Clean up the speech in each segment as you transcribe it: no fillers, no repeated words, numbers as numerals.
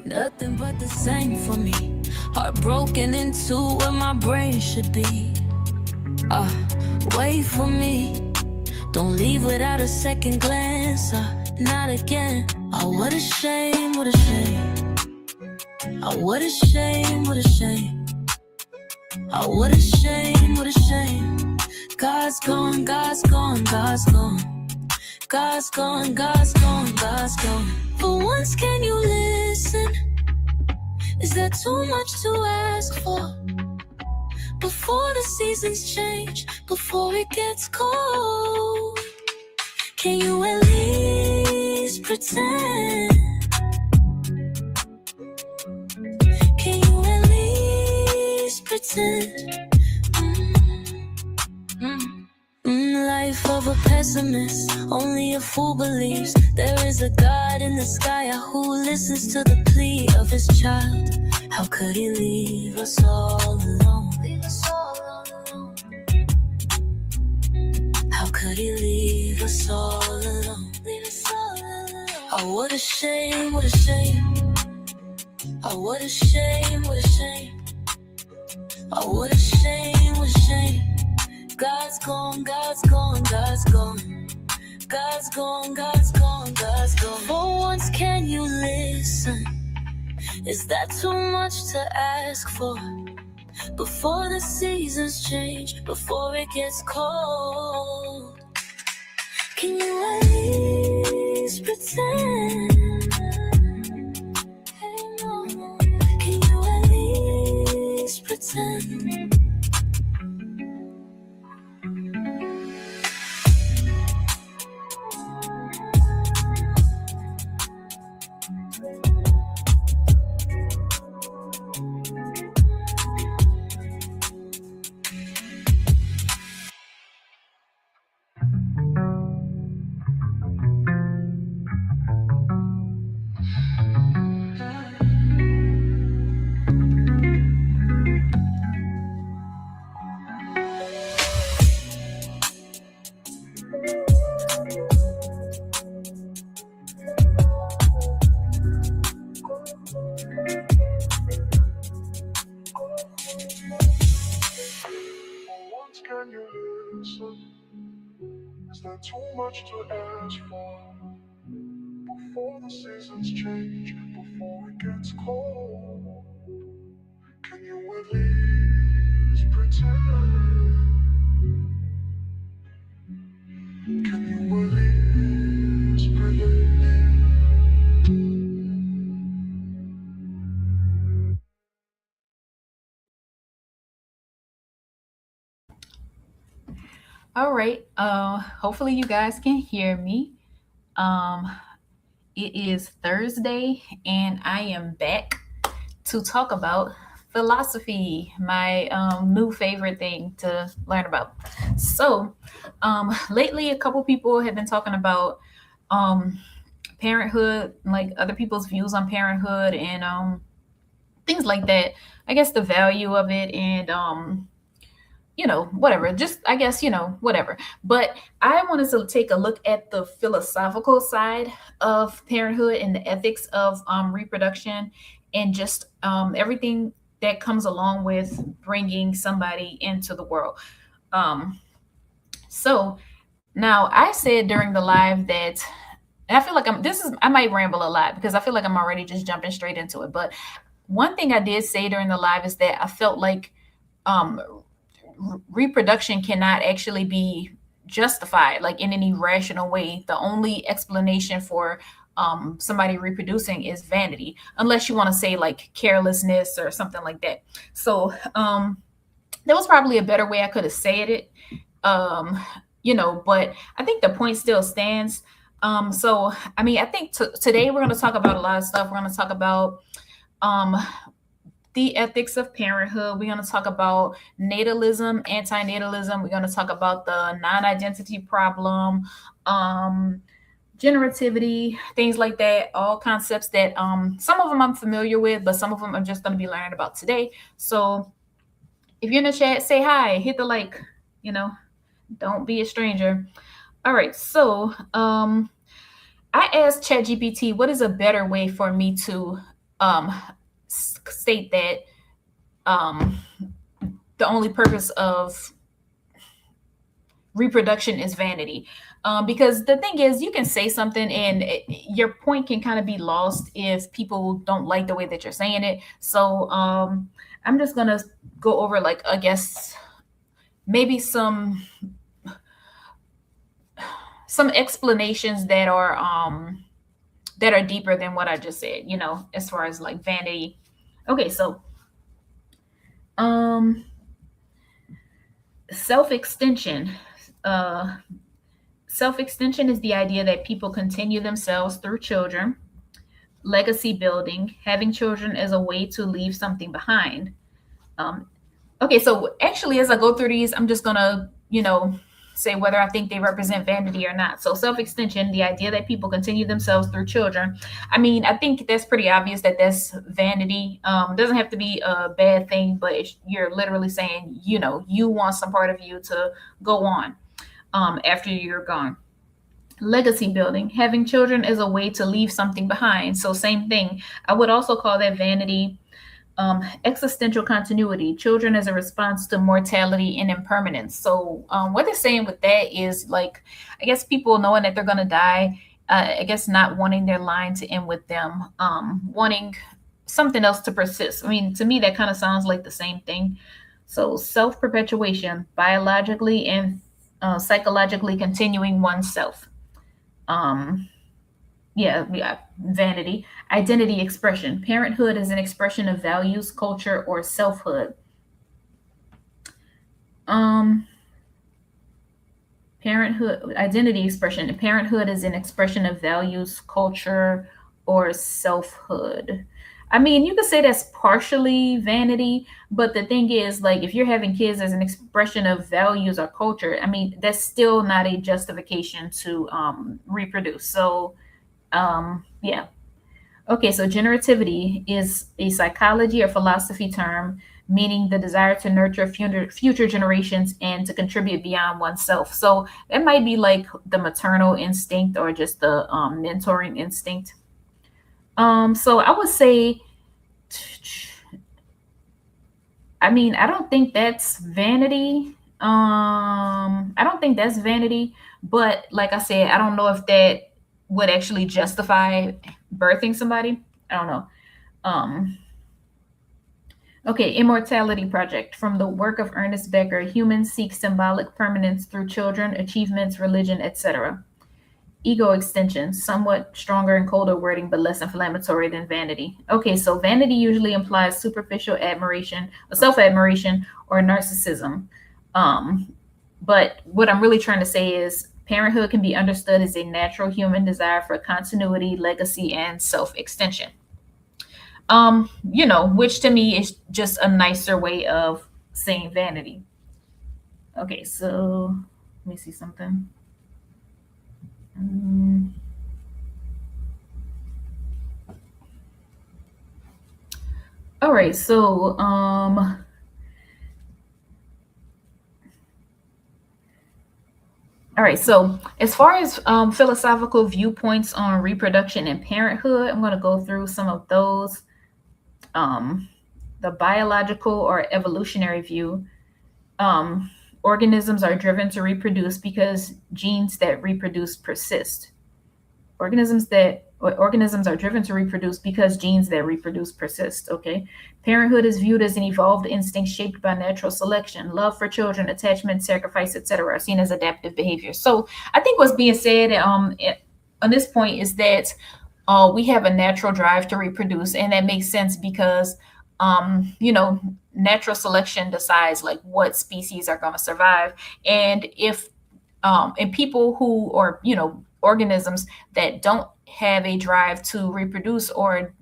Nothing but the same for me. Heart broken into where my brain should be. Wait for me. Don't leave without a second glance. Not again. Oh, what a shame, what a shame. Oh, what a shame, what a shame. Oh, what a shame, what a shame. God's gone, God's gone, God's gone. God's gone, God's gone, God's gone. For once, can you listen? Is that too much to ask for? Before the seasons change, before it gets cold, can you at least pretend? Can you at least pretend? Life of a pessimist, only a fool believes there is a God in the sky who listens to the plea of his child. How could he leave us all alone? Leave us all alone. How could he leave us all alone? Leave us all alone. Oh, what a shame, what a shame. Oh, what a shame, what a shame. Oh, what a shame, what a shame. God's gone, God's gone, God's gone. God's gone, God's gone, God's gone. For once, can you listen? Is that too much to ask for? Before the seasons change, before it gets cold, can you at least pretend? Hey, no. Can you at least pretend? Can you listen? Is there too much to ask for? Before the seasons change, before it gets cold, can you at least pretend? Can you at least pretend? All right. Hopefully you guys can hear me. It is Thursday, and I am back to talk about philosophy, my new favorite thing to learn about. So, lately, a couple people have been talking about parenthood, like other people's views on parenthood, and things like that. I guess the value of it, and whatever, just I guess, whatever. But I wanted to take a look at the philosophical side of parenthood and the ethics of reproduction, and just everything that comes along with bringing somebody into the world. So now I said during the live that, and I feel like I might ramble a lot because I feel like I'm already just jumping straight into it. But one thing I did say during the live is that I felt like um, reproduction cannot actually be justified like in any rational way. The only explanation for somebody reproducing is vanity, unless you want to say like carelessness or something like that. So there was probably a better way I could have said it, but I think the point still stands. So I mean, I think today we're going to talk about a lot of stuff. We're going to talk about the ethics of parenthood. We're going to talk about natalism, antinatalism. We're going to talk about the non-identity problem, generativity, things like that. All concepts that some of them I'm familiar with, but some of them I'm just going to be learning about today. So if you're in the chat, say hi, hit the like, don't be a stranger. All right, so I asked ChatGPT, what is a better way for me to um, state that um, the only purpose of reproduction is vanity? Because the thing is, you can say something and your point can kind of be lost if people don't like the way that you're saying it. So I'm just gonna go over, like, I guess maybe some explanations that are deeper than what I just said, as far as like vanity. Okay, so um self-extension. Uh Self-extension is the idea that people continue themselves through children. Legacy building, having children as a way to leave something behind. Um, Okay, so actually, as I go through these, I'm just gonna, say whether I think they represent vanity or not. So, self extension, the idea that people continue themselves through children. I mean, I think that's pretty obvious that that's vanity. Doesn't have to be a bad thing, but you're literally saying, you want some part of you to go on after you're gone. Legacy building, having children as a way to leave something behind. So, same thing. I would also call that vanity. Existential continuity, children as a response to mortality and impermanence. So, what they're saying with that is, like, I guess people knowing that they're going to die, I guess not wanting their line to end with them, wanting something else to persist. I mean, to me, that kind of sounds like the same thing. So, self perpetuation, biologically and psychologically continuing oneself. Um, yeah, vanity. Identity expression. Parenthood is an expression of values, culture, or selfhood. Um, Parenthood, identity expression. Parenthood is an expression of values, culture, or selfhood. I mean, you could say that's partially vanity, but the thing is, like, if you're having kids as an expression of values or culture, I mean, that's still not a justification to reproduce. So, yeah. Okay, so generativity is a psychology or philosophy term meaning the desire to nurture future generations and to contribute beyond oneself. So it might be like the maternal instinct or just the mentoring instinct. So I would say, I mean, I don't think that's vanity. I don't think that's vanity, but like I said, I don't know if that would actually justify birthing somebody. I don't know. Um, okay, Immortality Project. From the work of Ernest Becker, humans seek symbolic permanence through children, achievements, religion, etc. Ego extension, somewhat stronger and colder wording, but less inflammatory than vanity. Okay, so vanity usually implies superficial admiration, self admiration, or narcissism. Um, but what I'm really trying to say is parenthood can be understood as a natural human desire for continuity, legacy, and self extension. Which to me is just a nicer way of saying vanity. Okay, so let me see something. Um, all right, so all right, so as far as philosophical viewpoints on reproduction and parenthood, I'm going to go through some of those. Um, the biological or evolutionary view, um, organisms are driven to reproduce because genes that reproduce persist. Organisms are driven to reproduce because genes that reproduce persist. Okay, parenthood is viewed as an evolved instinct shaped by natural selection. Love for children, attachment, sacrifice, etc., are seen as adaptive behaviors. So I think what's being said on this point is that we have a natural drive to reproduce, and that makes sense because natural selection decides like what species are going to survive, and if and people who, or organisms that don't have a drive to reproduce or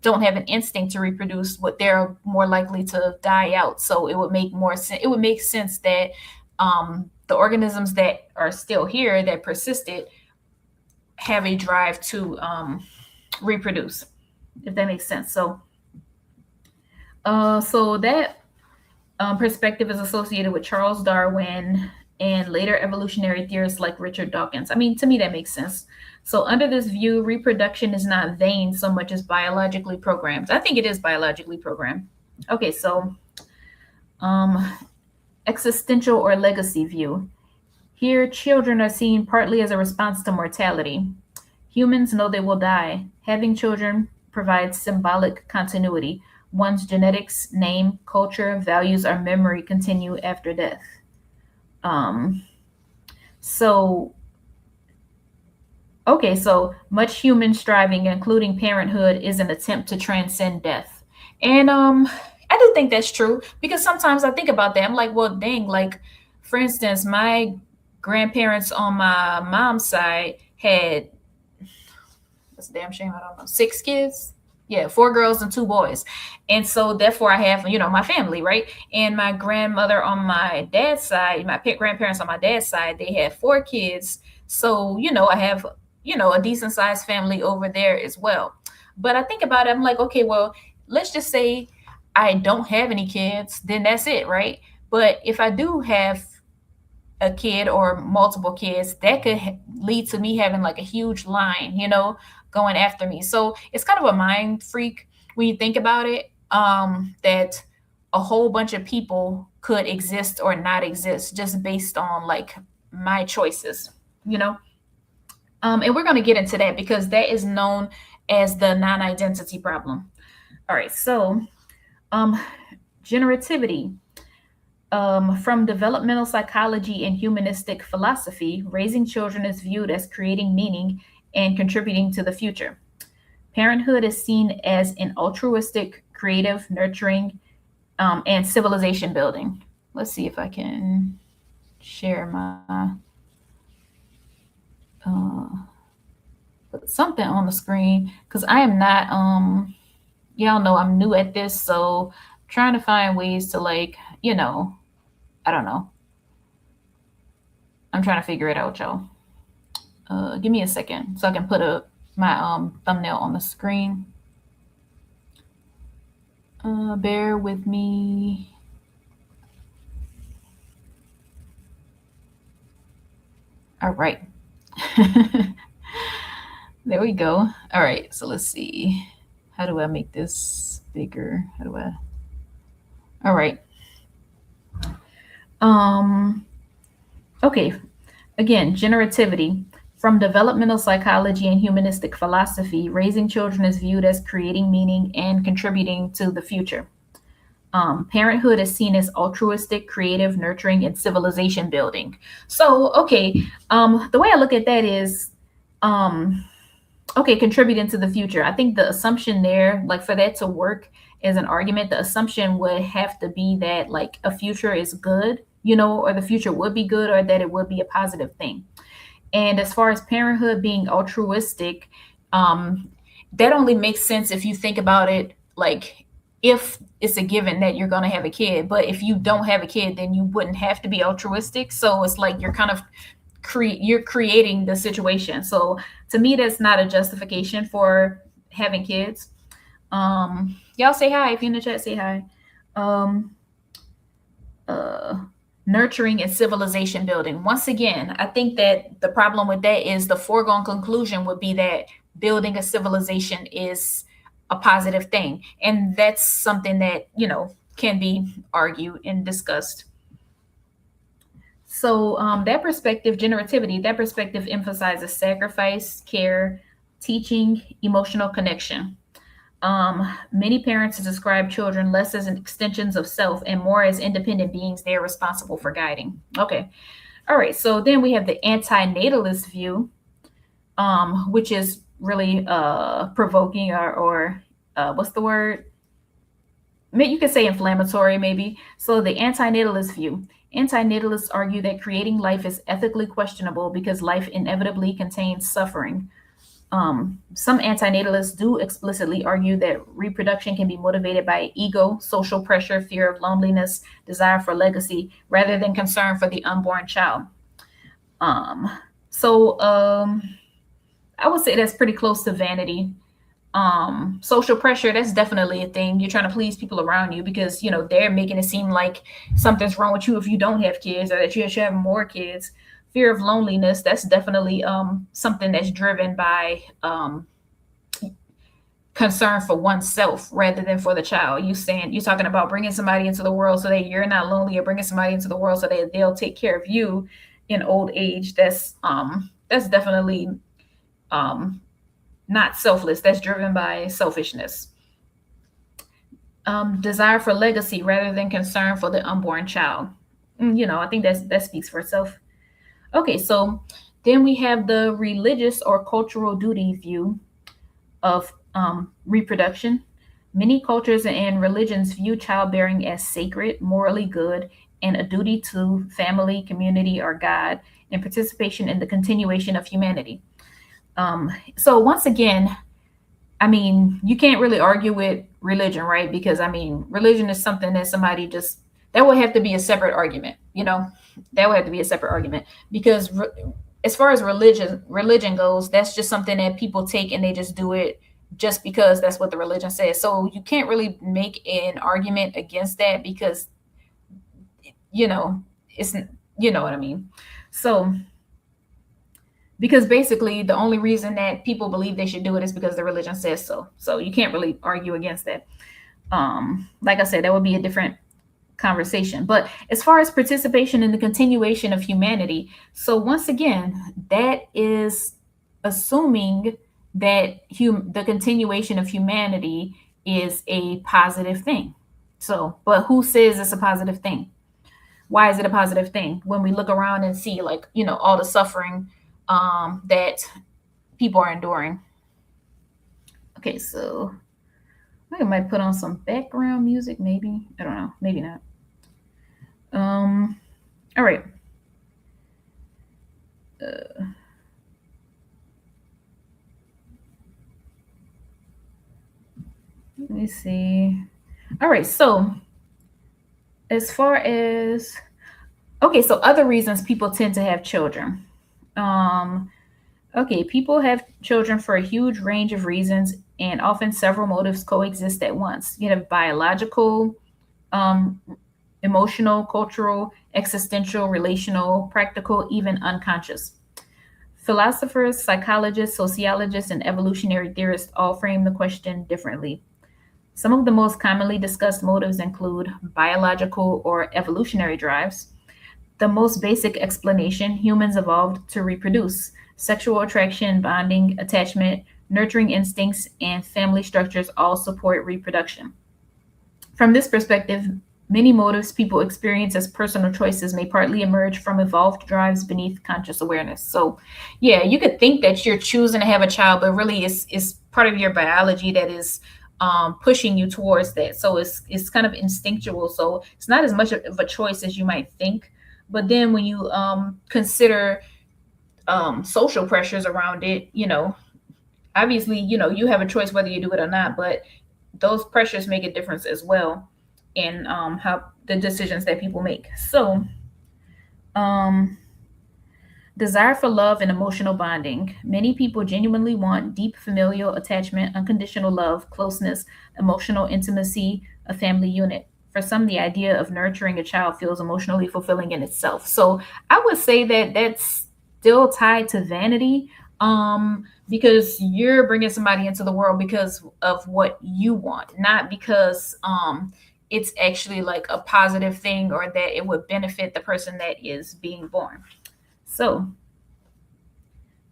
don't have an instinct to reproduce, what they're more likely to die out. So it would make more sense. It would make sense that the organisms that are still here that persisted have a drive to reproduce, if that makes sense. So that perspective is associated with Charles Darwin, and later evolutionary theorists like Richard Dawkins. I mean, to me, that makes sense. So, under this view, reproduction is not vain so much as biologically programmed. I think it is biologically programmed. Okay, so um, existential or legacy view. Here, children are seen partly as a response to mortality. Humans know they will die. Having children provides symbolic continuity. One's genetics, name, culture, values, or memory continue after death. Um, so, okay, so much human striving, including parenthood, is an attempt to transcend death. And I do think that's true because sometimes I think about that. I'm like, well, dang, like, for instance, my grandparents on my mom's side had, that's a damn shame, I don't know, 6 kids. Yeah, 4 girls and 2 boys. And so therefore I have, my family, right? And my grandmother on my dad's side, my grandparents on my dad's side, they had 4 kids. So, I have, a decent sized family over there as well. But I think about it, I'm like, okay, well, let's just say I don't have any kids, then that's it, right? But if I do have a kid or multiple kids, that could lead to me having like a huge line, going after me. So it's kind of a mind freak when you think about it, that a whole bunch of people could exist or not exist just based on like my choices, you know? And we're going to get into that because that is known as the non identity problem. All right. So, um, generativity. From developmental psychology and humanistic philosophy, raising children is viewed as creating meaning and contributing to the future. Parenthood is seen as an altruistic, creative, nurturing, and civilization building. Let's see if I can share my uh, put something on the screen because I am not. Y'all know I'm new at this, so trying to find ways to like, I don't know. I'm trying to figure it out, y'all. Give me a second so I can put my thumbnail on the screen. Bear with me. All right. There we go. All right. So let's see. How do I make this bigger? How do I? All right. Okay. Again, generativity. From developmental psychology and humanistic philosophy, raising children is viewed as creating meaning and contributing to the future. Parenthood is seen as altruistic, creative, nurturing, and civilization building. So, okay, the way I look at that is, okay, contributing to the future. I think the assumption there, like for that to work as an argument, the assumption would have to be that like a future is good, or the future would be good, or that it would be a positive thing. And as far as parenthood being altruistic, that only makes sense if you think about it like if it's a given that you're going to have a kid. But if you don't have a kid, then you wouldn't have to be altruistic. So it's like you're kind of you're creating the situation. So to me, that's not a justification for having kids. Y'all say hi if you're in the chat. Say hi. Um, uh, Nurturing and civilization building. Once again, I think that the problem with that is the foregone conclusion would be that building a civilization is a positive thing. And that's something that, can be argued and discussed. So that perspective, generativity, that perspective emphasizes sacrifice, care, teaching, emotional connection. Many parents describe children less as extensions of self and more as independent beings they are responsible for guiding. Okay. All right. So then we have the antinatalist view, which is really provoking or what's the word? You could say inflammatory, maybe. So the antinatalist view. Antinatalists argue that creating life is ethically questionable because life inevitably contains suffering. Some antinatalists do explicitly argue that reproduction can be motivated by ego, social pressure, fear of loneliness, desire for legacy, rather than concern for the unborn child. So I would say that's pretty close to vanity. Social pressure, that's definitely a thing. You're trying to please people around you because they're making it seem like something's wrong with you if you don't have kids or that you should have more kids. Fear of loneliness, that's definitely something that's driven by concern for oneself rather than for the child. You're talking about bringing somebody into the world so that you're not lonely, or bringing somebody into the world so that they'll take care of you in old age. That's definitely um not selfless. That's driven by selfishness. Desire for legacy rather than concern for the unborn child. I think that speaks for itself. Okay, so then we have the religious or cultural duty view of reproduction. Many cultures and religions view childbearing as sacred, morally good, and a duty to family, community, or God, and participation in the continuation of humanity. So once again, I mean, you can't really argue with religion, right? Because I mean, religion is something that somebody just that would have to be a separate argument, That would have to be a separate argument because as far as religion goes, that's just something that people take and they just do it just because that's what the religion says. So you can't really make an argument against that because you know, it's you know what I mean. So because basically the only reason that people believe they should do it is because the religion says so. So you can't really argue against that. Like I said, that would be a different conversation. But as far as participation in the continuation of humanity, so once again, that is assuming that the continuation of humanity is a positive thing. So, but who says it's a positive thing? Why is it a positive thing when we look around and see, like, all the suffering that people are enduring? Okay, so I think I might put on some background music, maybe. I don't know, maybe not. All right. Uh, Let me see. All right, so as far as okay, so other reasons people tend to have children. Um, okay, people have children for a huge range of reasons, and often several motives coexist at once. You have biological, um, emotional, cultural, existential, relational, practical, even unconscious. Philosophers, psychologists, sociologists, and evolutionary theorists all frame the question differently. Some of the most commonly discussed motives include biological or evolutionary drives. The most basic explanation: humans evolved to reproduce. Sexual attraction, bonding, attachment, nurturing instincts, and family structures all support reproduction. From this perspective, many motives people experience as personal choices may partly emerge from evolved drives beneath conscious awareness. So, yeah, you could think that you're choosing to have a child, but really it's part of your biology that is pushing you towards that. So it's kind of instinctual. So it's not as much of a choice as you might think. But then when you consider social pressures around it, obviously, you have a choice whether you do it or not, but those pressures make a difference as well in how the decisions that people make. So, um, desire for love and emotional bonding. Many people genuinely want deep familial attachment, unconditional love, closeness, emotional intimacy, a family unit. For some, the idea of nurturing a child feels emotionally fulfilling in itself. So I would say that that's still tied to vanity, because you're bringing somebody into the world because of what you want, not because it's actually like a positive thing or that it would benefit the person that is being born. So,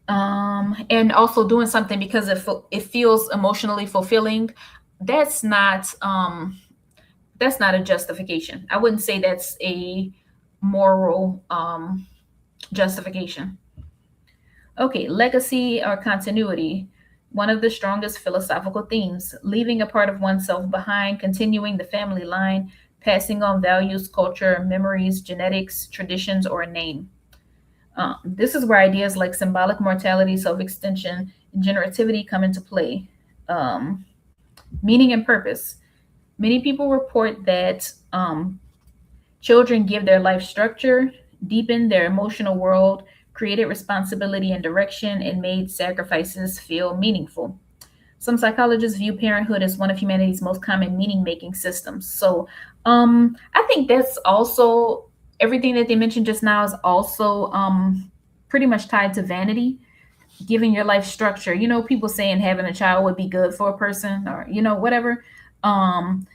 and also doing something because it feels emotionally fulfilling. That's not that's not a justification. I wouldn't say that's a moral justification. Okay, legacy or continuity. One of the strongest philosophical themes: leaving a part of oneself behind, continuing the family line, passing on values, culture, memories, genetics, traditions, or a name. This is where ideas like symbolic mortality, self extension, and generativity come into play. Um, Meaning and purpose. Many people report that children give their life structure, deepen their emotional world, created responsibility and direction, and made sacrifices feel meaningful. Some psychologists view parenthood as one of humanity's most common meaning making systems. So I think that's also everything that they mentioned just now is also pretty much tied to vanity, giving your life structure. You know, people saying having a child would be good for a person or, you know, whatever. Um,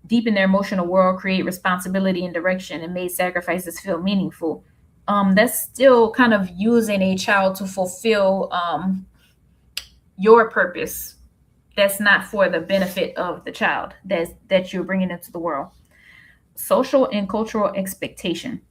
Deepen their emotional world, create responsibility and direction, and made sacrifices feel meaningful. That's still kind of using a child to fulfill your purpose. That's not for the benefit of the child that you're bringing into the world. Social and cultural expectation.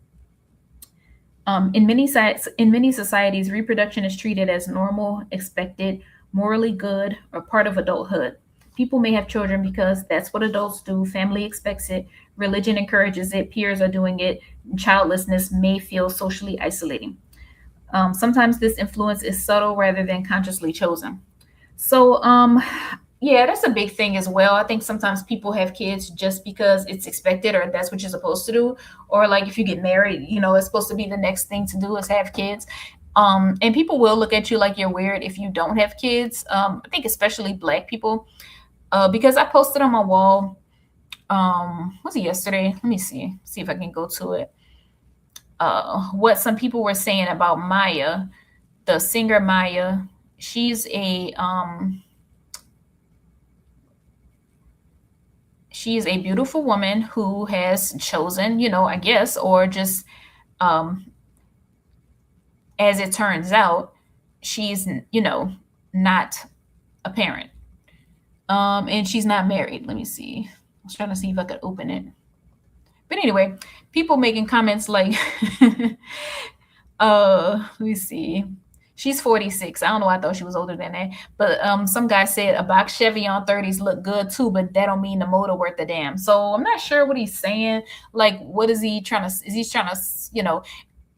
In many societies, reproduction is treated as normal, expected, morally good, or part of adulthood. People may have children because that's what adults do. Family expects it. Religion encourages it. Peers are doing it. Childlessness may feel socially isolating. Sometimes this influence is subtle rather than consciously chosen. So, yeah, that's a big thing as well. I think sometimes people have kids just because it's expected or that's what you're supposed to do. Or like if you get married, you know, it's supposed to be the next thing to do is have kids. And people will look at you like you're weird if you don't have kids. I think especially black people, because I posted on my wall. Was it yesterday? Let me see if I can go to it. What some people were saying about Maya, the singer Maya. She's a she is a beautiful woman who has chosen, you know, I guess, or just um, as it turns out, she's, you know, not a parent. And she's not married. Let me see. I was trying to see if I could open it. But anyway, people making comments like, let me see. She's 46. I don't know. I thought she was older than that. But some guy said a box Chevy on 30s look good too, but that don't mean the motor worth a damn. So I'm not sure what he's saying. Like, what is he trying to? Is he trying to? You know,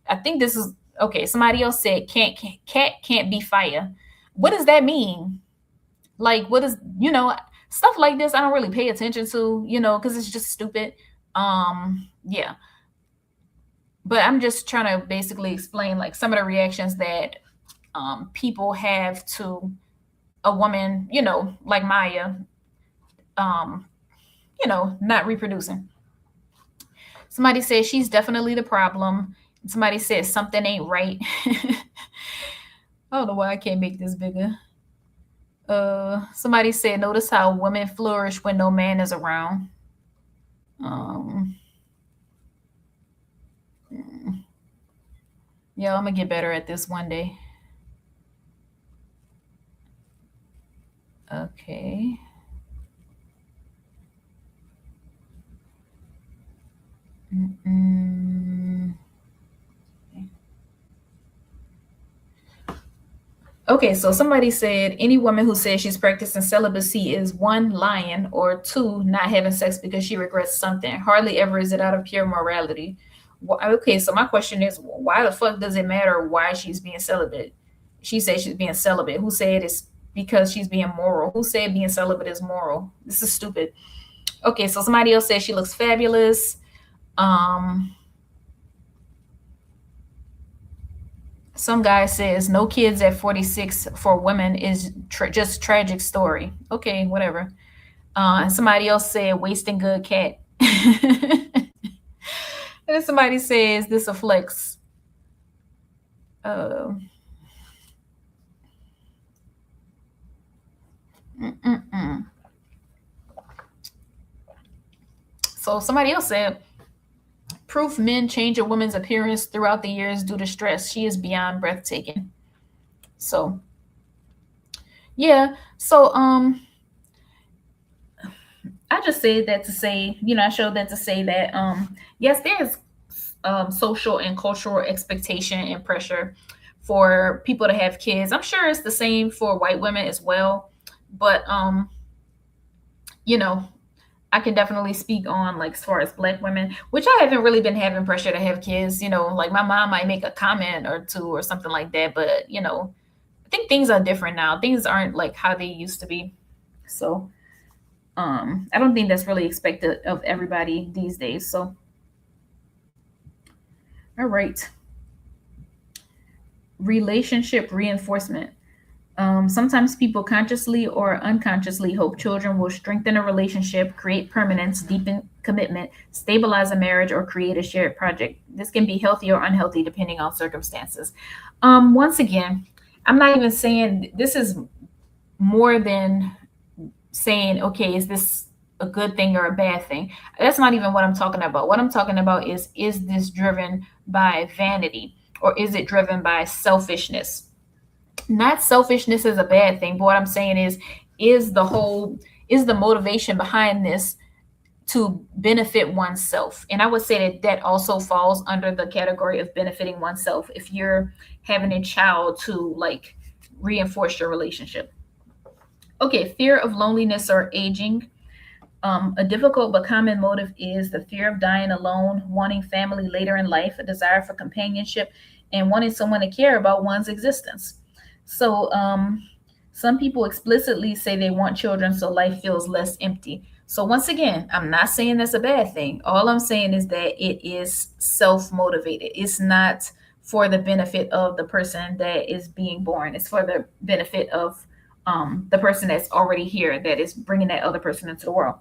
I think this is okay. Somebody else said cat can't be fire. What does that mean? Like, what is stuff like this? I don't really pay attention to, because it's just stupid. Yeah, but I'm just trying to basically explain like some of the reactions that people have to a woman, like Maya, um, not reproducing. Somebody says she's definitely the problem. Somebody says something ain't right. I don't know why I can't make this bigger. Somebody said, notice how women flourish when no man is around. Um, yeah, I'm gonna get better at this one day. Okay. Mm-mm. Okay, so somebody said any woman who says she's practicing celibacy is one, lying, or two, not having sex because she regrets something. Hardly ever is it out of pure morality. Okay, so my question is, why the fuck does it matter why she's being celibate? She said she's being celibate. Who said it's because she's being moral? Who said being celibate is moral? This is stupid. Okay, so somebody else said she looks fabulous. Um, Some guy says no kids at 46 for women is just tragic story. Okay, whatever. And somebody else said wasting good cat. And then somebody says this a flex. Uh, mm-mm-mm. So somebody else said proof men change a woman's appearance throughout the years due to stress. She is beyond breathtaking. So yeah. So I just said that to say, I showed that to say that yes, there's social and cultural expectation and pressure for people to have kids. I'm sure it's the same for white women as well. But you know, I can definitely speak on like as far as black women, which I haven't really been having pressure to have kids. Like my mom might make a comment or two or something like that, but I think things are different now. Things aren't like how they used to be. So I don't think that's really expected of everybody these days. So all right. Relationship reinforcement. Sometimes people consciously or unconsciously hope children will strengthen a relationship, create permanence, deepen commitment, stabilize a marriage, or create a shared project. This can be healthy or unhealthy depending on circumstances. Once again, I'm not even saying this is more than saying, okay, is this a good thing or a bad thing? That's not even what I'm talking about. What I'm talking about is this driven by vanity or is it driven by selfishness? Not selfishness is a bad thing, but what I'm saying is the whole is the motivation behind this to benefit oneself. And I would say that that also falls under the category of benefiting oneself if you're having a child to like reinforce your relationship. Okay, fear of loneliness or aging. A difficult but common motive is the fear of dying alone, wanting family later in life, a desire for companionship, and wanting someone to care about one's existence. So, some people explicitly say they want children so life feels less empty. So, once again, I'm not saying that's a bad thing. All I'm saying is that it is self motivated. It's not for the benefit of the person that is being born, it's for the benefit of the person that's already here that is bringing that other person into the world.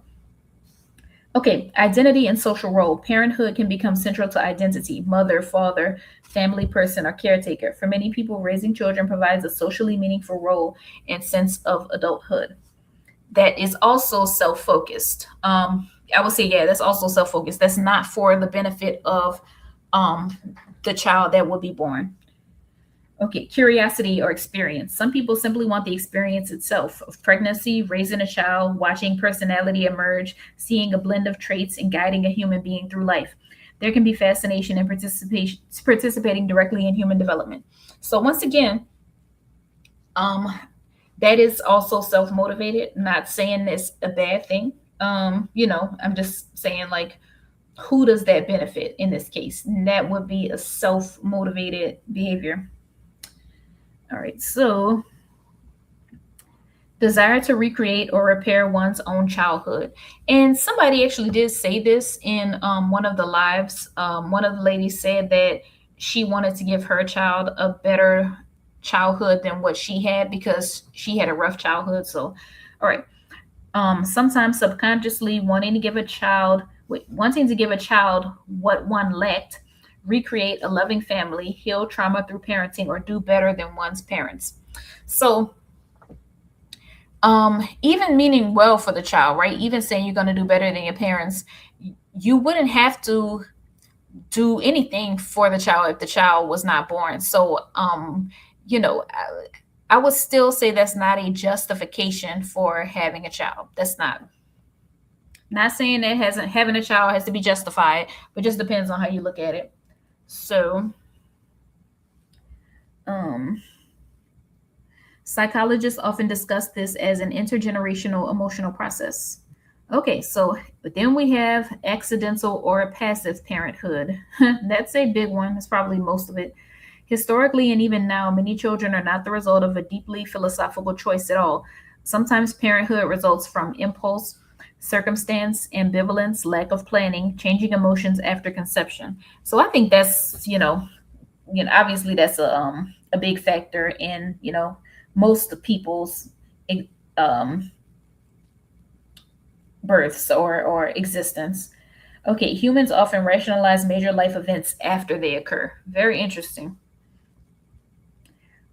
Okay, identity and social role. Parenthood can become central to identity. Mother, father, family person, or caretaker. For many people, raising children provides a socially meaningful role and sense of adulthood. That is also self focused. I would say, yeah, that's also self focused. That's not for the benefit of um, the child that will be born. Okay, curiosity or experience. Some people simply want the experience itself of pregnancy, raising a child, watching personality emerge, seeing a blend of traits, and guiding a human being through life. There can be fascination in participating directly in human development. So once again, um, that is also self motivated. Not saying it's a bad thing. I'm just saying like who does that benefit in this case? And that would be a self motivated behavior. All right, so desire to recreate or repair one's own childhood. And somebody actually did say this in one of the lives. One of the ladies said that she wanted to give her child a better childhood than what she had because she had a rough childhood. So, all right. Sometimes subconsciously wanting to give a child what one lacked, recreate a loving family, heal trauma through parenting, or do better than one's parents. So even meaning well for the child, right? Even saying you're going to do better than your parents, you wouldn't have to do anything for the child if the child was not born. So, I would still say that's not a justification for having a child. That's not saying that hasn't having a child has to be justified, but just depends on how you look at it. So, um, psychologists often discuss this as an intergenerational emotional process. Okay, so but then we have accidental or passive parenthood. That's a big one. That's probably most of it. Historically and even now, many children are not the result of a deeply philosophical choice at all. Sometimes parenthood results from impulse, circumstance, ambivalence, lack of planning, changing emotions after conception. So I think that's obviously that's a big factor in most people's um, births or existence. Okay, humans often rationalize major life events after they occur. Very interesting.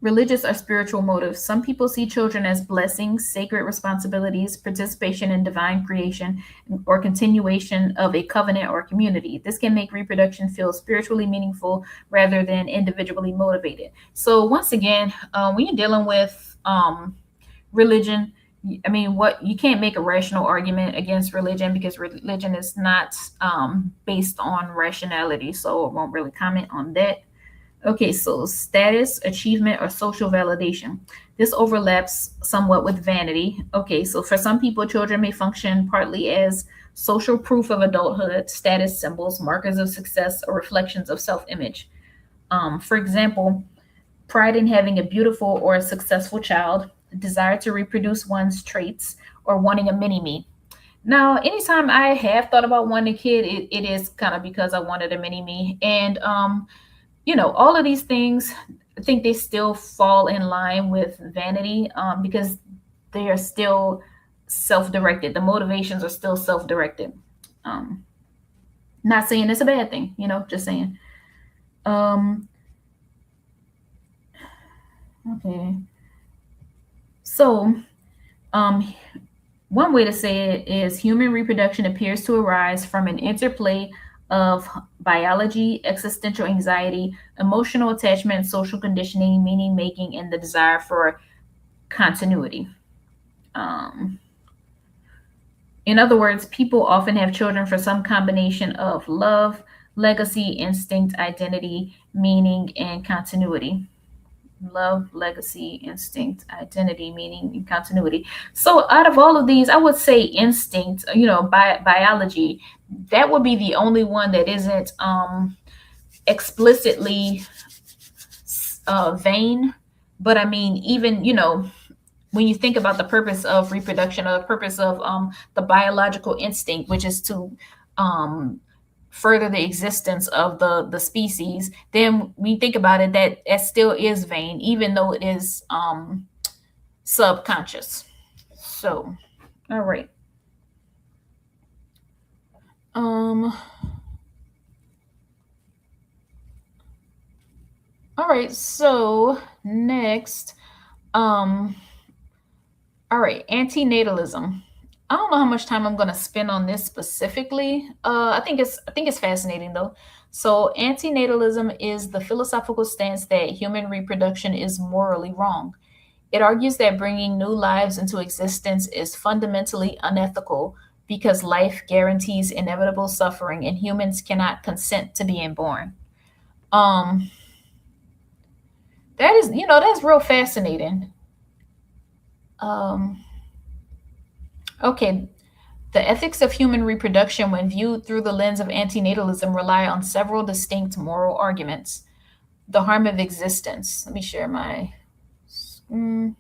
Religious or spiritual motives. Some people see children as blessings, sacred responsibilities, participation in divine creation, or continuation of a covenant or community. This can make reproduction feel spiritually meaningful rather than individually motivated. So, once again, when you're dealing with religion, I mean, what you can't make a rational argument against religion because religion is not based on rationality. So, I won't really comment on that. Okay, so status, achievement, or social validation. This overlaps somewhat with vanity. Okay, so for some people, children may function partly as social proof of adulthood, status symbols, markers of success, or reflections of self image. For example, pride in having a beautiful or a successful child, desire to reproduce one's traits, or wanting a mini me. Now, anytime I have thought about wanting a kid, it is kind of because I wanted a mini me. And all of these things I think they still fall in line with vanity, because they are still self-directed. The motivations are still self-directed. Um, Not saying it's a bad thing, just saying. Um, okay. So, um, one way to say it is human reproduction appears to arise from an interplay of biology, existential anxiety, emotional attachment, social conditioning, meaning making, and the desire for continuity. Um, in other words, people often have children for some combination of love, legacy, instinct, identity, meaning, and continuity. Love, legacy, instinct, identity, meaning, and continuity. So, out of all of these, I would say instinct, biology, that would be the only one that isn't explicitly vain. But I mean, even, when you think about the purpose of reproduction, or the purpose of the biological instinct, which is to um, further the existence of the species, then we think about it, that it still is vain, even though it is subconscious. So, all right. Um, all right. So next, um, all right, antinatalism. I don't know how much time I'm going to spend on this specifically. I think it's fascinating though. So antinatalism is the philosophical stance that human reproduction is morally wrong. It argues that bringing new lives into existence is fundamentally unethical because life guarantees inevitable suffering and humans cannot consent to being born. Um that's real fascinating. Um okay, the ethics of human reproduction when viewed through the lens of antinatalism rely on several distinct moral arguments. The harm of existence. Let me share my screen.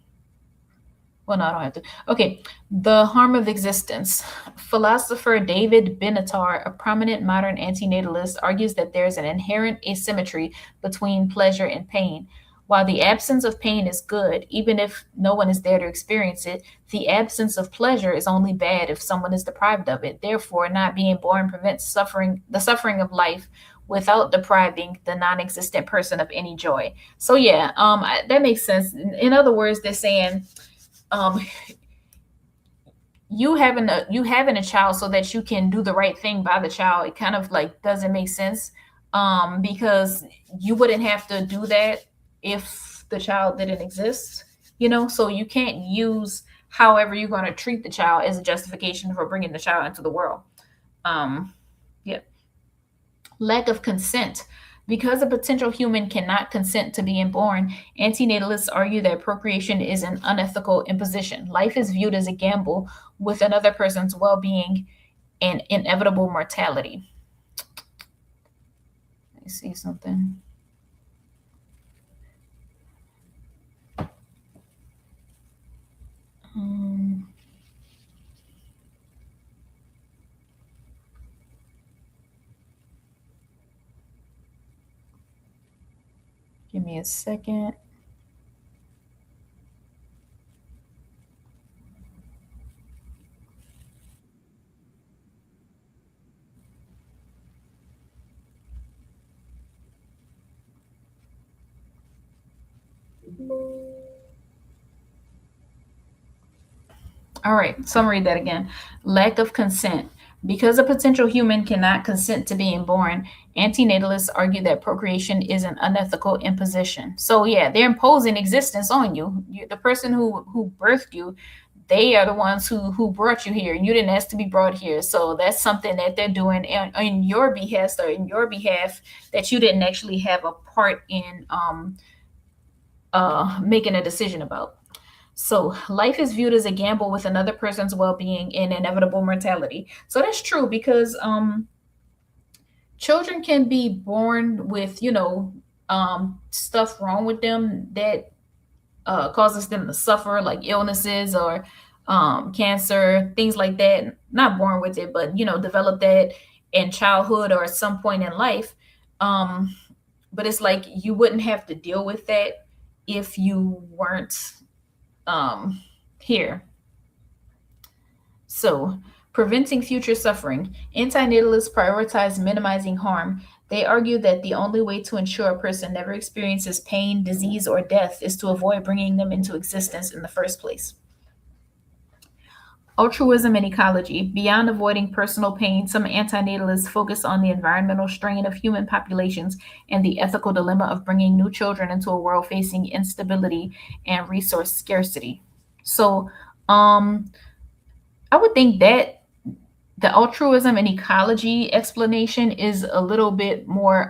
Well, no, I don't have to. Okay, the harm of existence. Philosopher David Benatar, a prominent modern antinatalist, argues that there is an inherent asymmetry between pleasure and pain. While the absence of pain is good, even if no one is there to experience it, the absence of pleasure is only bad if someone is deprived of it. Therefore, not being born prevents the suffering of life without depriving the non-existent person of any joy. So yeah, that makes sense. In other words, they're saying um you having a child so that you can do the right thing by the child, it kind of like doesn't make sense, because you wouldn't have to do that if the child didn't exist, so you can't use however you're going to treat the child as a justification for bringing the child into the world. Yeah. Lack of consent. Because a potential human cannot consent to being born, antinatalists argue that procreation is an unethical imposition. Life is viewed as a gamble with another person's well being and inevitable mortality. Let me see something. Um, Give me a second. All right, so I'm read that again. Lack of consent. Because a potential human cannot consent to being born, antinatalists argue that procreation is an unethical imposition. So yeah, they're imposing existence on you. The person who birthed you, they are the ones who brought you here. You didn't ask to be brought here. So that's something that they're doing in your behest or in your behalf that you didn't actually have a part in making a decision about. So, life is viewed as a gamble with another person's well being and inevitable mortality. So, that's true because children can be born with, stuff wrong with them that causes them to suffer, like illnesses or cancer, things like that. Not born with it, but, develop that in childhood or at some point in life. Um, but it's like you wouldn't have to deal with that if you weren't here. So, preventing future suffering. Antinatalists prioritize minimizing harm. They argue that the only way to ensure a person never experiences pain, disease, or death is to avoid bringing them into existence in the first place. Altruism and ecology. Beyond avoiding personal pain, some antinatalists focus on the environmental strain of human populations and the ethical dilemma of bringing new children into a world facing instability and resource scarcity. So, um, I would think that the altruism and ecology explanation is a little bit more,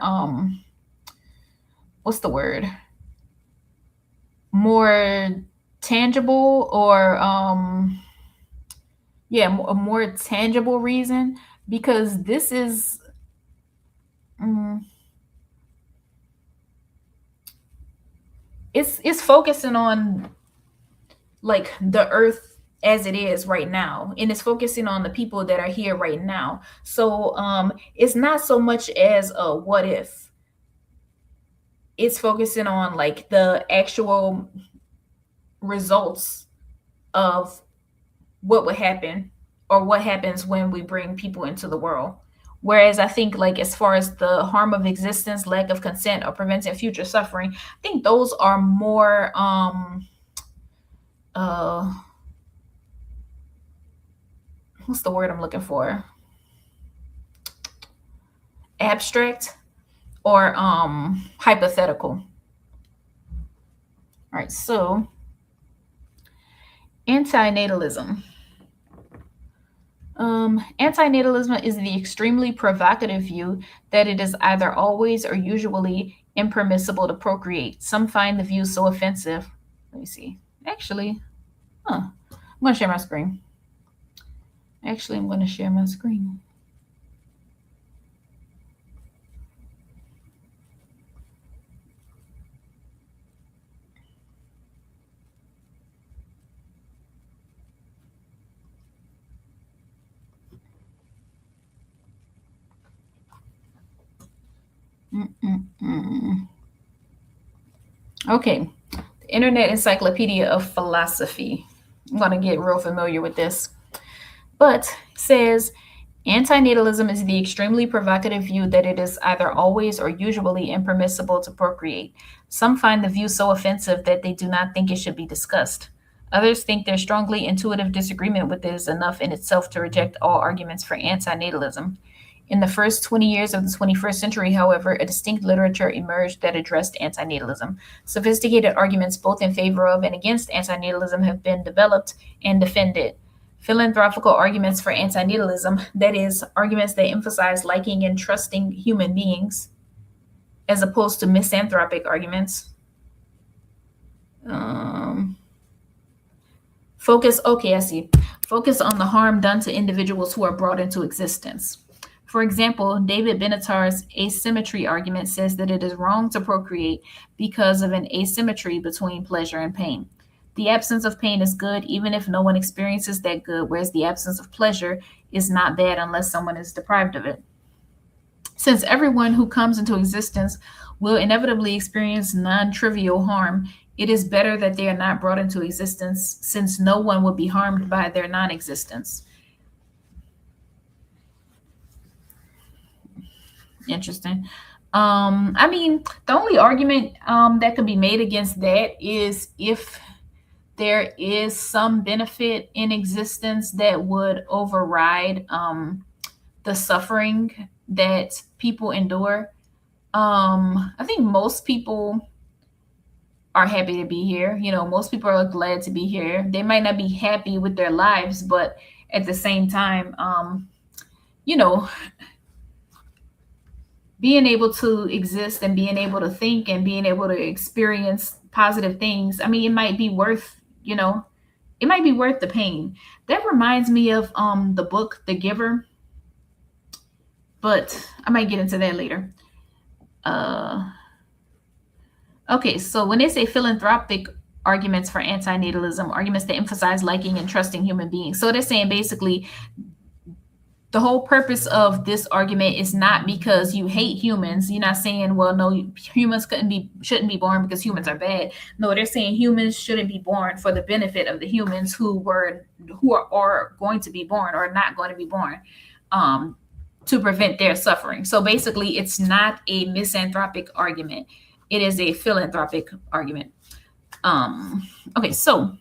what's the word? More tangible, or yeah, a more tangible reason, because this is mm, it's focusing on like the earth as it is right now, and it's focusing on the people that are here right now. So it's not so much as a what if, it's focusing on like the actual results of what would happen, or what happens when we bring people into the world. Whereas I think, like, as far as the harm of existence, lack of consent, or preventing future suffering, I think those are more uh what's the word I'm looking for? Abstract, or hypothetical. All right, so antinatalism. Antinatalism is the extremely provocative view that it is either always or usually impermissible to procreate. Some find the view so offensive. Let me see. Actually, I'm going to share my screen. I'm going to share my screen. Mm-mm-mm. Okay, the Internet Encyclopedia of Philosophy. I'm going to get real familiar with this. But it says antinatalism is the extremely provocative view that it is either always or usually impermissible to procreate. Some find the view so offensive that they do not think it should be discussed. Others think their strongly intuitive disagreement with it is enough in itself to reject all arguments for antinatalism. In the first 20 years of the 21st century, however, a distinct literature emerged that addressed antinatalism. Sophisticated arguments both in favor of and against antinatalism have been developed and defended. Philanthropical arguments for antinatalism, that is, arguments that emphasize liking and trusting human beings, as opposed to misanthropic arguments. Focus on the harm done to individuals who are brought into existence. For example, David Benatar's asymmetry argument says that it is wrong to procreate because of an asymmetry between pleasure and pain. The absence of pain is good even if no one experiences that good, whereas the absence of pleasure is not bad unless someone is deprived of it. Since everyone who comes into existence will inevitably experience non-trivial harm, it is better that they are not brought into existence, since no one would be harmed by their non-existence. Interesting. I mean, the only argument that could be made against that is if there is some benefit in existence that would override the suffering that people endure. I think most people are happy to be here. You know, most people are glad to be here. They might not be happy with their lives, but at the same time, you know, being able to exist and being able to think and being able to experience positive things, I mean, it might be worth, it might be worth the pain. That reminds me of the book The Giver, but I might get into that later. Okay, so when they say philanthropic arguments for antinatalism, arguments that emphasize liking and trusting human beings, so they're saying basically the whole purpose of this argument is not because you hate humans. You're not saying, well, no, humans shouldn't be born because humans are bad. No, they're saying humans shouldn't be born for the benefit of the humans who are going to be born or not going to be born, um, to prevent their suffering. So basically, it's not a misanthropic argument; it is a philanthropic argument. Okay, so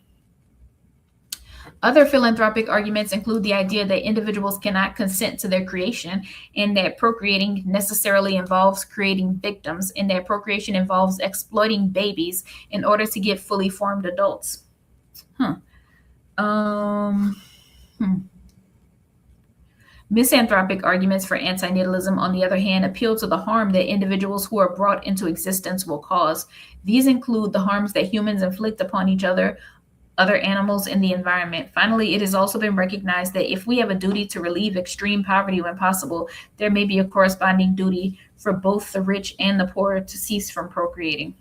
other philanthropic arguments include the idea that individuals cannot consent to their creation, and that procreating necessarily involves creating victims, and that procreation involves exploiting babies in order to get fully formed adults. Huh. Um, hmm. Misanthropic arguments for antinatalism, on the other hand, appeal to the harm that individuals who are brought into existence will cause. These include the harms that humans inflict upon each other animals, and the environment. Finally, it has also been recognized that if we have a duty to relieve extreme poverty when possible, there may be a corresponding duty for both the rich and the poor to cease from procreating.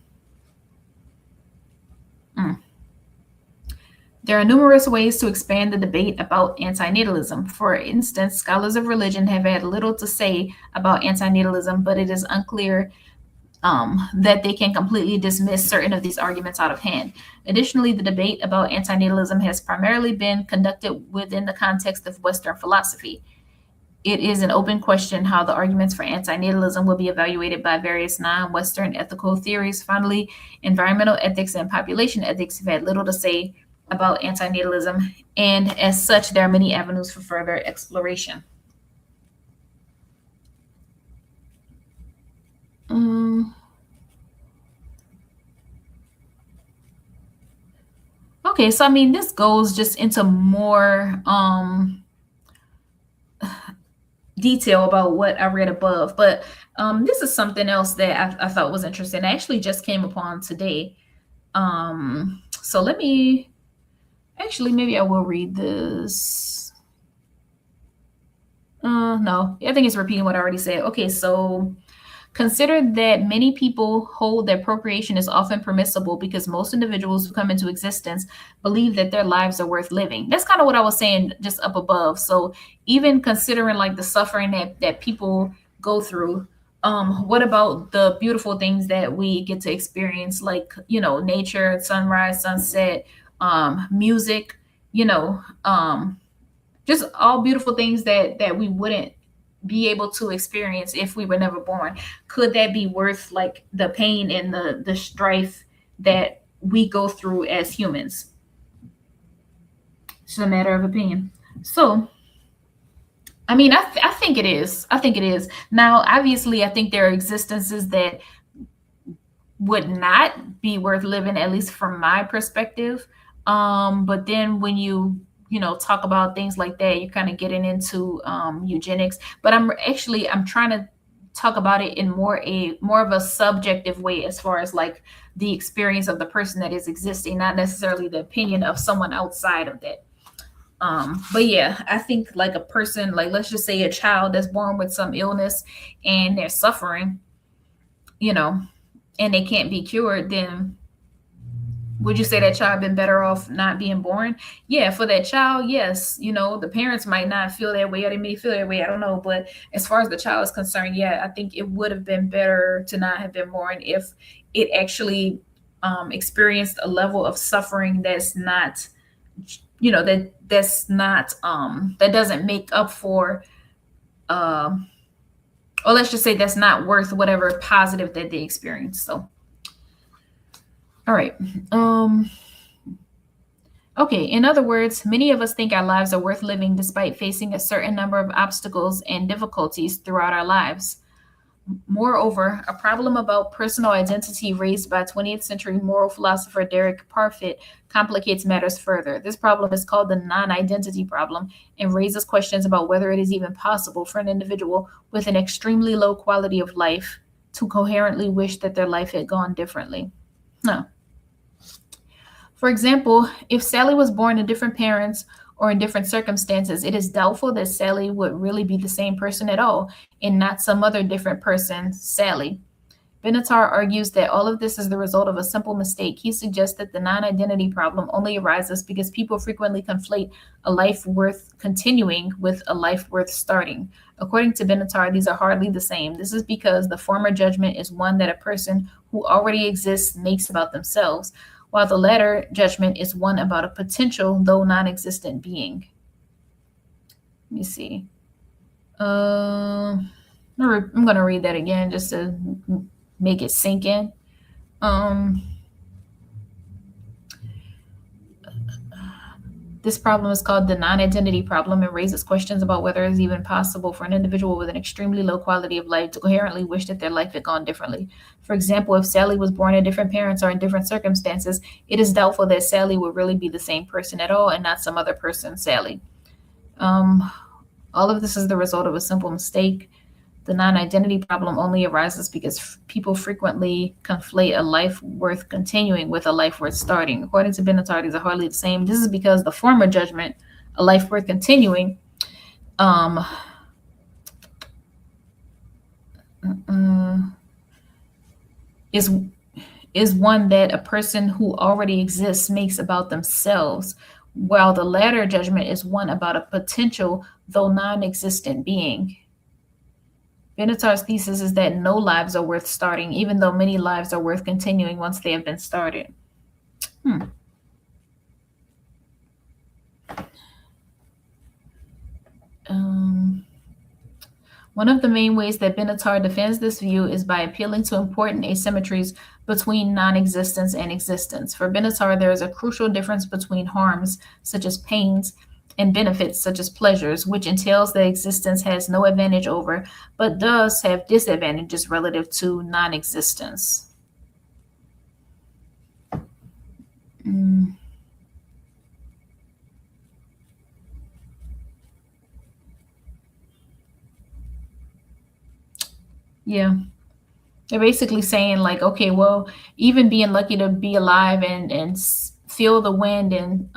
Mm. There are numerous ways to expand the debate about antinatalism. For instance, scholars of religion have had little to say about antinatalism, but it is unclear that they can completely dismiss certain of these arguments out of hand. Additionally, the debate about antinatalism has primarily been conducted within the context of Western philosophy. It is an open question how the arguments for antinatalism will be evaluated by various non Western ethical theories. Finally, environmental ethics and population ethics have had little to say about antinatalism, and as such, there are many avenues for further exploration. Um, okay, so I mean, this goes just into more detail about what I read above, but this is something else that I thought was interesting. I actually just came upon today. So let me actually, maybe I will read this. No, I think it's repeating what I already said. Okay, so consider that many people hold that procreation is often permissible because most individuals who come into existence believe that their lives are worth living. That's kind of what I was saying just up above. So even considering like the suffering that people go through, what about the beautiful things that we get to experience, like, nature, sunrise, sunset, music, you know, just all beautiful things that we wouldn't be able to experience if we were never born. Could that be worth like the pain and the strife that we go through as humans? It's a matter of opinion. So I mean, I think it is. I think it is. Now, obviously, I think there are existences that would not be worth living, at least from my perspective. But then when you talk about things like that, you're kind of getting into eugenics. But I'm trying to talk about it in more of a subjective way, as far as like the experience of the person that is existing, not necessarily the opinion of someone outside of that. But yeah, I think like a person, like let's just say a child that's born with some illness and they're suffering, you know, and they can't be cured, then would you say that child been better off not being born? Yeah, for that child, yes. The parents might not feel that way, or they may feel that way. I don't know. But as far as the child is concerned, yeah, I think it would have been better to not have been born if it actually experienced a level of suffering that's not, that doesn't make up for, or let's just say that's not worth whatever positive that they experience. So, all right. Okay, in other words, many of us think our lives are worth living despite facing a certain number of obstacles and difficulties throughout our lives. Moreover, a problem about personal identity raised by 20th century moral philosopher Derek Parfit complicates matters further. This problem is called the non-identity problem and raises questions about whether it is even possible for an individual with an extremely low quality of life to coherently wish that their life had gone differently. No. For example, if Sally was born to different parents or in different circumstances, it is doubtful that Sally would really be the same person at all and not some other different person, Sally. Benatar argues that all of this is the result of a simple mistake. He suggests that the non identity problem only arises because people frequently conflate a life worth continuing with a life worth starting. According to Benatar, these are hardly the same. This is because the former judgment is one that a person who already exists makes about themselves, while the latter judgment is one about a potential, though non existent being. Let me see. I'm going to read that again just to make it sink in. This problem is called the non-identity problem and raises questions about whether it is even possible for an individual with an extremely low quality of life to coherently wish that their life had gone differently. For example, if Sally was born to different parents or in different circumstances, it is doubtful that Sally would really be the same person at all and not some other person, Sally. All of this is the result of a simple mistake. The non-identity problem only arises because people frequently conflate a life worth continuing with a life worth starting. According to Benatar, these are hardly the same. This is because the former judgment, a life worth continuing, is one that a person who already exists makes about themselves, while the latter judgment is one about a potential, though non-existent being. Benatar's thesis is that no lives are worth starting, even though many lives are worth continuing once they have been started. One of the main ways that Benatar defends this view is by appealing to important asymmetries between non-existence and existence. For Benatar, there is a crucial difference between harms, such as pains, and benefits, such as pleasures, which entails that existence has no advantage over, but does have disadvantages relative to non-existence. Yeah. They're basically saying, like, okay, well, even being lucky to be alive and feel the wind and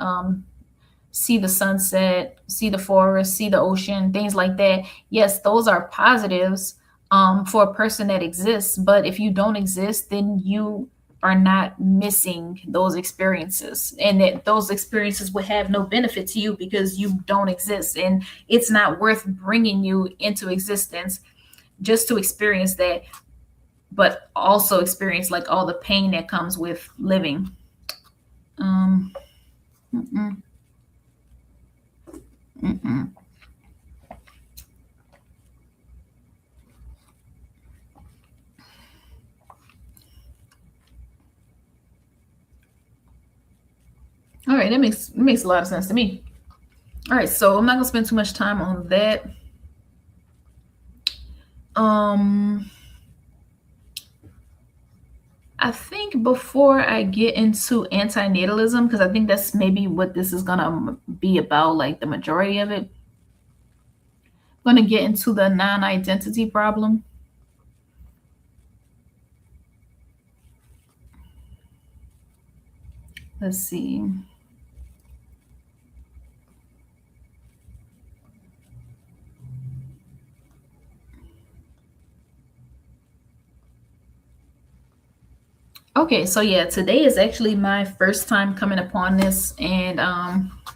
see the sunset, see the forest, see the ocean, things like that. Yes, those are positives for a person that exists. But if you don't exist, then you are not missing those experiences, and that those experiences would have no benefit to you because you don't exist, and it's not worth bringing you into existence just to experience that, but also experience like all the pain that comes with living. Mm-mm. Mm-mm. All right, that makes a lot of sense to me. All right, so I'm not gonna spend too much time on that. I think before I get into antinatalism, because I think that's maybe what this is gonna be about, like the majority of it, I'm gonna get into the non-identity problem. Let's see. Okay, so yeah, today is actually my first time coming upon this, and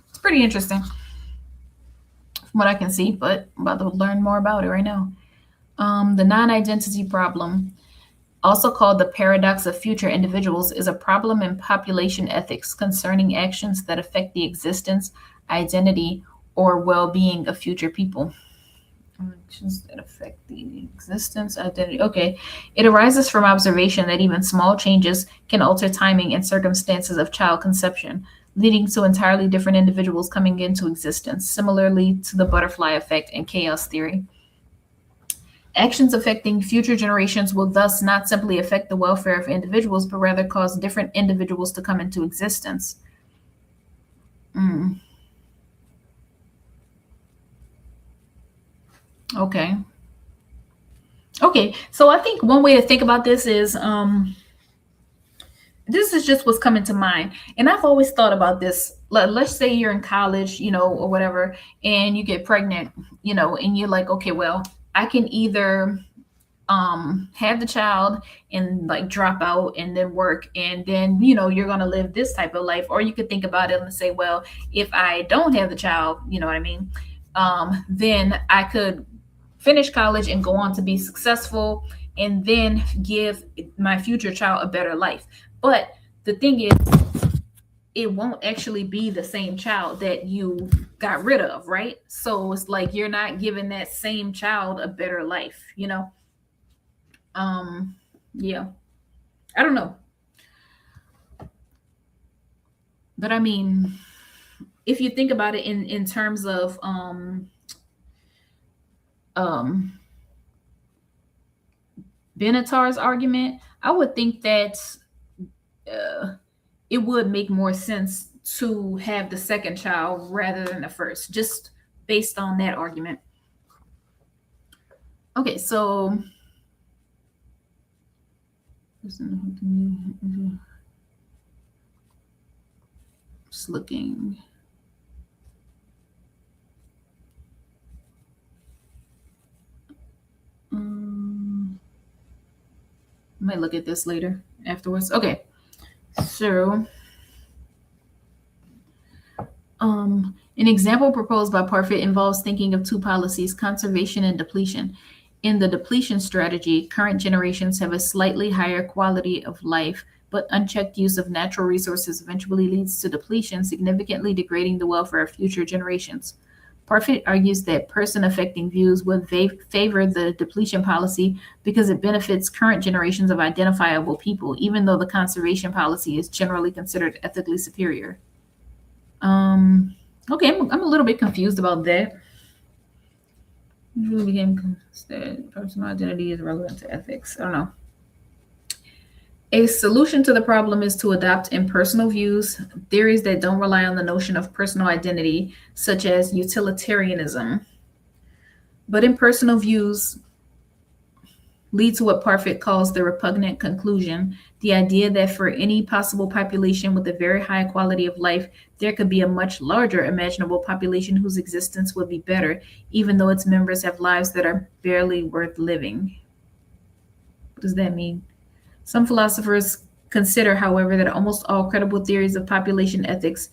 it's pretty interesting from what I can see, but I'm about to learn more about it right now. The non-identity problem, also called the paradox of future individuals, is a problem in population ethics concerning actions that affect the existence, identity, or well-being of future people. Actions that affect the existence, identity. Okay. It arises from observation that even small changes can alter timing and circumstances of child conception, leading to entirely different individuals coming into existence, similarly to the butterfly effect and chaos theory. Actions affecting future generations will thus not simply affect the welfare of individuals, but rather cause different individuals to come into existence. Okay. Okay. So I think one way to think about this is this is just what's coming to mind. And I've always thought about this. Let's say you're in college, or whatever, and you get pregnant, and you're like, okay, well, I can either have the child and like drop out and then work, and then you're going to live this type of life. Or you could think about it and say, well, if I don't have the child, you know what I mean, then I could finish college and go on to be successful and then give my future child a better life. But the thing is, it won't actually be the same child that you got rid of, right? So it's like you're not giving that same child a better life. um yeah, I don't know, but I mean, if you think about it in terms of um Benatar's argument, I would think that uh, it would make more sense to have the second child rather than the first, just based on that argument. Okay, so just looking. I might look at this later afterwards. Okay, so an example proposed by Parfit involves thinking of two policies, conservation and depletion. In the depletion strategy, current generations have a slightly higher quality of life, but unchecked use of natural resources eventually leads to depletion, significantly degrading the welfare of future generations. Parfit argues that person affecting views would favor the depletion policy because it benefits current generations of identifiable people, even though the conservation policy is generally considered ethically superior. Okay, I'm a little bit confused about that. Usually became that personal identity is relevant to ethics. I don't know. A solution to the problem is to adopt impersonal views, theories that don't rely on the notion of personal identity, such as utilitarianism. But impersonal views lead to what Parfit calls the repugnant conclusion, the idea that for any possible population with a very high quality of life, there could be a much larger imaginable population whose existence would be better, even though its members have lives that are barely worth living. What does that mean? Some philosophers consider, however, that almost all credible theories of population ethics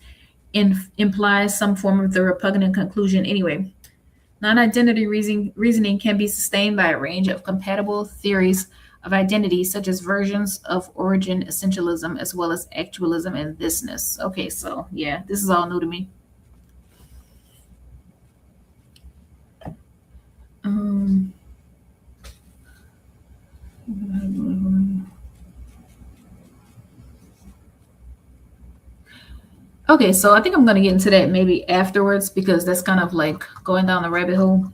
imply some form of the repugnant conclusion anyway. Non-identity reasoning can be sustained by a range of compatible theories of identity, such as versions of origin essentialism, as well as actualism and thisness. Okay, so yeah, this is all new to me. Okay, so I think I'm going to get into that maybe afterwards because that's kind of like going down the rabbit hole.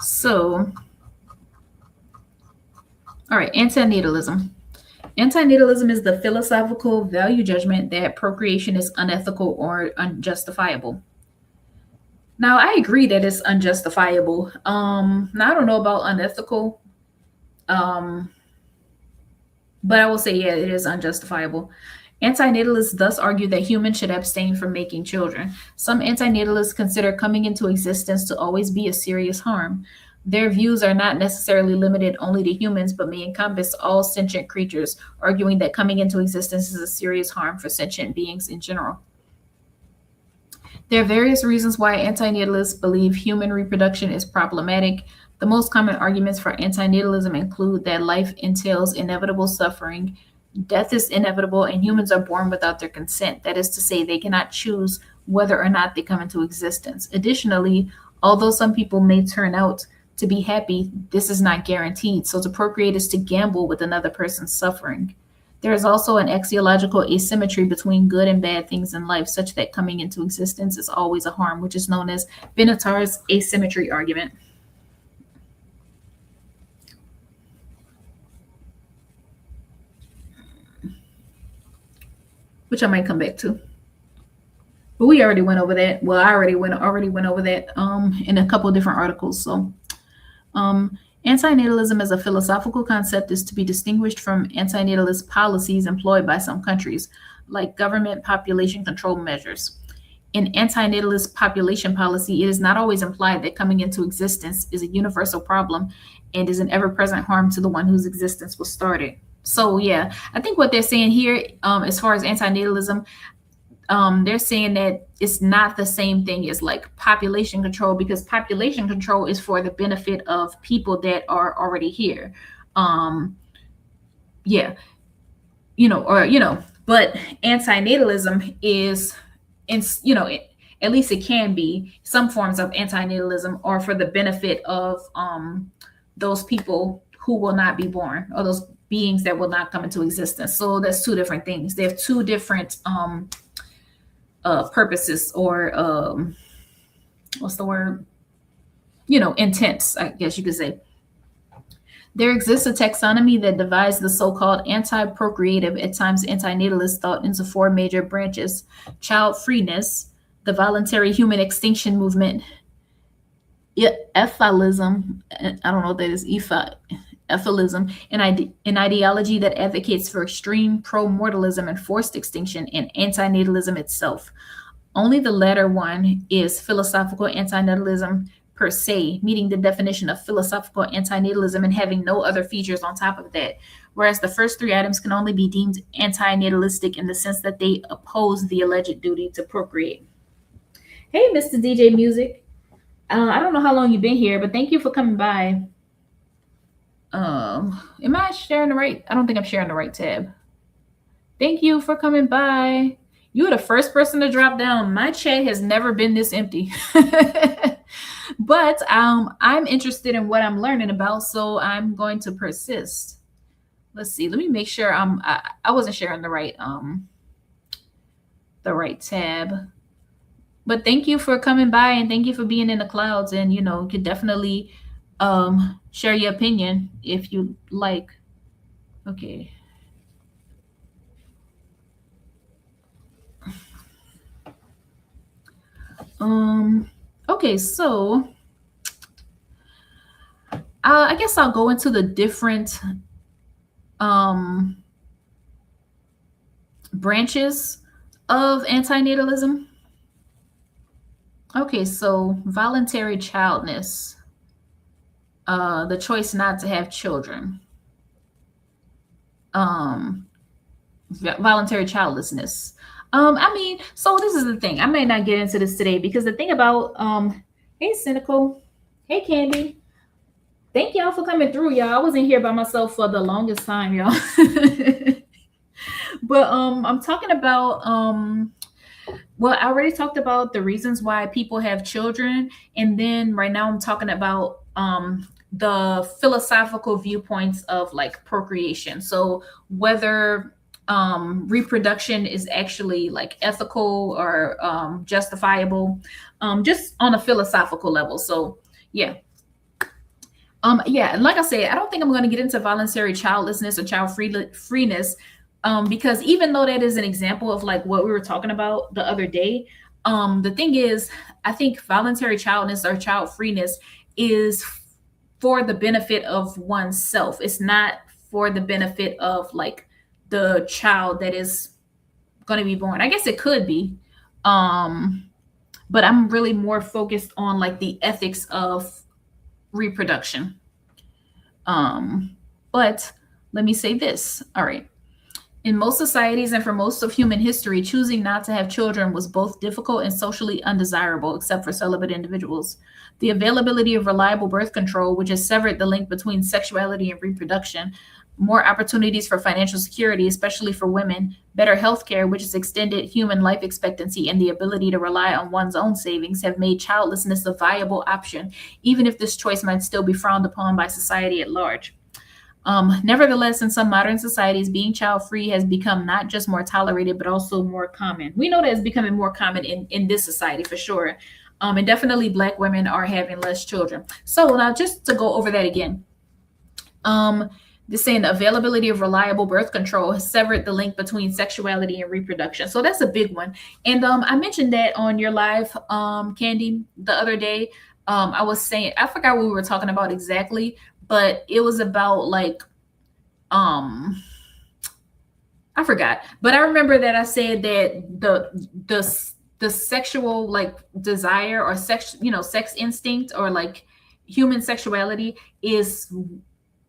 So, all right, antinatalism. Antinatalism is the philosophical value judgment that procreation is unethical or unjustifiable. Now, I agree that it's unjustifiable. Now I don't know about unethical, but I will say, yeah, it is unjustifiable. Antinatalists thus argue that humans should abstain from making children. Some antinatalists consider coming into existence to always be a serious harm. Their views are not necessarily limited only to humans, but may encompass all sentient creatures, arguing that coming into existence is a serious harm for sentient beings in general. There are various reasons why antinatalists believe human reproduction is problematic. The most common arguments for antinatalism include that life entails inevitable suffering, death is inevitable, and humans are born without their consent. That is to say, they cannot choose whether or not they come into existence. Additionally, although some people may turn out to be happy, this is not guaranteed. So to procreate is to gamble with another person's suffering. There is also an axiological asymmetry between good and bad things in life, such that coming into existence is always a harm, which is known as Benatar's asymmetry argument. Which I might come back to. But we already went over that. Well, I already went over that in a couple of different articles. So antinatalism as a philosophical concept is to be distinguished from antinatalist policies employed by some countries, like government population control measures. In antinatalist population policy, it is not always implied that coming into existence is a universal problem and is an ever present harm to the one whose existence was started. So, yeah, I think what they're saying here, as far as antinatalism, they're saying that it's not the same thing as like population control, because population control is for the benefit of people that are already here. Um, yeah, but antinatalism is, in at least it can be, some forms of antinatalism are for the benefit of those people who will not be born, or those beings that will not come into existence. So that's two different things. They have two different purposes, or what's the word? Intents, I guess you could say. There exists a taxonomy that divides the so-called anti-procreative, at times antinatalist thought, into four major branches: child freeness, the voluntary human extinction movement, ephilism, I don't know what that is, ephilism, an ideology that advocates for extreme pro-mortalism and forced extinction, and antinatalism itself. Only the latter one is philosophical antinatalism per se, meeting the definition of philosophical antinatalism and having no other features on top of that. Whereas the first three items can only be deemed antinatalistic in the sense that they oppose the alleged duty to procreate. Hey, Mr. DJ Music. I don't know how long you've been here, but thank you for coming by. Am I sharing the right? I don't think I'm sharing the right tab. Thank you for coming by. You were the first person to drop down. My chat has never been this empty. But I'm interested in what I'm learning about, so I'm going to persist. Let's see. Let me make sure I wasn't sharing the right tab. But thank you for coming by, and thank you for being in the clouds. And you could definitely share your opinion if you like. Okay. Okay, so I guess I'll go into the different branches of antinatalism. Okay, so voluntary childness, the choice not to have children, voluntary childlessness. So this is the thing. I may not get into this today because the thing about hey Cynical, hey Candy, thank y'all for coming through, y'all. I wasn't here by myself for the longest time, y'all. But I'm talking about well, I already talked about the reasons why people have children, and then right now I'm talking about the philosophical viewpoints of like procreation. So whether reproduction is actually like ethical or justifiable, just on a philosophical level. So yeah. And like I said, I don't think I'm going to get into voluntary childlessness or child freeness, because even though that is an example of like what we were talking about the other day, the thing is, I think voluntary childness or child freeness is for the benefit of oneself. It's not for the benefit of like the child that is going to be born. I guess it could be, but I'm really more focused on like the ethics of reproduction. But let me say this. All right. In most societies and for most of human history, choosing not to have children was both difficult and socially undesirable, except for celibate individuals. The availability of reliable birth control, which has severed the link between sexuality and reproduction, more opportunities for financial security, especially for women, better healthcare, which has extended human life expectancy, and the ability to rely on one's own savings have made childlessness a viable option, even if this choice might still be frowned upon by society at large. Nevertheless, in some modern societies, being child-free has become not just more tolerated, but also more common. We know that it's becoming more common in this society for sure. And definitely Black women are having less children. So now just to go over that again. They're saying the availability of reliable birth control has severed the link between sexuality and reproduction. So that's a big one. And I mentioned that on your live, Candy, the other day. I was saying, I forgot what we were talking about exactly, but it was about like, I forgot. But I remember that I said that the the sexual like desire or sex, sex instinct or like human sexuality is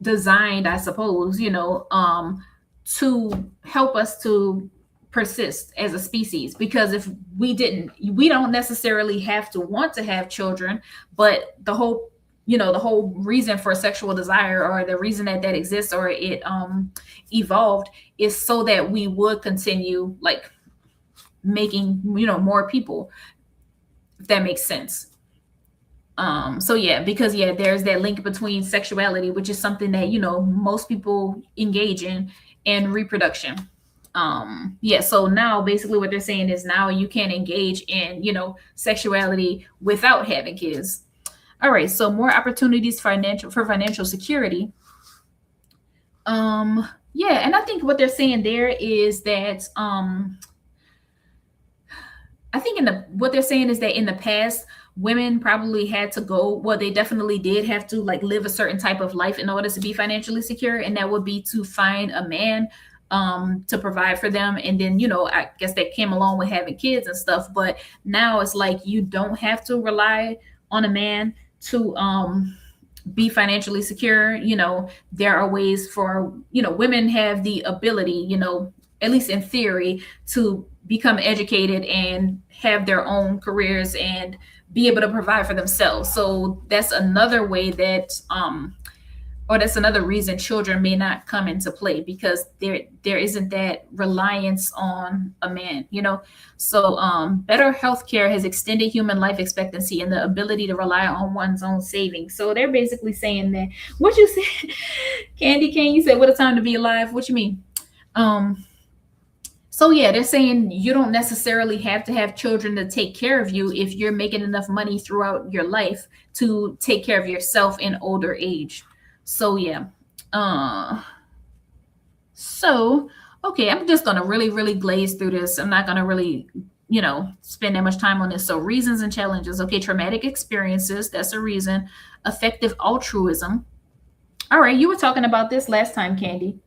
designed, I suppose, to help us to persist as a species. Because if we don't necessarily have to want to have children, but the whole reason for sexual desire, or the reason that that exists, or it evolved, is so that we would continue like making more people, if that makes sense. So yeah, because yeah, there's that link between sexuality, which is something that most people engage in, and reproduction. Yeah, so now basically what they're saying is now you can engage in sexuality without having kids. All right, so more opportunities for financial security. Yeah, and I think what they're saying there is that I think in the what they're saying is that in the past, women probably had to go, well, they definitely did have to like live a certain type of life in order to be financially secure, and that would be to find a man to provide for them. And then, I guess that came along with having kids and stuff. But now it's like you don't have to rely on a man to be financially secure. There are ways for, women have the ability, at least in theory, to become educated and have their own careers and be able to provide for themselves. So that's another way that or that's another reason children may not come into play, because there isn't that reliance on a man. So better healthcare has extended human life expectancy and the ability to rely on one's own savings. So they're basically saying that what you said, Candy Cane, you said what a time to be alive. What you mean? So yeah, they're saying you don't necessarily have to have children to take care of you if you're making enough money throughout your life to take care of yourself in older age. So yeah. So okay, I'm just gonna really, really glaze through this. I'm not gonna really, spend that much time on this. So reasons and challenges. Okay, traumatic experiences, that's a reason. Effective altruism. All right, you were talking about this last time, Candy.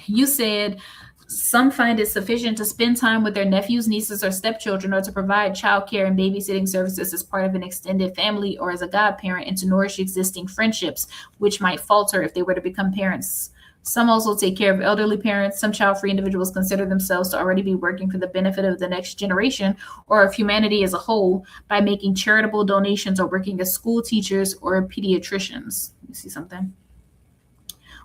You said some find it sufficient to spend time with their nephews, nieces, or stepchildren, or to provide childcare and babysitting services as part of an extended family or as a godparent, and to nourish existing friendships, which might falter if they were to become parents. Some also take care of elderly parents. Some child-free individuals consider themselves to already be working for the benefit of the next generation or of humanity as a whole by making charitable donations or working as school teachers or pediatricians. You see something?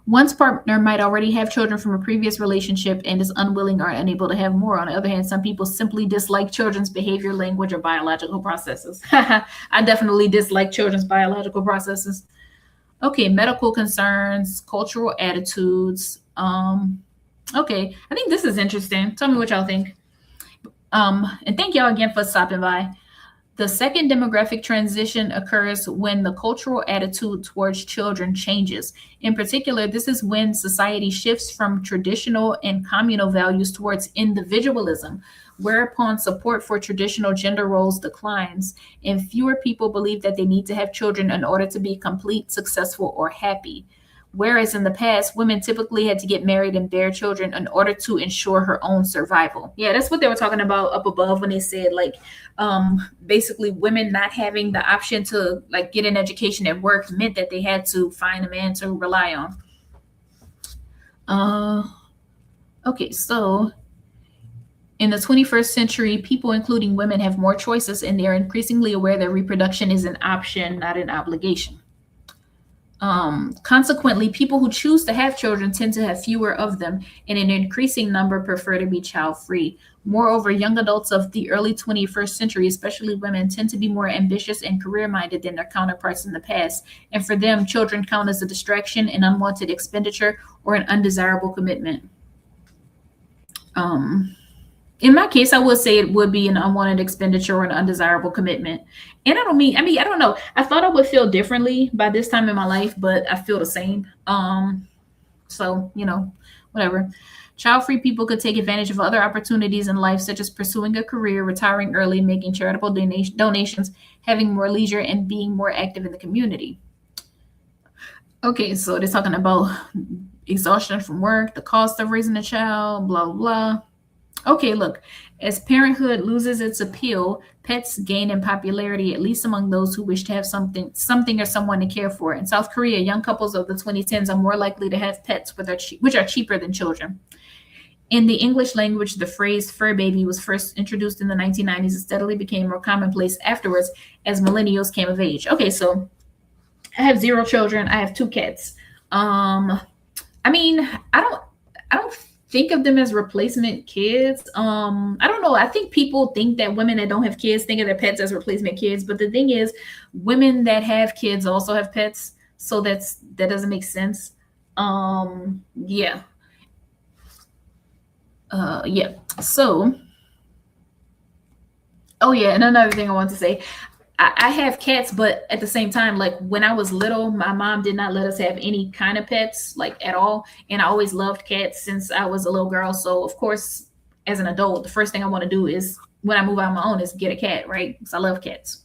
One's partner might already have children from a previous relationship and is unwilling or unable to have more. On the other hand, some people simply dislike children's behavior, language, or biological processes. I definitely dislike children's biological processes. Okay, medical concerns, cultural attitudes. Okay, I think this is interesting. Tell me what y'all think. And thank y'all again for stopping by. The second demographic transition occurs when the cultural attitude towards children changes. In particular, this is when society shifts from traditional and communal values towards individualism, whereupon support for traditional gender roles declines, and fewer people believe that they need to have children in order to be complete, successful, or happy. Whereas in the past, women typically had to get married and bear children in order to ensure her own survival. Yeah, that's what they were talking about up above when they said like basically women not having the option to like get an education and work meant that they had to find a man to rely on. Okay, so in the 21st century, people, including women, have more choices, and they are increasingly aware that reproduction is an option, not an obligation. Consequently, people who choose to have children tend to have fewer of them, and an increasing number prefer to be child-free. Moreover, young adults of the early 21st century, especially women, tend to be more ambitious and career-minded than their counterparts in the past, and for them, children count as a distraction, an unwanted expenditure, or an undesirable commitment. In my case, I would say it would be an unwanted expenditure or an undesirable commitment. And I don't know. I thought I would feel differently by this time in my life, but I feel the same. So, whatever. Child-free people could take advantage of other opportunities in life, such as pursuing a career, retiring early, making charitable donations, having more leisure, and being more active in the community. Okay, so they're talking about exhaustion from work, the cost of raising a child, blah, blah, blah. Okay, look, as parenthood loses its appeal, pets gain in popularity, at least among those who wish to have something or someone to care for. In South Korea, young couples of the 2010s are more likely to have pets which are cheaper than children. In the English language, the phrase fur baby was first introduced in the 1990s and steadily became more commonplace afterwards as millennials came of age. Okay, so I have zero children. I have two cats. Um, I mean, I don't think of them as replacement kids. I don't know. I think people think that women that don't have kids think of their pets as replacement kids, but the thing is, women that have kids also have pets, so that doesn't make sense. Yeah. Yeah. So, oh yeah, and another thing I want to say, I have cats, but at the same time, like when I was little, my mom did not let us have any kind of pets, like at all. And I always loved cats since I was a little girl. So of course, as an adult, the first thing I want to do is when I move out on my own is get a cat, right? Because I love cats.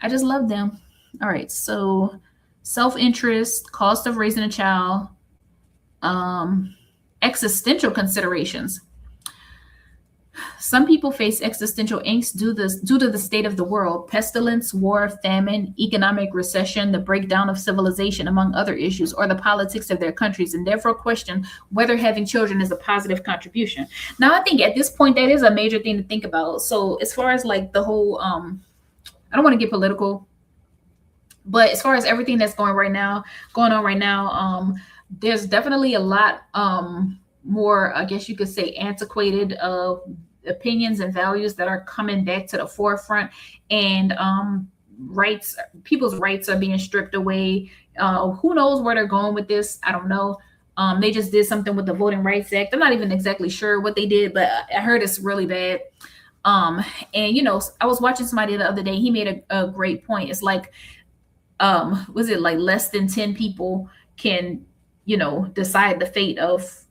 I just love them. All right, so self-interest, cost of raising a child, um, existential considerations. Some people face existential angst due to the state of the world, pestilence, war, famine, economic recession, the breakdown of civilization, among other issues, or the politics of their countries, and therefore question whether having children is a positive contribution. Now, I think at this point, that is a major thing to think about. So, as far as like the whole, I don't want to get political, but as far as everything that's going on right now, there's definitely a lot more, I guess you could say, antiquated opinions and values that are coming back to the forefront, and rights, people's rights are being stripped away. Who knows where they're going with this? I don't know. They just did something with the Voting Rights Act. I'm not even exactly sure what they did, but I heard it's really bad. Um, and I was watching somebody the other day. He made a great point. It's like, was it like less than 10 people can, decide the fate of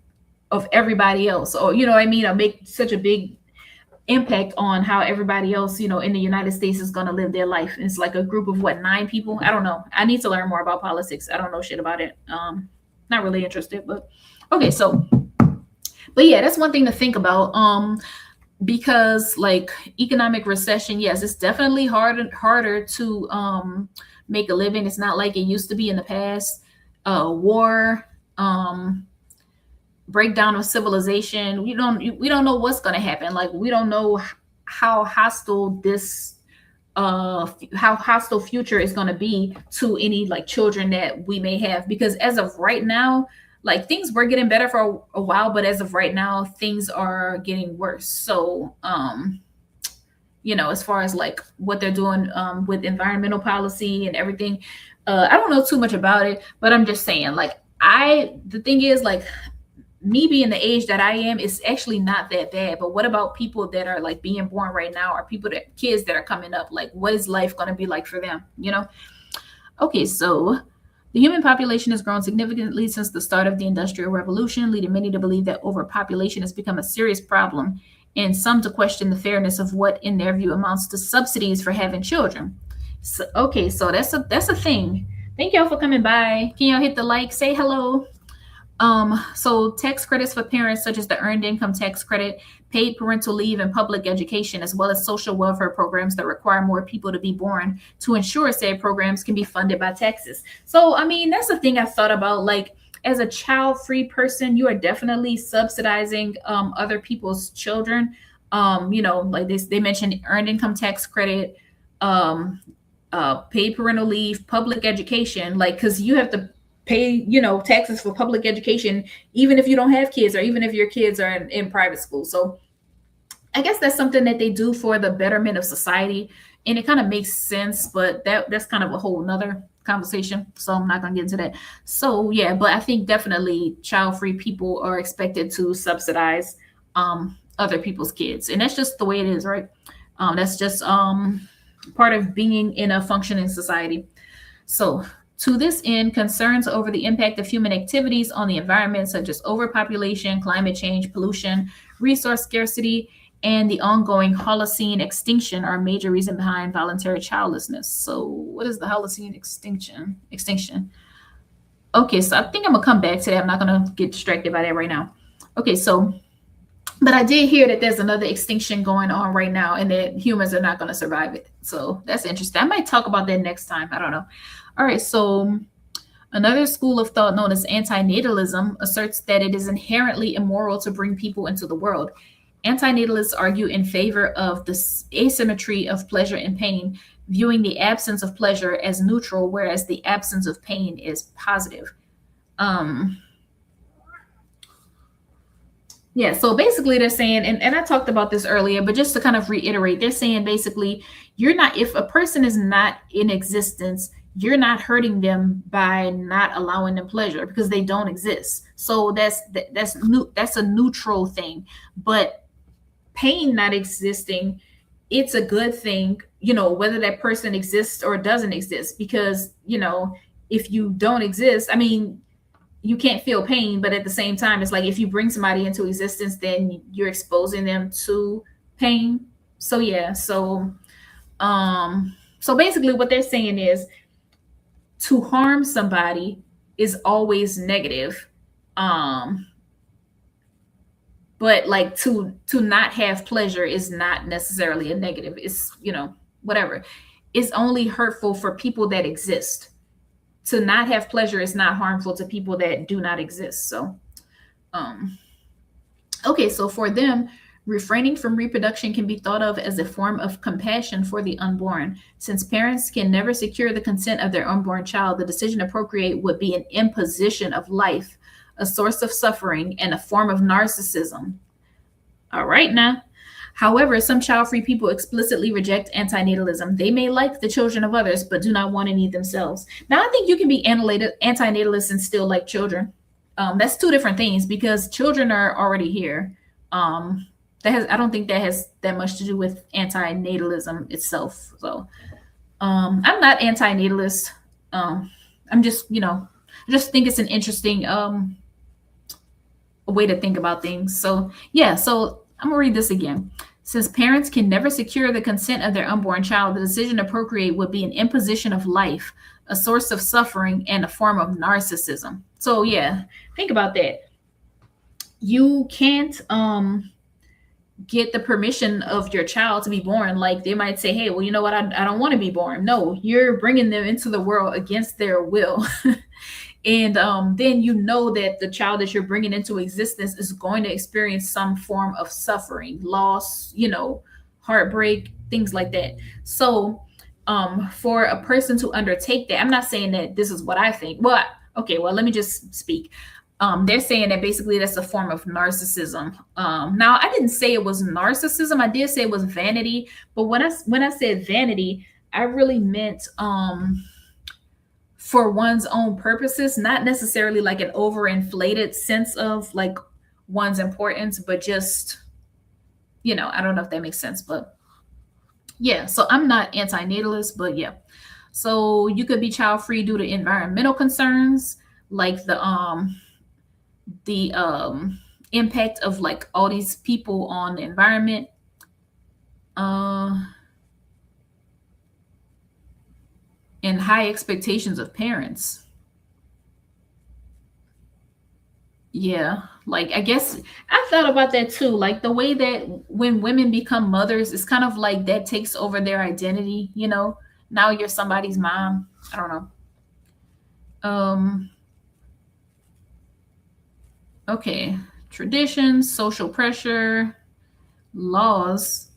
everybody else, or you know what I mean, or make such a big impact on how everybody else, in the United States is going to live their life. It's like a group of what, 9 people? I don't know. I need to learn more about politics. I don't know shit about it. Not really interested, but okay. So, but yeah, that's one thing to think about. Because like economic recession, yes, it's definitely harder to make a living. It's not like it used to be in the past. War, breakdown of civilization. We don't know what's going to happen. Like we don't know how hostile this how hostile future is going to be to any like children that we may have, because as of right now, like things were getting better for a while, but as of right now things are getting worse. So as far as like what they're doing with environmental policy and everything, I don't know too much about it, but I'm just saying, like, the thing is, like, me being the age that I am, it's actually not that bad. But what about people that are like being born right now, or kids that are coming up? Like, what is life going to be like for them? Okay, so the human population has grown significantly since the start of the Industrial Revolution, leading many to believe that overpopulation has become a serious problem, and some to question the fairness of what, in their view, amounts to subsidies for having children. So, okay, so that's a thing. Thank y'all for coming by. Can y'all hit the like, say hello? So tax credits for parents, such as the Earned Income Tax Credit, paid parental leave, and public education, as well as social welfare programs that require more people to be born to ensure said programs can be funded by taxes. So, I mean, that's the thing I thought about. Like, as a child-free person, you are definitely subsidizing other people's children. Like they mentioned Earned Income Tax Credit, paid parental leave, public education, like, because you have to pay taxes for public education even if you don't have kids, or even if your kids are in private school. So I guess that's something that they do for the betterment of society, and it kind of makes sense, but that's kind of a whole nother conversation, so I'm not gonna get into that. So yeah, but I think definitely child-free people are expected to subsidize other people's kids, and that's just the way it is, right? That's just part of being in a functioning society. So, to this end, concerns over the impact of human activities on the environment, such as overpopulation, climate change, pollution, resource scarcity, and the ongoing Holocene extinction, are a major reason behind voluntary childlessness. So, what is the Holocene extinction? Okay, so I think I'm gonna come back to that. I'm not gonna get distracted by that right now. Okay, so But I did hear that there's another extinction going on right now and that humans are not going to survive it. So that's interesting. I might talk about that next time. I don't know. All right. So another school of thought known as antinatalism asserts that it is inherently immoral to bring people into the world. Antinatalists argue in favor of the asymmetry of pleasure and pain, viewing the absence of pleasure as neutral, whereas the absence of pain is positive. Um, Yeah, so basically they're saying, and I talked about this earlier, but just to kind of reiterate, they're saying basically, you're not, if a person is not in existence, you're not hurting them by not allowing them pleasure because they don't exist. So that's a neutral thing. But pain not existing, it's a good thing, whether that person exists or doesn't exist, because, if you don't exist, I mean, you can't feel pain, but at the same time, it's like if you bring somebody into existence, then you're exposing them to pain. So yeah, so basically what they're saying is to harm somebody is always negative. Um, but like to not have pleasure is not necessarily a negative. It's, whatever. It's only hurtful for people that exist. To not have pleasure is not harmful to people that do not exist. So um okay, so for them, refraining from reproduction can be thought of as a form of compassion for the unborn. Since parents can never secure the consent of their unborn child, the decision to procreate would be an imposition of life, a source of suffering, and a form of narcissism. All right, now. However, some child free people explicitly reject antinatalism. They may like the children of others, but do not want any themselves. Now, I think you can be antinatalist and still like children. That's two different things because children are already here. I don't think that has that much to do with antinatalism itself. So I'm not antinatalist. I'm just, I just think it's an interesting way to think about things. So yeah, so I'm gonna read this again. Since parents can never secure the consent of their unborn child, the decision to procreate would be an imposition of life, a source of suffering, and a form of narcissism. So yeah, think about that. You can't get the permission of your child to be born. Like they might say, hey, well, you know what, I don't want to be born. No, you're bringing them into the world against their will. And then that the child that you're bringing into existence is going to experience some form of suffering, loss, heartbreak, things like that. So for a person to undertake that, I'm not saying that this is what I think. Well, okay, well, let me just speak. They're saying that basically that's a form of narcissism. Now, I didn't say it was narcissism. I did say it was vanity. But when I said vanity, I really meant for one's own purposes, not necessarily like an overinflated sense of like one's importance, but just, I don't know if that makes sense, but yeah. So I'm not antinatalist, but yeah. So you could be child free due to environmental concerns, like the impact of like all these people on the environment. And high expectations of parents. Yeah, like I guess I thought about that too. Like the way that when women become mothers, it's kind of like that takes over their identity, Now you're somebody's mom. I don't know. Okay. Traditions, social pressure, laws.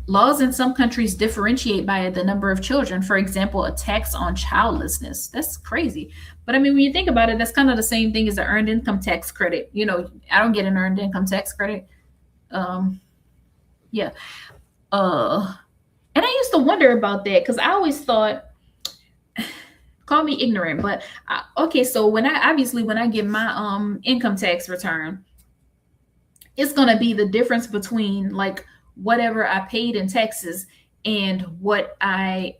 Laws in some countries differentiate by the number of children. For example, a tax on childlessness. That's crazy. But I mean, when you think about it, that's kind of the same thing as the earned income tax credit. I don't get an earned income tax credit. Yeah. And I used to wonder about that because I always thought, call me ignorant, but okay. So when I get my income tax return, it's gonna be the difference between like whatever I paid in taxes and what I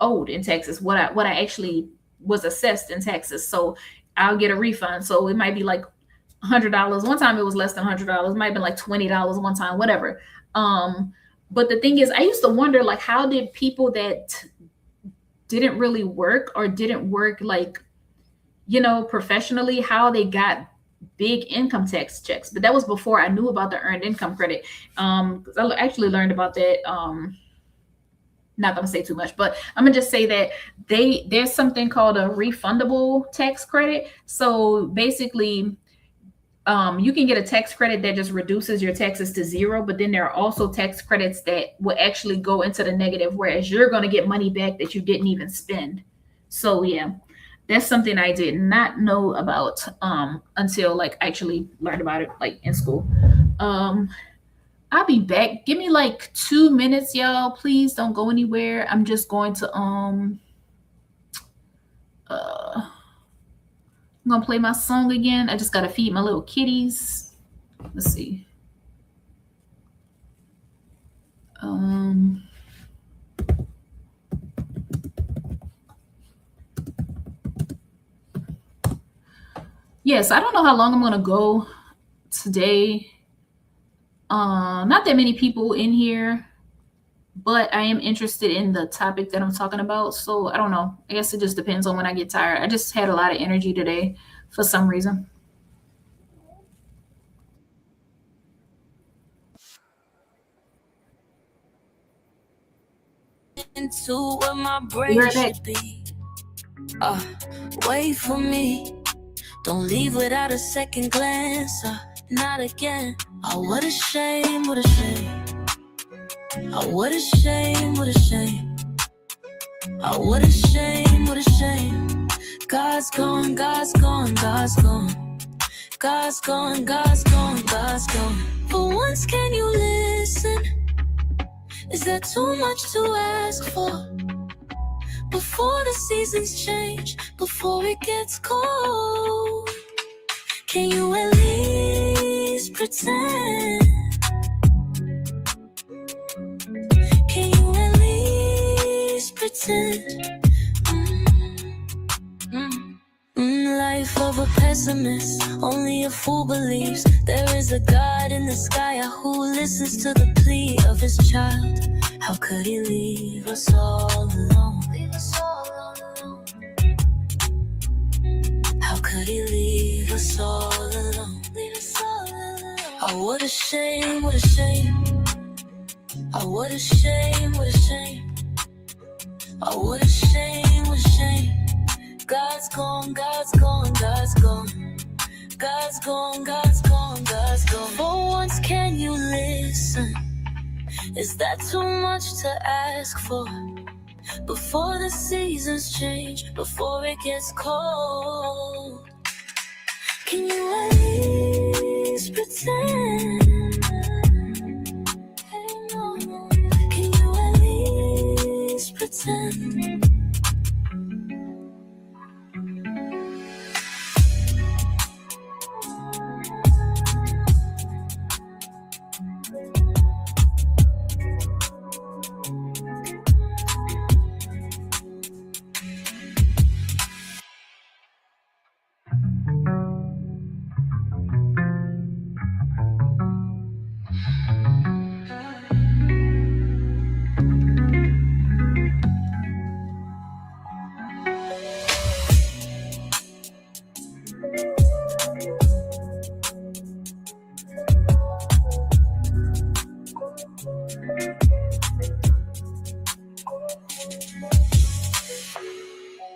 owed in taxes, what I actually was assessed in taxes. So I'll get a refund. So it might be like $100. One time it was less than $100. It might have been like $20 one time, whatever. But the thing is, I used to wonder like how did people that didn't really work or didn't work like, professionally, how they got big income tax checks. But that was before I knew about the earned income credit. 'Cause I actually learned about that. Not gonna say too much, but I'm gonna just say that there's something called a refundable tax credit. So basically, you can get a tax credit that just reduces your taxes to zero, but then there are also tax credits that will actually go into the negative, whereas you're going to get money back that you didn't even spend. So yeah, that's something I did not know about until like actually learned about it like in school. Um, I'll be back. Give me like 2 minutes, y'all. Please don't go anywhere. I'm just going to uh I'm gonna play my song again. I just gotta feed my little kitties. Let's see. Um, yes, I don't know how long I'm gonna go today. Not that many people in here, but I am interested in the topic that I'm talking about. So I don't know. I guess it just depends on when I get tired. I just had a lot of energy today for some reason. Into where my Be brain right back. should be. Uh, Wait for me. Don't leave without a second glance. Not again. Oh, what a shame, what a shame. Oh, what a shame, what a shame. Oh, what a shame, what a shame. God's gone, God's gone, God's gone. God's gone, God's gone, God's gone. For once, can you listen? Is that too much to ask for? Before the seasons change, before it gets cold, can you at least pretend? Can you at least pretend? Life of a pessimist, only a fool believes there is a God in the sky who listens to the plea of his child. How could he leave us all alone? Leave us all alone. How could he leave us all alone? Leave us all alone. Oh, what a shame, what a shame. Oh, what a shame, what a shame. Oh, what a shame, what a shame. God's gone, God's gone, God's gone. God's gone, God's gone, God's gone. For once, can you listen? Is that too much to ask for? Before the seasons change, before it gets cold, can you at least pretend? Can you at least pretend?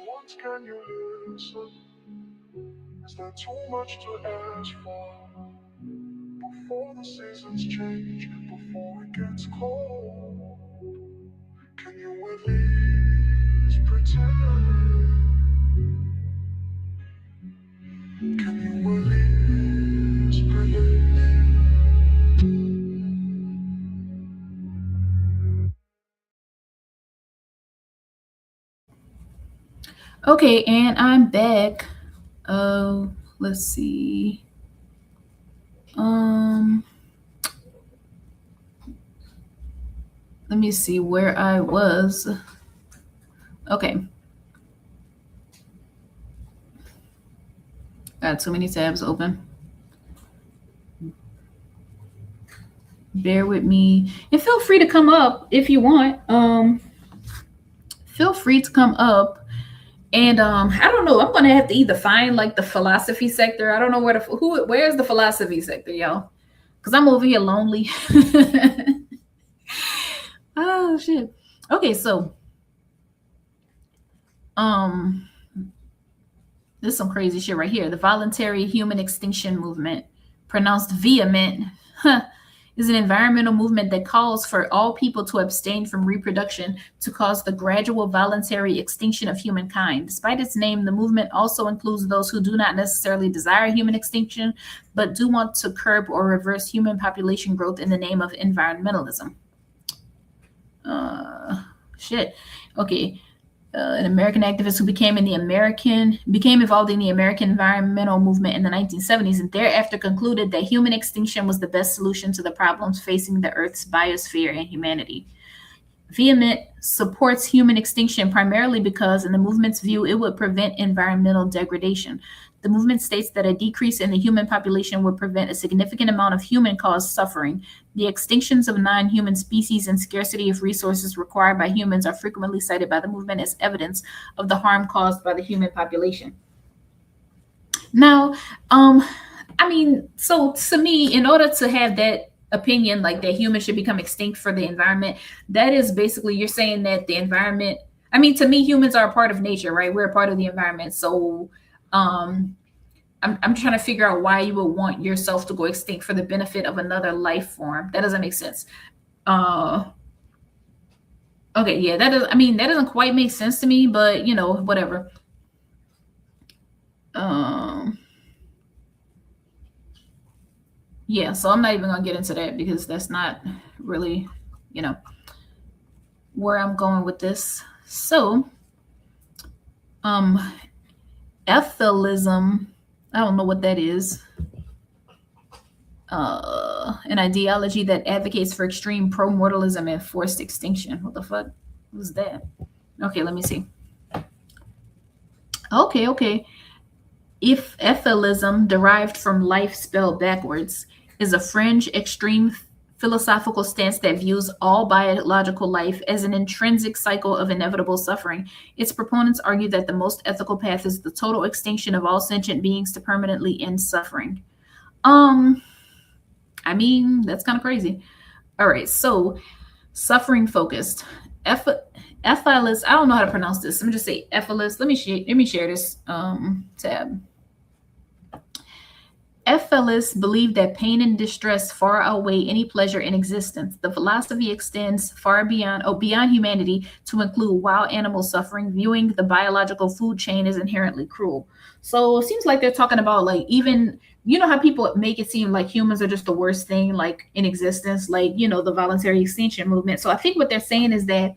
Once can you listen? Is that too much to ask for? Before the seasons change, before it gets cold, can you at least pretend? Can you at least pretend? Okay, and I'm back. Let's see. Um, Let me see where I was. Okay, got too many tabs open. Bear with me, and feel free to come up if you want. Feel free to come up And I don't know. I'm gonna have to either find like the philosophy sector. I don't know where's the philosophy sector, y'all? Because I'm over here lonely. Oh shit. Okay, so um there's some crazy shit right here. The voluntary human extinction movement, pronounced vehement, is an environmental movement that calls for all people to abstain from reproduction to cause the gradual voluntary extinction of humankind. Despite its name, the movement also includes those who do not necessarily desire human extinction, but do want to curb or reverse human population growth in the name of environmentalism. Uh, Shit. Okay. An American activist who became involved in the American environmental movement in the 1970s and thereafter concluded that human extinction was the best solution to the problems facing the Earth's biosphere and humanity. Vehement supports human extinction primarily because, in the movement's view, it would prevent environmental degradation. The movement states that a decrease in the human population would prevent a significant amount of human caused suffering. The extinctions of non human species and scarcity of resources required by humans are frequently cited by the movement as evidence of the harm caused by the human population. Now, I mean, so to me, in order to have that opinion, like that humans should become extinct for the environment, that is basically you're saying that the environment. I mean, to me, humans are a part of nature, right? We're a part of the environment. So, um, I'm trying to figure out why you would want yourself to go extinct for the benefit of another life form. That doesn't make sense. Uh, okay, yeah, that does. I mean, that doesn't quite make sense to me, but whatever. Um, yeah, so I'm not even gonna get into that because that's not really, you know, where I'm going with this. So, um, ethalism, I don't know what that is. An ideology that advocates for extreme pro-mortalism and forced extinction. What the fuck was that? Okay, let me see. Okay. If ethalism, derived from life spelled backwards, is a fringe, extreme philosophical stance that views all biological life as an intrinsic cycle of inevitable suffering, its proponents argue that the most ethical path is the total extinction of all sentient beings to permanently end suffering. Um, I mean, that's kind of crazy. All right, so suffering focused. Ethylus, I don't know how to pronounce this. Let me just say Ethylus. Let me share this tab. Ethylus believed that pain and distress far outweigh any pleasure in existence. The philosophy extends far beyond humanity to include wild animal suffering, viewing the biological food chain as inherently cruel. So it seems like they're talking about like even how people make it seem like humans are just the worst thing like in existence, like the voluntary extinction movement. So I think what they're saying is that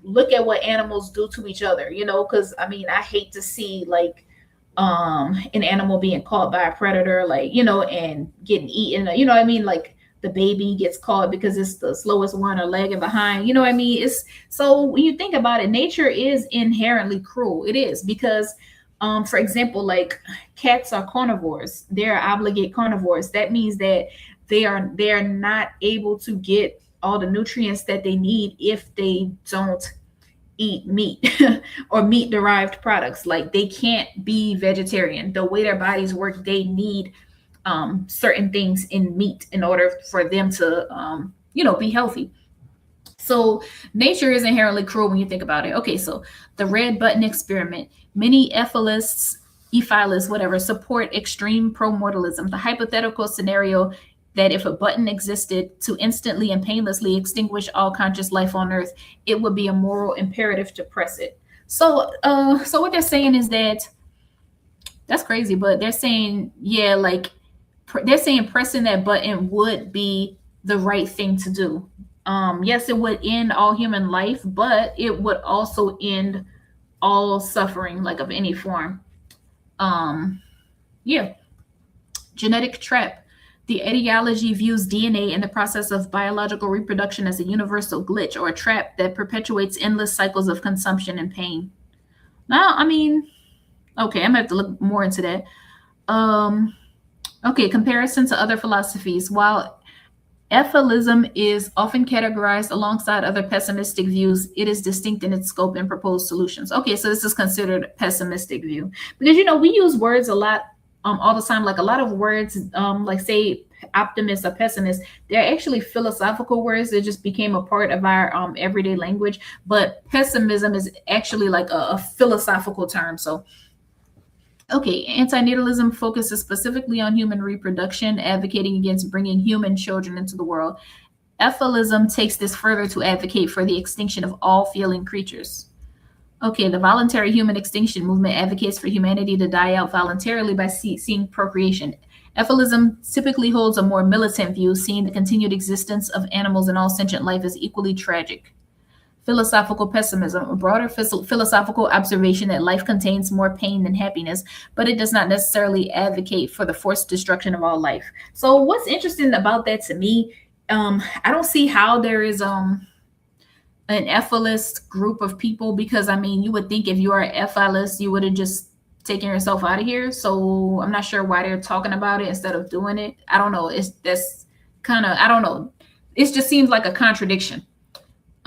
look at what animals do to each other, because I mean I hate to see like an animal being caught by a predator, like and getting eaten, what I mean, like the baby gets caught because it's the slowest one or lagging behind, what I mean. It's so when you think about it, nature is inherently cruel. It is because for example, like cats are carnivores, they're obligate carnivores. That means that they're not able to get all the nutrients that they need if they don't eat meat or meat derived products. Like they can't be vegetarian. The way their bodies work, they need certain things in meat in order for them to be healthy. So nature is inherently cruel when you think about it. Okay, so the red button experiment. Many ethilists, whatever, support extreme pro-mortalism. The hypothetical scenario that if a button existed to instantly and painlessly extinguish all conscious life on Earth, it would be a moral imperative to press it. So what they're saying is that that's crazy, but they're saying, yeah, like they're saying pressing that button would be the right thing to do. Yes, it would end all human life, but it would also end all suffering, like of any form. Yeah. Genetic trap. The ideology views DNA and the process of biological reproduction as a universal glitch or a trap that perpetuates endless cycles of consumption and pain. Now, I mean, okay, I'm gonna have to look more into that. Okay, comparison to other philosophies. While Ethylism is often categorized alongside other pessimistic views. It is distinct in its scope and proposed solutions. Okay, so this is considered pessimistic view because we use words a lot all the time. Like a lot of words, like say optimist or pessimist, they're actually philosophical words that just became a part of our everyday language. But pessimism is actually like a philosophical term. So okay, antinatalism focuses specifically on human reproduction, advocating against bringing human children into the world. Ethylism takes this further to advocate for the extinction of all feeling creatures. Okay, the voluntary human extinction movement advocates for humanity to die out voluntarily by ceasing procreation. Ethylism typically holds a more militant view, seeing the continued existence of animals and all sentient life as equally tragic. Philosophical pessimism, a broader philosophical observation that life contains more pain than happiness, but it does not necessarily advocate for the forced destruction of all life. So, what's interesting about that to me, I don't see how there is an ethylist group of people because I mean, you would think if you are an ethylist, you would have just taken yourself out of here. So, I'm not sure why they're talking about it instead of doing it. I don't know. It's that's kind of I don't know. It just seems like a contradiction.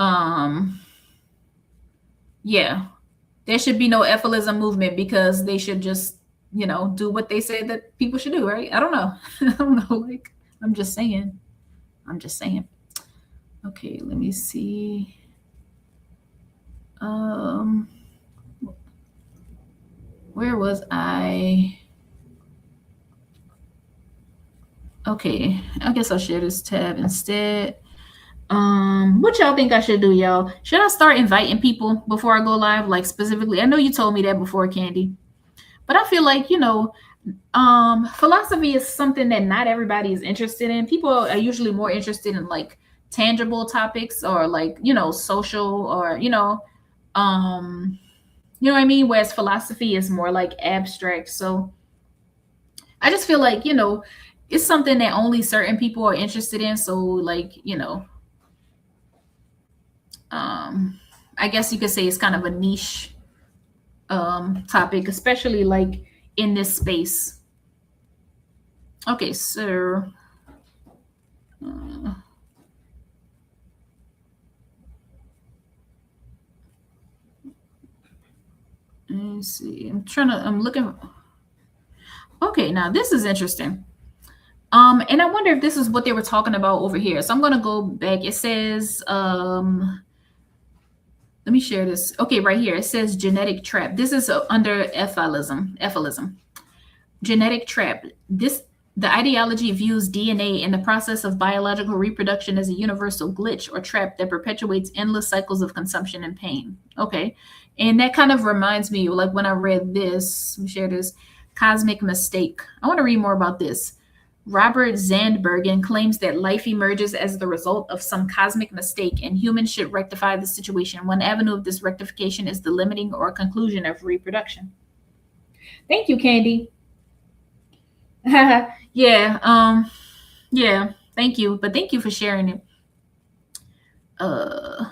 Um, yeah, there should be no ethylism movement because they should just, do what they say that people should do, right? I don't know. I don't know. Like, I'm just saying. I'm just saying. Okay, let me see. Um, where was I? Okay, I guess I'll share this tab instead. What y'all think I should do, y'all? Should I start inviting people before I go live? Like specifically, I know you told me that before, Candy, but I feel like philosophy is something that not everybody is interested in. People are usually more interested in like tangible topics or like social or you know what I mean. Whereas philosophy is more like abstract. So I just feel like it's something that only certain people are interested in. So like I guess you could say it's kind of a niche topic, especially like in this space. Okay, so uh, let me see. I'm looking. Okay, now this is interesting. And I wonder if this is what they were talking about over here. So I'm gonna go back. It says, let me share this. Okay, right here. It says genetic trap. This is under ethylism. Ethylism. Genetic trap. The ideology views DNA and the process of biological reproduction as a universal glitch or trap that perpetuates endless cycles of consumption and pain. Okay. And that kind of reminds me, like when I read this, let me share this cosmic mistake. I want to read more about this. Robert Zandbergen claims that life emerges as the result of some cosmic mistake, and humans should rectify the situation. One avenue of this rectification is the limiting or conclusion of reproduction. Thank you, Candy. Yeah, yeah, thank you. But thank you for sharing it. Uh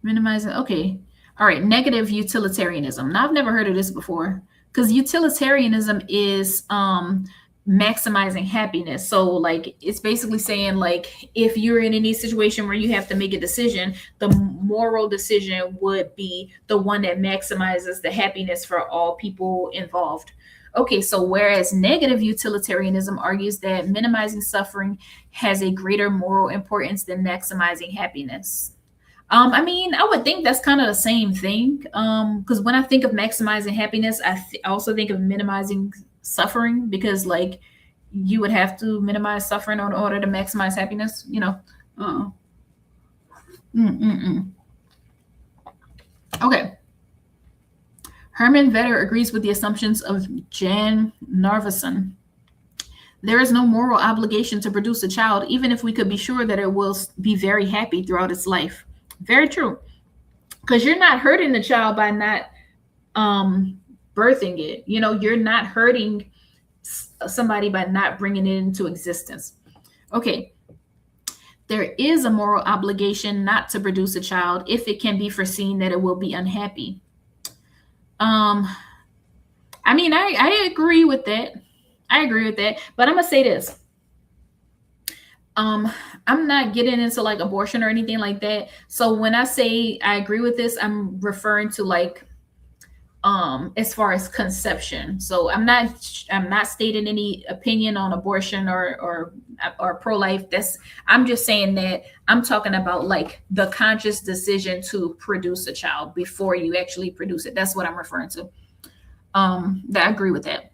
Minimizing. Okay. All right, negative utilitarianism. Now I've never heard of this before because utilitarianism is maximizing happiness. So like it's basically saying like if you're in any situation where you have to make a decision, the moral decision would be the one that maximizes the happiness for all people involved. Okay, so whereas negative utilitarianism argues that minimizing suffering has a greater moral importance than maximizing happiness. I mean, I would think that's kind of the same thing. Because when I think of maximizing happiness, I also think of minimizing suffering because, like, you would have to minimize suffering in order to maximize happiness. Uh. Mm-mm-mm. Okay. Herman Vetter agrees with the assumptions of Jan Narveson. There is no moral obligation to produce a child, even if we could be sure that it will be very happy throughout its life. Very true. Because you're not hurting the child by not birthing it. You're not hurting somebody by not bringing it into existence. Okay. There is a moral obligation not to produce a child if it can be foreseen that it will be unhappy. I mean, I agree with that. I agree with that. But I'm going to say this. Um, I'm not getting into like abortion or anything like that. So when I say I agree with this, I'm referring to like as far as conception. So I'm not stating any opinion on abortion or pro-life. That's I'm just saying that I'm talking about like the conscious decision to produce a child before you actually produce it. That's what I'm referring to. That I agree with that.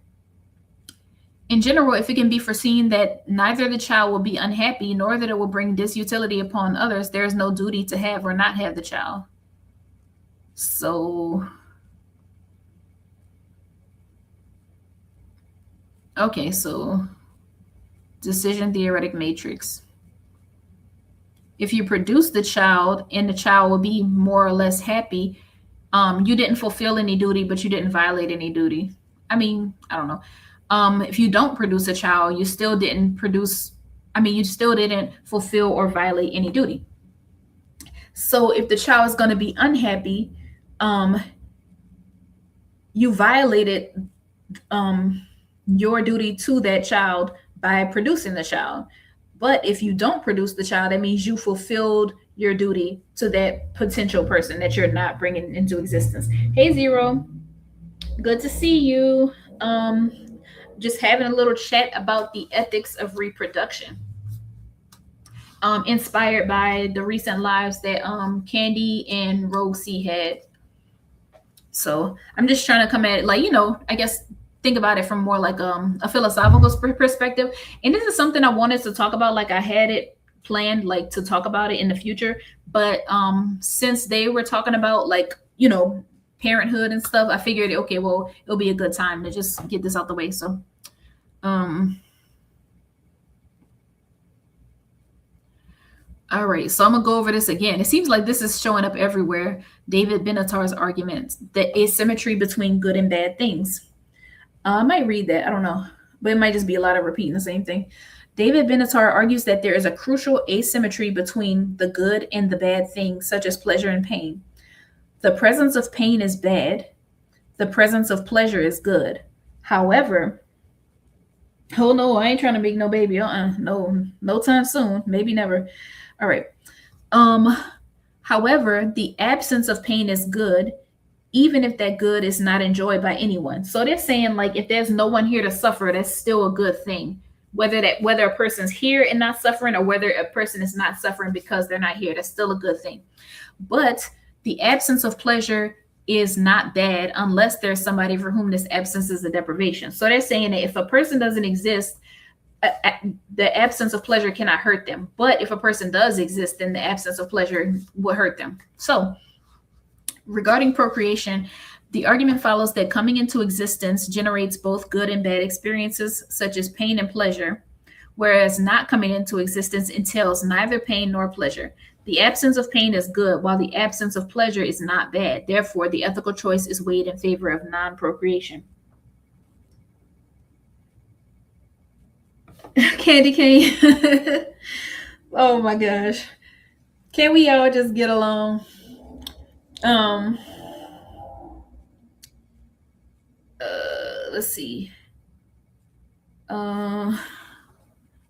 In general, if it can be foreseen that neither the child will be unhappy nor that it will bring disutility upon others, there is no duty to have or not have the child. So, okay, so decision theoretic matrix. If you produce the child and the child will be more or less happy, you didn't fulfill any duty, but you didn't violate any duty. I mean, I don't know. If you don't produce a child, you still didn't produce, I mean, you still didn't fulfill or violate any duty. So if the child is going to be unhappy, um, you violated your duty to that child by producing the child. But if you don't produce the child, that means you fulfilled your duty to that potential person that you're not bringing into existence. Hey, Zero, good to see you. Just having a little chat about the ethics of reproduction. Inspired by the recent lives that Candy and Rosie had. So I'm just trying to come at it like, I guess think about it from more like a philosophical perspective. And this is something I wanted to talk about. Like I had it planned like to talk about it in the future. But since they were talking about like, parenthood and stuff, I figured, okay, well, it'll be a good time to just get this out the way. So all right, so I'm gonna go over this again. It seems like this is showing up everywhere. David Benatar's argument, the asymmetry between good and bad things. I might read that. I don't know, but it might just be a lot of repeating the same thing. David Benatar argues that there is a crucial asymmetry between the good and the bad things, such as pleasure and pain. The presence of pain is bad. The presence of pleasure is good. However, oh no, I ain't trying to make no baby. No time soon. Maybe never. All right. Um, However, the absence of pain is good, even if that good is not enjoyed by anyone. So they're saying like if there's no one here to suffer, that's still a good thing. Whether a person's here and not suffering or whether a person is not suffering because they're not here, that's still a good thing. But the absence of pleasure is not bad unless there's somebody for whom this absence is a deprivation. So they're saying that if a person doesn't exist, the absence of pleasure cannot hurt them. But if a person does exist, then the absence of pleasure will hurt them. So, regarding procreation, the argument follows that coming into existence generates both good and bad experiences, such as pain and pleasure, whereas not coming into existence entails neither pain nor pleasure. The absence of pain is good, while the absence of pleasure is not bad. Therefore, the ethical choice is weighed in favor of non procreation. Candy cane. Oh my gosh. Can we all just get along? Um let's see.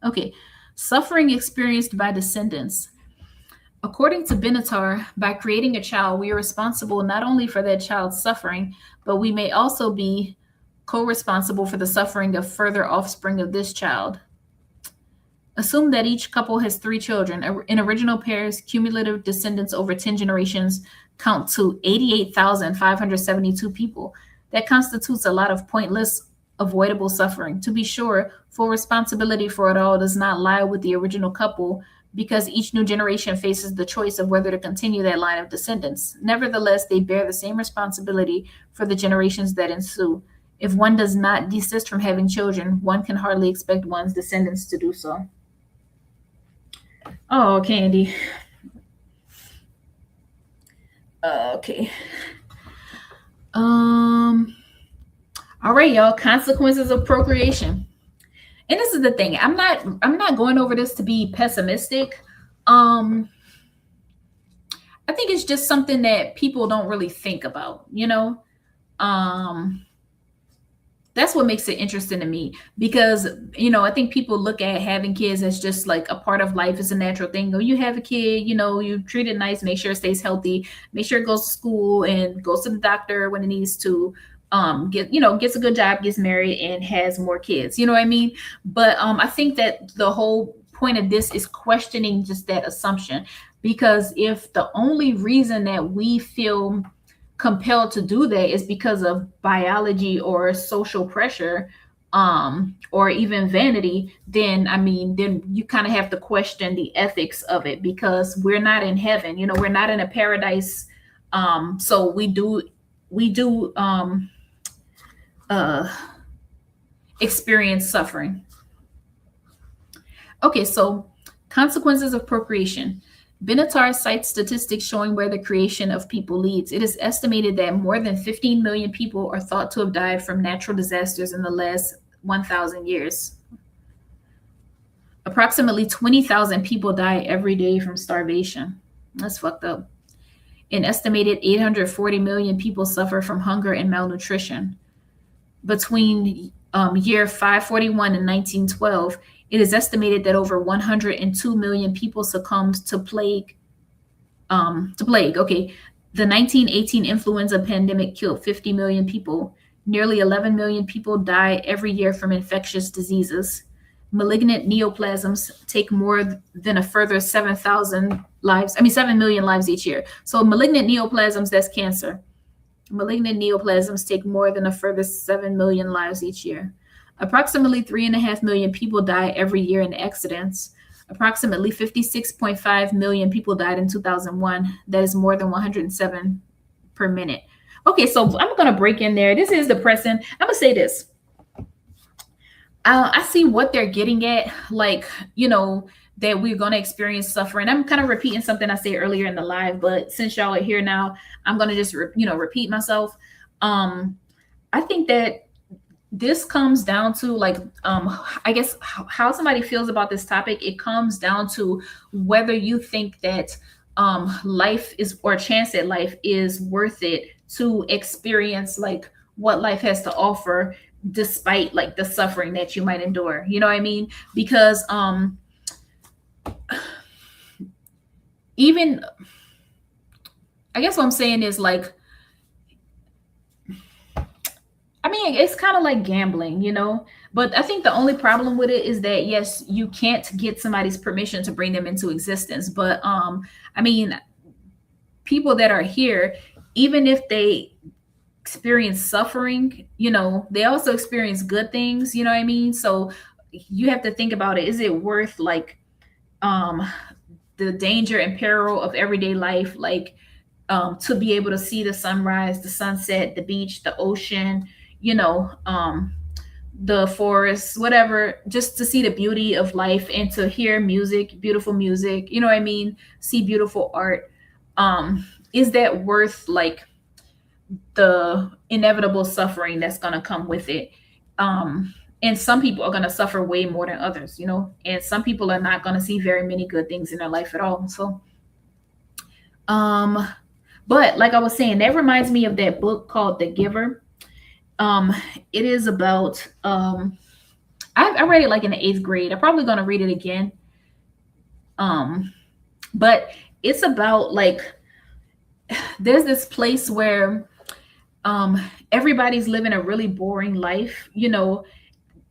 Okay. Suffering experienced by descendants. According to Benatar, by creating a child, we are responsible not only for that child's suffering, but we may also be co-responsible for the suffering of further offspring of this child. Assume that each couple has 3 children. In original pairs, cumulative descendants over 10 generations count to 88,572 people. That constitutes a lot of pointless, avoidable suffering. To be sure, full responsibility for it all does not lie with the original couple because each new generation faces the choice of whether to continue that line of descendants. Nevertheless, they bear the same responsibility for the generations that ensue. If one does not desist from having children, one can hardly expect one's descendants to do so. Oh, Candy. Okay. All right, y'all. Consequences of procreation. And this is the thing. I'm not going over this to be pessimistic. I think it's just something that people don't really think about, That's what makes it interesting to me, because I think people look at having kids as just like a part of life, as a natural thing. Oh, you have a kid, you treat it nice, make sure it stays healthy, make sure it goes to school and goes to the doctor when it needs to, gets a good job, gets married, and has more kids. You know what I mean? But I think that the whole point of this is questioning just that assumption, because if the only reason that we feel compelled to do that is because of biology or social pressure, or even vanity, then then you kind of have to question the ethics of it, because we're not in heaven, we're not in a paradise. So we do uh experience suffering. Okay, so consequences of procreation. Benatar cites statistics showing where the creation of people leads. It is estimated that more than 15 million people are thought to have died from natural disasters in the last 1,000 years. Approximately 20,000 people die every day from starvation. That's fucked up. An estimated 840 million people suffer from hunger and malnutrition. Between year 541 and 1912, it is estimated that over 102 million people succumbed to plague. Okay, the 1918 influenza pandemic killed 50 million people. Nearly 11 million people die every year from infectious diseases. Malignant neoplasms take more than a further 7,000 lives. 7 million lives each year. So malignant neoplasms, that's cancer. Malignant neoplasms take more than a further 7 million lives each year. Approximately 3.5 million people die every year in accidents. Approximately 56.5 million people died in 2001. That is more than 107 per minute. Okay, so I'm going to break in there. This is depressing. I'm going to say this. I see what they're getting at, like, that we're going to experience suffering. I'm kind of repeating something I said earlier in the live, but since y'all are here now, I'm going to just, repeat myself. I think that this comes down to, like, I guess how somebody feels about this topic. It comes down to whether you think that life is, or a chance at life is worth it to experience, like, what life has to offer, despite, like, the suffering that you might endure. You know what I mean? Because even, I guess what I'm saying is, like, it's kind of like gambling, but I think the only problem with it is that, yes, you can't get somebody's permission to bring them into existence. But people that are here, even if they experience suffering, they also experience good things, you know what I mean? So you have to think about it. Is it worth, like, the danger and peril of everyday life, like, to be able to see the sunrise, the sunset, the beach, the ocean, the forest, whatever, just to see the beauty of life and to hear music, beautiful music, you know what I mean? See beautiful art. Is that worth, like, the inevitable suffering that's going to come with it? And some people are going to suffer way more than others, and some people are not going to see very many good things in their life at all. So, but like I was saying, that reminds me of that book called The Giver. It is about, I read it like in the 8th grade. I'm probably going to read it again. But it's about, like, there's this place where everybody's living a really boring life.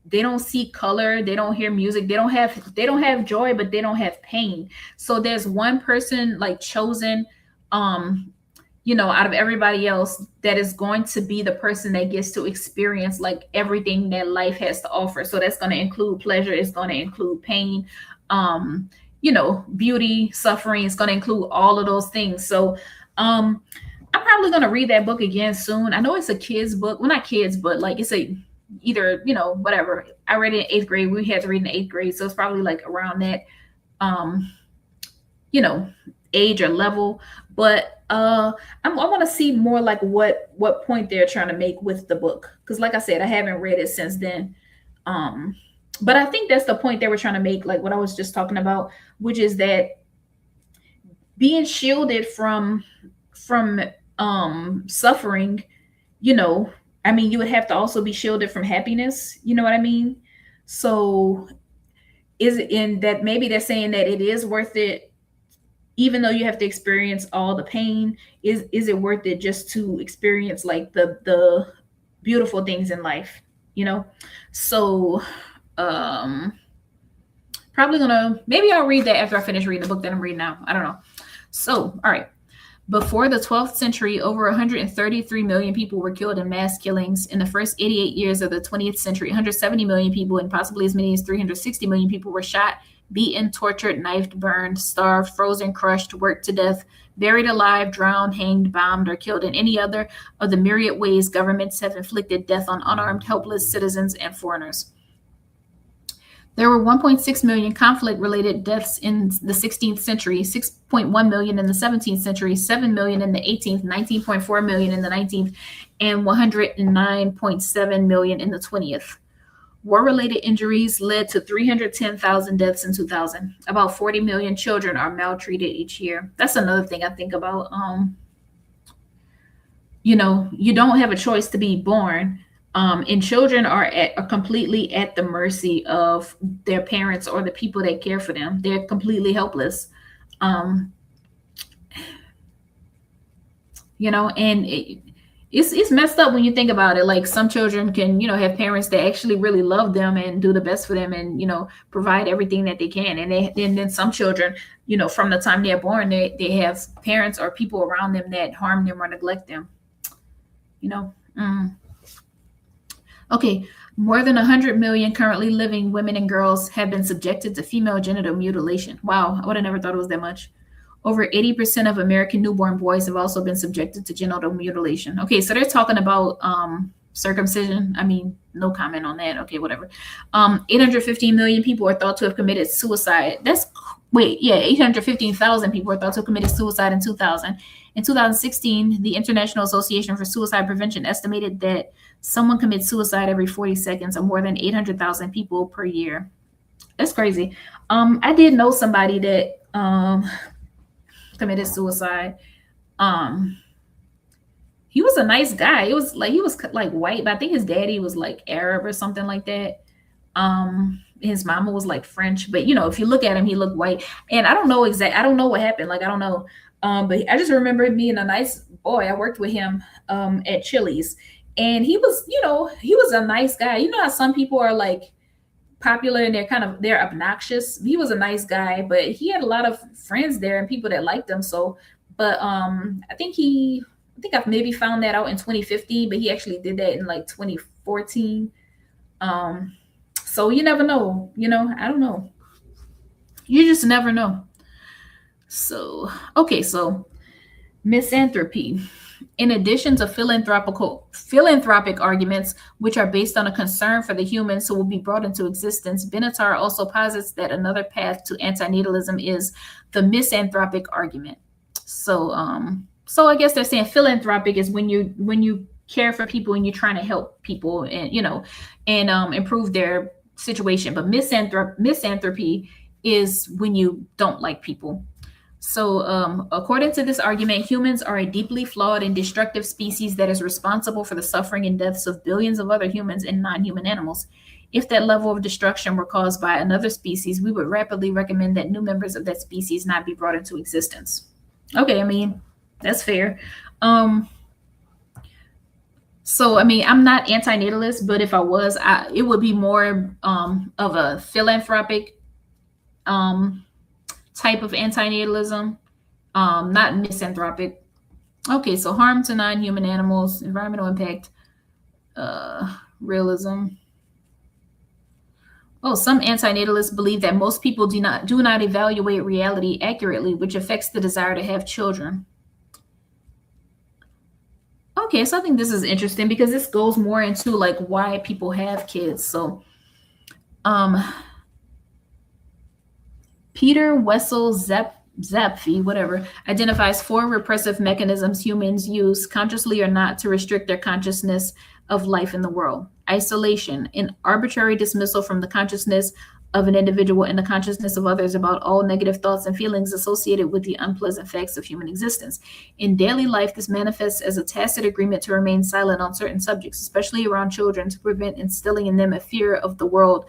They don't see color, they don't hear music, they don't have joy, but they don't have pain. So there's one person, like, chosen, out of everybody else, that is going to be the person that gets to experience, like, everything that life has to offer. So that's going to include pleasure, it's going to include pain, beauty, suffering. It's going to include all of those things. So I'm probably going to read that book again soon. I know it's a kid's book. Well, not kids, but, like, it's either, whatever. I read it in 8th grade. We had to read in the 8th grade. So it's probably, like, around that, age or level. But I want to see more, like, what point they're trying to make with the book. Because, like I said, I haven't read it since then. But I think that's the point they were trying to make, like what I was just talking about, which is that being shielded from suffering, I mean, you would have to also be shielded from happiness. You know what I mean? So is it in that maybe they're saying that it is worth it, even though you have to experience all the pain? Is it worth it just to experience like the beautiful things in life? You know? So um probably gonna, maybe I'll read that after I finish reading the book that I'm reading now. I don't know. So, all right. Before the 12th century, over 133 million people were killed in mass killings. In the first 88 years of the 20th century, 170 million people and possibly as many as 360 million people were shot, beaten, tortured, knifed, burned, starved, frozen, crushed, worked to death, buried alive, drowned, hanged, bombed, or killed in any other of the myriad ways governments have inflicted death on unarmed, helpless citizens and foreigners. There were 1.6 million conflict-related deaths in the 16th century, 6.1 million in the 17th century, 7 million in the 18th, 19.4 million in the 19th, and 109.7 million in the 20th. War-related injuries led to 310,000 deaths in 2000. About 40 million children are maltreated each year. That's another thing I think about. You know, you don't have a choice to be born. And children are completely at the mercy of their parents or the people that care for them. They're completely helpless. Um, you know, and it's messed up when you think about it. Like some children can, you know, have parents that actually really love them and do the best for them and, you know, provide everything that they can. And then some children, you know, from the time they're born, they have parents or people around them that harm them or neglect them. You know. Okay, more than 100 million currently living women and girls have been subjected to female genital mutilation. Wow, I would have never thought it was that much. Over 80% of American newborn boys have also been subjected to genital mutilation. Okay, so they're talking about circumcision. I mean, no comment on that. Okay, whatever. 815 million people are thought to have committed suicide. Wait, yeah, 815,000 people are thought to have committed suicide in 2000. In 2016, the International Association for Suicide Prevention estimated that someone commits suicide every 40 seconds, or more than 800,000 people per year. That's crazy. I did know somebody that committed suicide. He was a nice guy. It was like he was like white, but I think his daddy was like Arab or something like that. His mama was like French, but you know, if you look at him, he looked white. And I don't know I don't know what happened. Like I don't know. But I just remember him being a nice boy. I worked with him at Chili's, and he was, you know, he was a nice guy. You know how some people are like popular and they're obnoxious. He was a nice guy, but he had a lot of friends there and people that liked him. So, but I think I've maybe found that out in 2015, but he actually did that in like 2014. So you never know, you know, I don't know. You just never know. So, okay, so misanthropy. In addition to philanthropic arguments, which are based on a concern for the humans who will be brought into existence, Benatar also posits that another path to antinatalism is the misanthropic argument. So, so I guess they're saying philanthropic is when you care for people and you're trying to help people and, you know, and improve their situation. But misanthropy is when you don't like people. So, according to this argument, humans are a deeply flawed and destructive species that is responsible for the suffering and deaths of billions of other humans and non-human animals. If that level of destruction were caused by another species, we would rapidly recommend that new members of that species not be brought into existence. Okay, I mean, that's fair. So, I mean, I'm not antinatalist, but if I was, it would be more of a philanthropic type of antinatalism, not misanthropic. Okay, so harm to non-human animals, environmental impact, realism. Oh, some antinatalists believe that most people do not evaluate reality accurately, which affects the desire to have children. Okay, so I think this is interesting because this goes more into like why people have kids. So, Peter Wessel Zapfe, whatever, identifies 4 repressive mechanisms humans use, consciously or not, to restrict their consciousness of life in the world. Isolation, an arbitrary dismissal from the consciousness of an individual and the consciousness of others about all negative thoughts and feelings associated with the unpleasant facts of human existence. In daily life, this manifests as a tacit agreement to remain silent on certain subjects, especially around children, to prevent instilling in them a fear of the world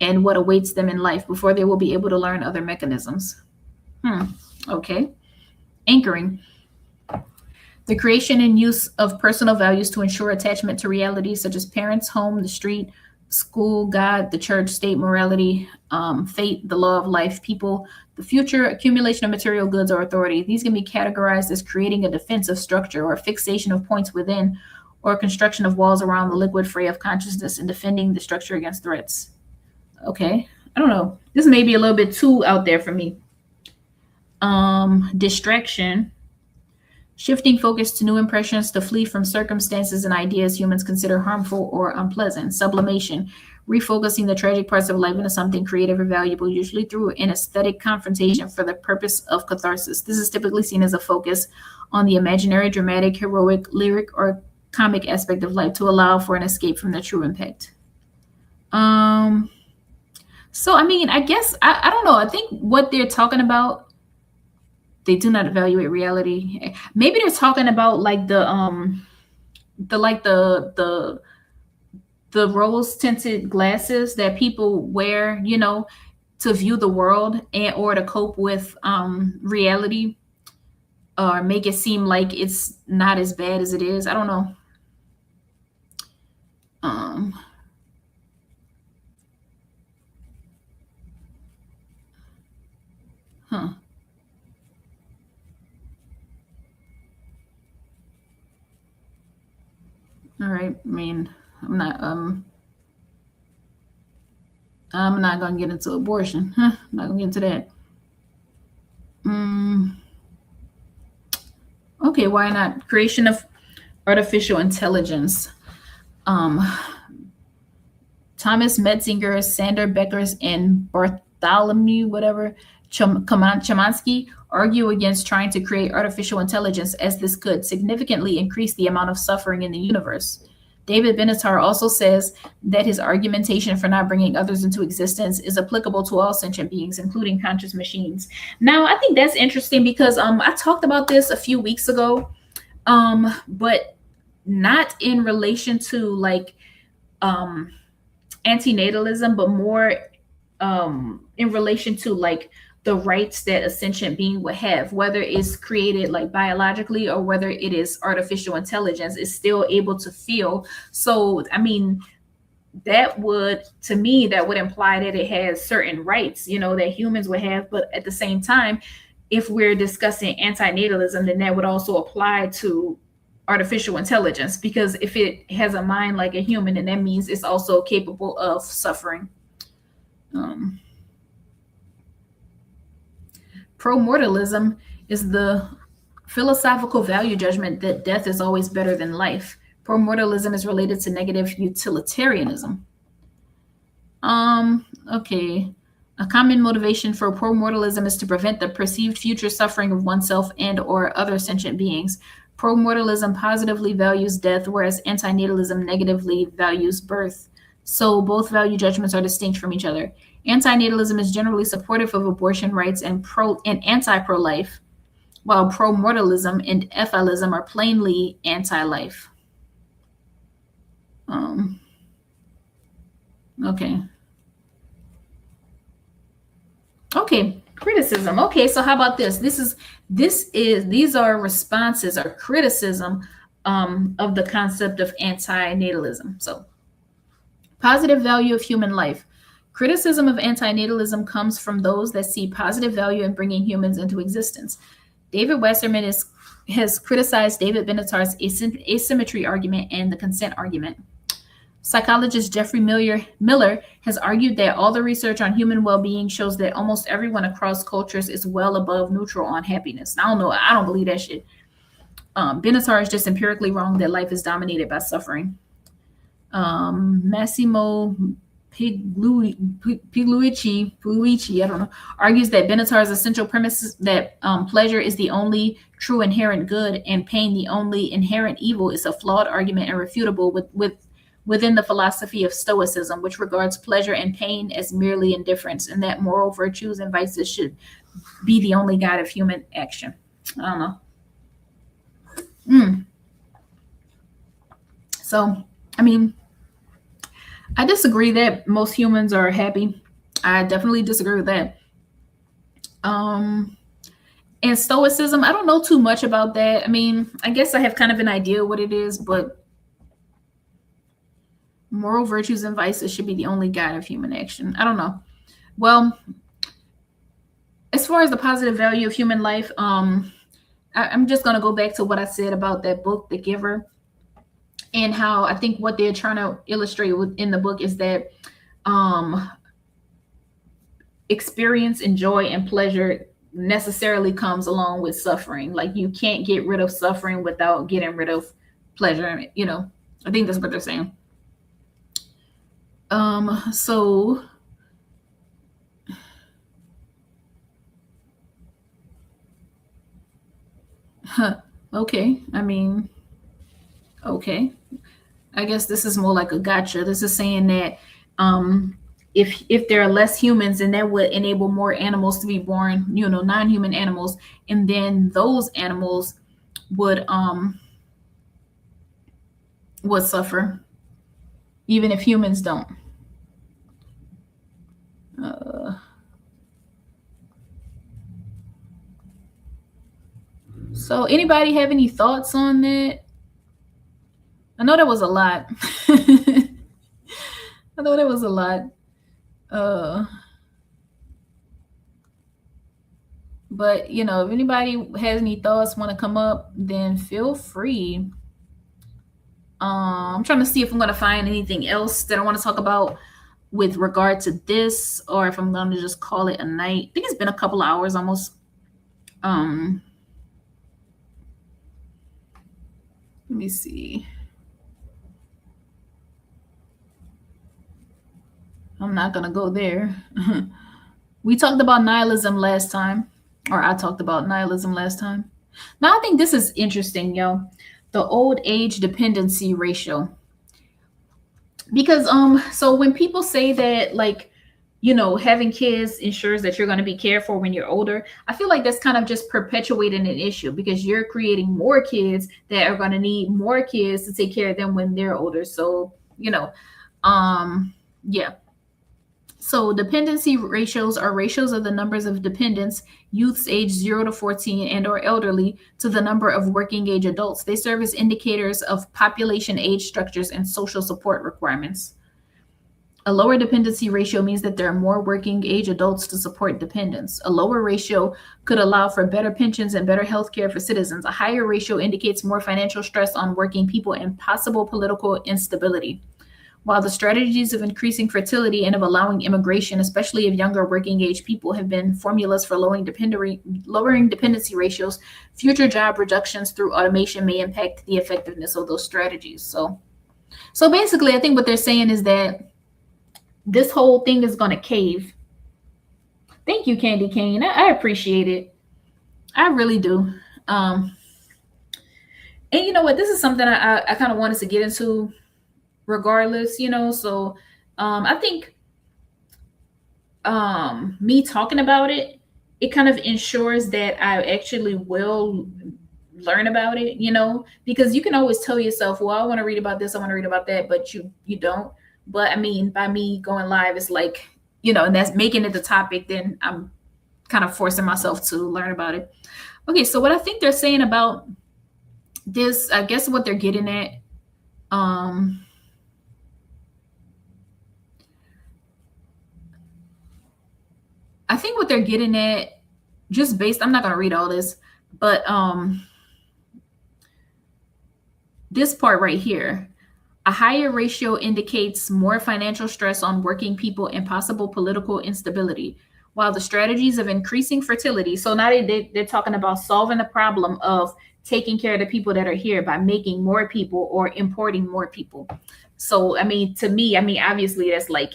and what awaits them in life before they will be able to learn other mechanisms. Okay. Anchoring. The creation and use of personal values to ensure attachment to realities such as parents, home, the street, school, God, the church, state, morality, fate, the law of life, people, the future, accumulation of material goods or authority. These can be categorized as creating a defensive structure or fixation of points within or construction of walls around the liquid fray of consciousness and defending the structure against threats. Okay. I don't know. This may be a little bit too out there for me. Distraction. Shifting focus to new impressions to flee from circumstances and ideas humans consider harmful or unpleasant. Sublimation. Refocusing the tragic parts of life into something creative or valuable, usually through an aesthetic confrontation for the purpose of catharsis. This is typically seen as a focus on the imaginary, dramatic, heroic, lyric, or comic aspect of life to allow for an escape from the true impact. So, I mean, I guess, I don't know. I think what they're talking about, they do not evaluate reality. Maybe they're talking about like the rose tinted glasses that people wear, you know, to view the world and or to cope with reality, or make it seem like it's not as bad as it is. I don't know. All right. I mean, I'm not gonna get into abortion. I'm not gonna get into that. Okay, why not? Creation of artificial intelligence. Thomas Metzinger, Sander Beckers, and Bartholomew, whatever, Chomsky argue against trying to create artificial intelligence, as this could significantly increase the amount of suffering in the universe. David Benatar also says that his argumentation for not bringing others into existence is applicable to all sentient beings, including conscious machines. Now, I think that's interesting because I talked about this a few weeks ago, but not in relation to like antinatalism, but more in relation to like the rights that a sentient being would have, whether it's created like biologically or whether it is artificial intelligence, is still able to feel. So, I mean, that would, to me, that would imply that it has certain rights, you know, that humans would have. But at the same time, if we're discussing antinatalism, then that would also apply to artificial intelligence, because if it has a mind like a human, then that means it's also capable of suffering. Pro-mortalism is the philosophical value judgment that death is always better than life. Pro-mortalism is related to negative utilitarianism. Okay. A common motivation for pro-mortalism is to prevent the perceived future suffering of oneself and or other sentient beings. Pro-mortalism positively values death, whereas antinatalism negatively values birth. So both value judgments are distinct from each other. Antinatalism is generally supportive of abortion rights and anti-pro-life, while pro-mortalism and ethalism are plainly anti-life. Okay, criticism. Okay, so how about this? These are responses or criticism of the concept of antinatalism. So, positive value of human life. Criticism of antinatalism comes from those that see positive value in bringing humans into existence. David Wasserman has criticized David Benatar's asymmetry argument and the consent argument. Psychologist Jeffrey Miller has argued that all the research on human well-being shows that almost everyone across cultures is well above neutral on happiness. I don't know. I don't believe that shit. Benatar is just empirically wrong that life is dominated by suffering. Massimo Pigliucci, I don't know, argues that Benatar's essential premise is that pleasure is the only true inherent good and pain the only inherent evil is a flawed argument and refutable within the philosophy of Stoicism, which regards pleasure and pain as merely indifference, and that moral virtues and vices should be the only guide of human action. I don't know. So, I mean, I disagree that most humans are happy. I definitely disagree with that. Um, and Stoicism, I don't know too much about that. I mean, I guess I have kind of an idea what it is, but moral virtues and vices should be the only guide of human action. I don't know. Well, as far as the positive value of human life, I'm just gonna go back to what I said about that book, The Giver, and how I think what they're trying to illustrate in the book is that um, experience and joy and pleasure necessarily comes along with suffering. Like you can't get rid of suffering without getting rid of pleasure. You know, I think that's what they're saying. So okay. I mean, okay. I guess this is more like a gotcha. This is saying that if there are less humans, then that would enable more animals to be born, you know, non-human animals, and then those animals would would suffer, even if humans don't. Uh, so, anybody have any thoughts on that? I know that was a lot. I know that was a lot. Uh, but you know, if anybody has any thoughts, want to come up, then feel free. I'm trying to see if I'm going to find anything else that I want to talk about with regard to this, or if I'm going to just call it a night. I think it's been a couple hours almost. Um, let me see. I'm not going to go there. We talked about nihilism last time, or I talked about nihilism last time. Now I think this is interesting, yo. The old age dependency ratio. Because so when people say that, like, you know, having kids ensures that you're going to be cared for when you're older, I feel like that's kind of just perpetuating an issue, because you're creating more kids that are going to need more kids to take care of them when they're older. So, you know, yeah. So dependency ratios are ratios of the numbers of dependents, youths age 0 to 14 and or elderly, to the number of working age adults. They serve as indicators of population age structures and social support requirements. A lower dependency ratio means that there are more working age adults to support dependents. A lower ratio could allow for better pensions and better health care for citizens. A higher ratio indicates more financial stress on working people and possible political instability. While the strategies of increasing fertility and of allowing immigration, especially of younger working age people, have been formulas for lowering dependency ratios, future job reductions through automation may impact the effectiveness of those strategies. So basically, I think what they're saying is that this whole thing is going to cave. Thank you, Candy Cane. I appreciate it. I really do. And you know what? This is something I kind of wanted to get into regardless, you know. So I think me talking about it, it kind of ensures that I actually will learn about it, you know, because you can always tell yourself, well, I want to read about this, I want to read about that, but you don't. But I mean, by me going live, it's like, you know, and that's making it the topic, then I'm kind of forcing myself to learn about it. Okay, so what I think they're saying about this, I guess what they're getting at, I think what they're getting at, just based, I'm not going to read all this, but this part right here, a higher ratio indicates more financial stress on working people and possible political instability. While the strategies of increasing fertility, so now they're talking about solving the problem of taking care of the people that are here by making more people or importing more people. So, I mean, to me, I mean, obviously that's like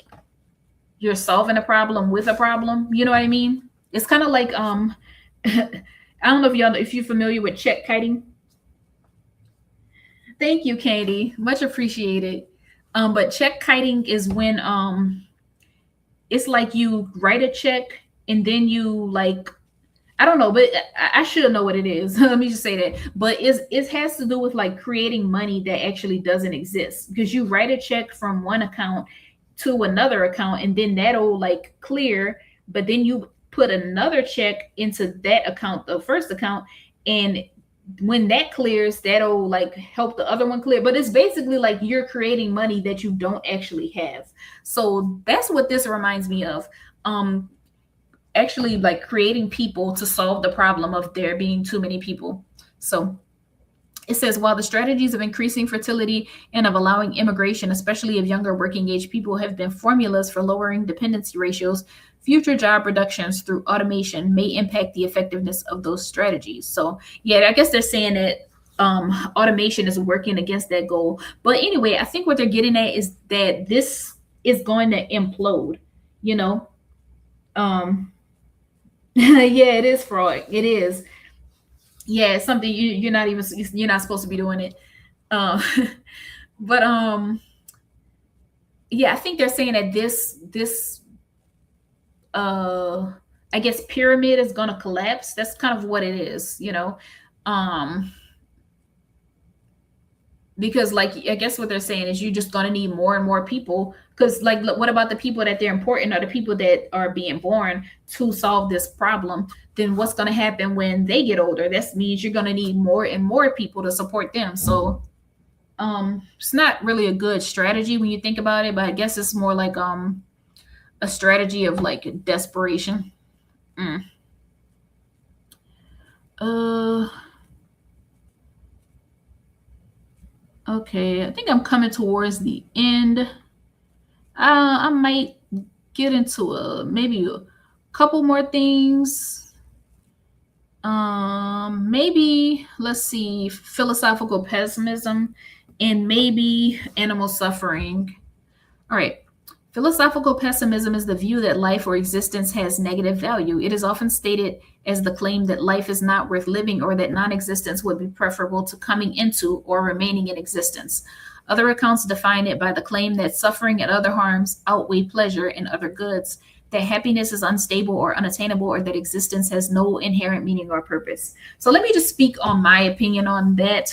you're solving a problem with a problem. You know what I mean? It's kind of like I don't know if you're familiar with check kiting. Thank you, Katie. Much appreciated. But check kiting is when it's like you write a check and then you like, I don't know, but I should know what it is. Let me just say that. But it has to do with like creating money that actually doesn't exist, because you write a check from one account to another account and then that'll like clear, but then you put another check into that account, the first account, and when that clears, that'll like help the other one clear. But it's basically like you're creating money that you don't actually have. So that's what this reminds me of. Actually like creating people to solve the problem of there being too many people. So it says, while the strategies of increasing fertility and of allowing immigration, especially of younger working age people, have been formulas for lowering dependency ratios, future job reductions through automation may impact the effectiveness of those strategies. So yeah, I guess they're saying that automation is working against that goal. But anyway, I think what they're getting at is that this is going to implode, you know. Yeah, it is fraud. It is. Yeah, it's something you're not even, you're not supposed to be doing it. Um, but yeah, I think they're saying that this uh I guess pyramid is gonna collapse. That's kind of what it is, you know. Um, because like I guess what they're saying is you're just gonna need more and more people. Because like, look, what about the people that they're important, or the people that are being born to solve this problem? Then what's gonna happen when they get older? That means you're gonna need more and more people to support them. So it's not really a good strategy when you think about it, but I guess it's more like a strategy of like desperation. Mm. Uh okay, I think I'm coming towards the end. I might get into maybe a couple more things. Maybe let's see, philosophical pessimism and maybe animal suffering. All right. Philosophical pessimism is the view that life or existence has negative value. It is often stated as the claim that life is not worth living, or that non existence would be preferable to coming into or remaining in existence. Other accounts define it by the claim that suffering and other harms outweigh pleasure and other goods, that happiness is unstable or unattainable, or that existence has no inherent meaning or purpose. So let me just speak on my opinion on that.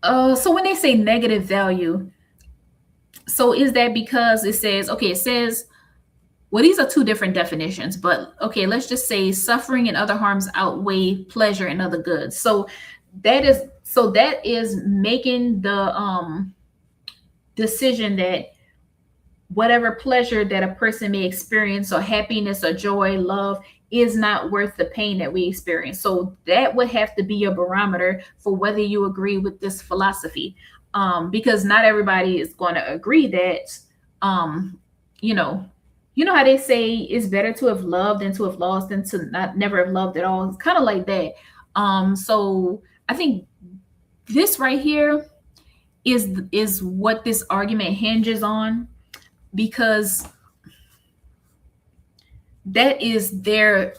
So when they say negative value, so is that because it says, okay, it says, well, these are two different definitions, but okay, let's just say suffering and other harms outweigh pleasure and other goods. So that is making the decision that whatever pleasure that a person may experience, or happiness or joy, love, is not worth the pain that we experience. So that would have to be your barometer for whether you agree with this philosophy. Because not everybody is going to agree that, um, you know, you know how they say it's better to have loved than to have lost than to not never have loved at all. It's kind of like that. So I think this right here is what this argument hinges on, because that is their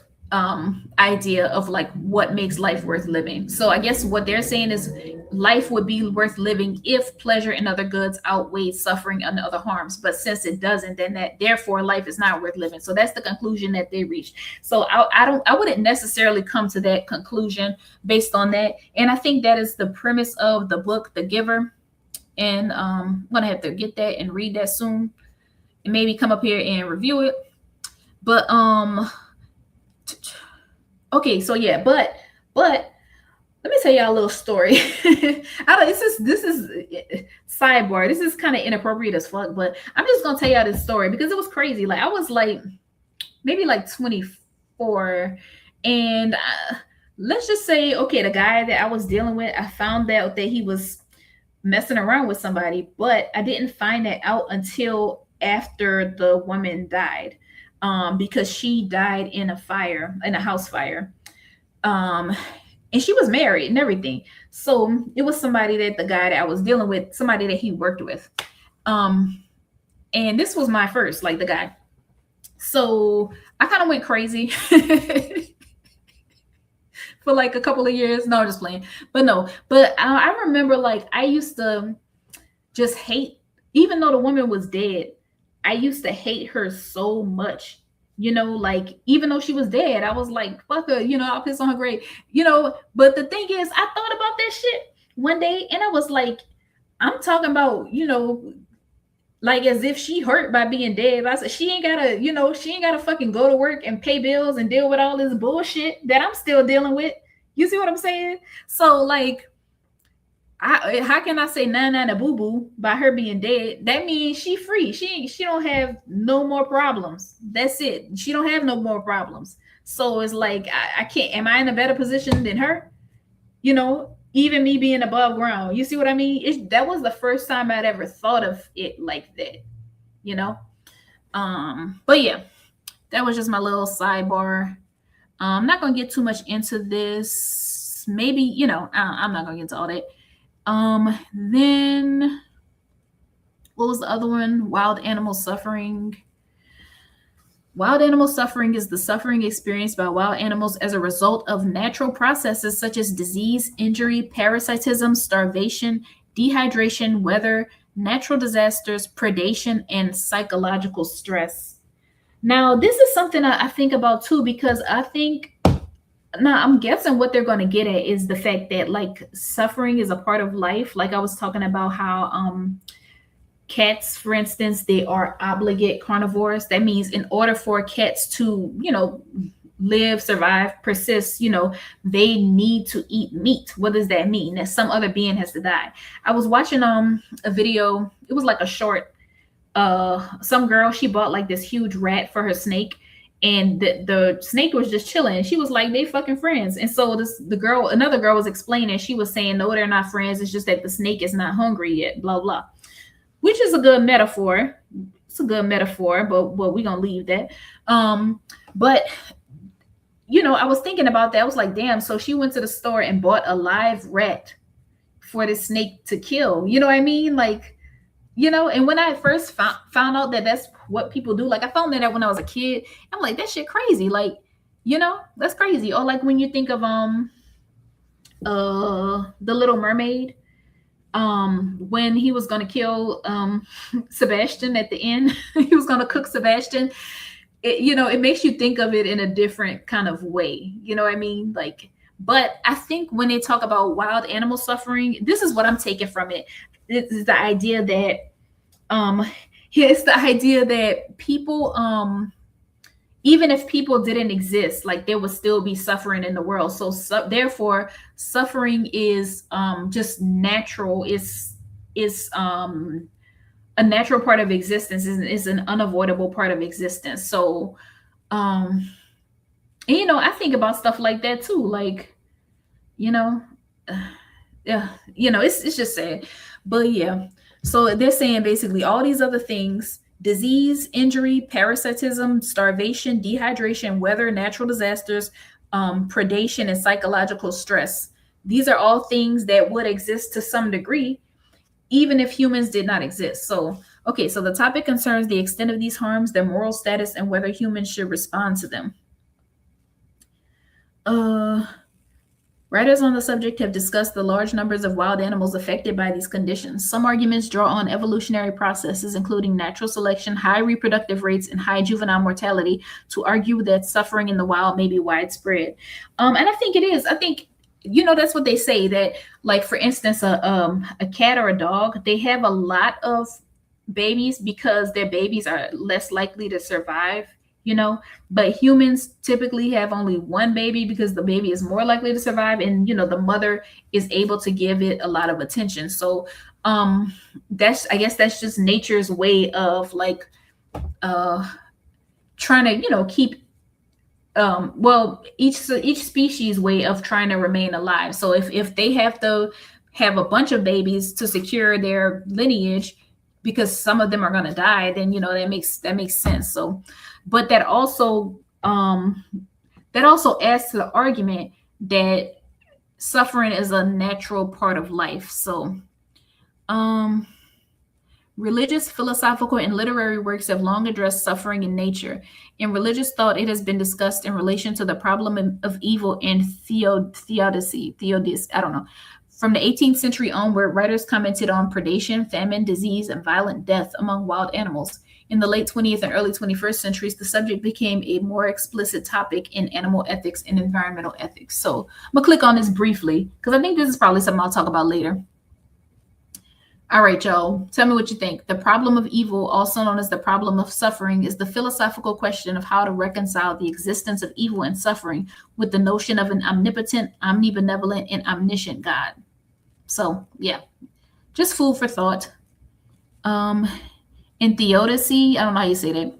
idea of like what makes life worth living. So I guess what they're saying is life would be worth living if pleasure and other goods outweigh suffering and other harms. But since it doesn't, then that therefore life is not worth living. So that's the conclusion that they reached. So I wouldn't necessarily come to that conclusion based on that. And I think that is the premise of the book, The Giver. And I'm gonna have to get that and read that soon, and maybe come up here and review it. But okay, so yeah, but let me tell y'all a little story. I don't, this is sidebar. This is kind of inappropriate as fuck, but I'm just gonna tell y'all this story because it was crazy. Like I was like maybe like 24, and let's just say, okay, the guy that I was dealing with, I found out that he was messing around with somebody, but I didn't find that out until after the woman died, because she died in a house fire. And she was married and everything. So it was somebody that the guy that I was dealing with, somebody that he worked with. And this was my first, like the guy. So I kind of went crazy for like a couple of years. No, I'm just playing. But no, but I remember like I used to just hate, even though the woman was dead, I used to hate her so much. Like even though she was dead, I was like, fuck her, I'll piss on her grave, But the thing is, I thought about that shit one day and I was like, I'm talking about, like as if she hurt by being dead. I said she ain't gotta, she ain't gotta fucking go to work and pay bills and deal with all this bullshit that I'm still dealing with. You see what I'm saying? So like, how can I say nana boo boo by her being dead? That means she free. She don't have no more problems. That's it. She don't have no more problems. So it's like I can't. Am I in a better position than her? Even me being above ground. You see what I mean? That was the first time I'd ever thought of it like that. You know. But yeah, that was just my little sidebar. I'm not gonna get too much into this. Maybe I'm not gonna get into all that. Then what was the other one? Wild animal suffering. Wild animal suffering is the suffering experienced by wild animals as a result of natural processes such as disease, injury, parasitism, starvation, dehydration, weather, natural disasters, predation, and psychological stress. Now, this is something I think about too, because I think, now I'm guessing what they're going to get at is the fact that like suffering is a part of life. Like I was talking about how cats, for instance, they are obligate carnivores. That means in order for cats to, live, survive, persist, they need to eat meat. What does that mean? That some other being has to die. I was watching a video, it was like a short, some girl, she bought like this huge rat for her snake, and the snake was just chilling. She was like, they fucking friends. And so another girl was explaining, she was saying, no, they're not friends, it's just that the snake is not hungry yet, blah blah, which is a good metaphor. It's a good metaphor, but we're gonna leave that. But I was thinking about that. I was like, damn, so she went to the store and bought a live rat for the snake to kill. You know what I mean? Like, and when I first found out that that's what people do, like I found that out when I was a kid. I'm like, that shit crazy. Like, that's crazy. Or like when you think of the Little Mermaid, when he was gonna kill Sebastian at the end, he was gonna cook Sebastian. It makes you think of it in a different kind of way. You know what I mean? Like, but I think when they talk about wild animal suffering, this is what I'm taking from it. It's the idea that it's the idea that people, even if people didn't exist, like there would still be suffering in the world. So therefore suffering is just natural, is a natural part of existence, is an unavoidable part of existence. So I think about stuff like that too, like yeah, it's just sad. But yeah, so they're saying basically all these other things: disease, injury, parasitism, starvation, dehydration, weather, natural disasters, predation, and psychological stress. These are all things that would exist to some degree, even if humans did not exist. So, okay, so the topic concerns the extent of these harms, their moral status, and whether humans should respond to them. Writers on the subject have discussed the large numbers of wild animals affected by these conditions. Some arguments draw on evolutionary processes, including natural selection, high reproductive rates, and high juvenile mortality, to argue that suffering in the wild may be widespread. And I think it is. I think, that's what they say, that, like, for instance, a cat or a dog, they have a lot of babies because their babies are less likely to survive. But humans typically have only one baby because the baby is more likely to survive, and the mother is able to give it a lot of attention. So I guess that's just nature's way of like trying to keep each species way of trying to remain alive. So if they have to have a bunch of babies to secure their lineage because some of them are going to die, then that makes sense. So, but that also adds to the argument that suffering is a natural part of life. So Religious, philosophical, and literary works have long addressed suffering in nature. In religious thought, it has been discussed in relation to the problem of evil and theodicy, I don't know. From the 18th century onward, writers commented on predation, famine, disease, and violent death among wild animals. In the late 20th and early 21st centuries, the subject became a more explicit topic in animal ethics and environmental ethics. So I'm going to click on this briefly because I think this is probably something I'll talk about later. All right, y'all, tell me what you think. The problem of evil, also known as the problem of suffering, is the philosophical question of how to reconcile the existence of evil and suffering with the notion of an omnipotent, omnibenevolent, and omniscient God. So, yeah, just food for thought. In theodicy, I don't know how you say that,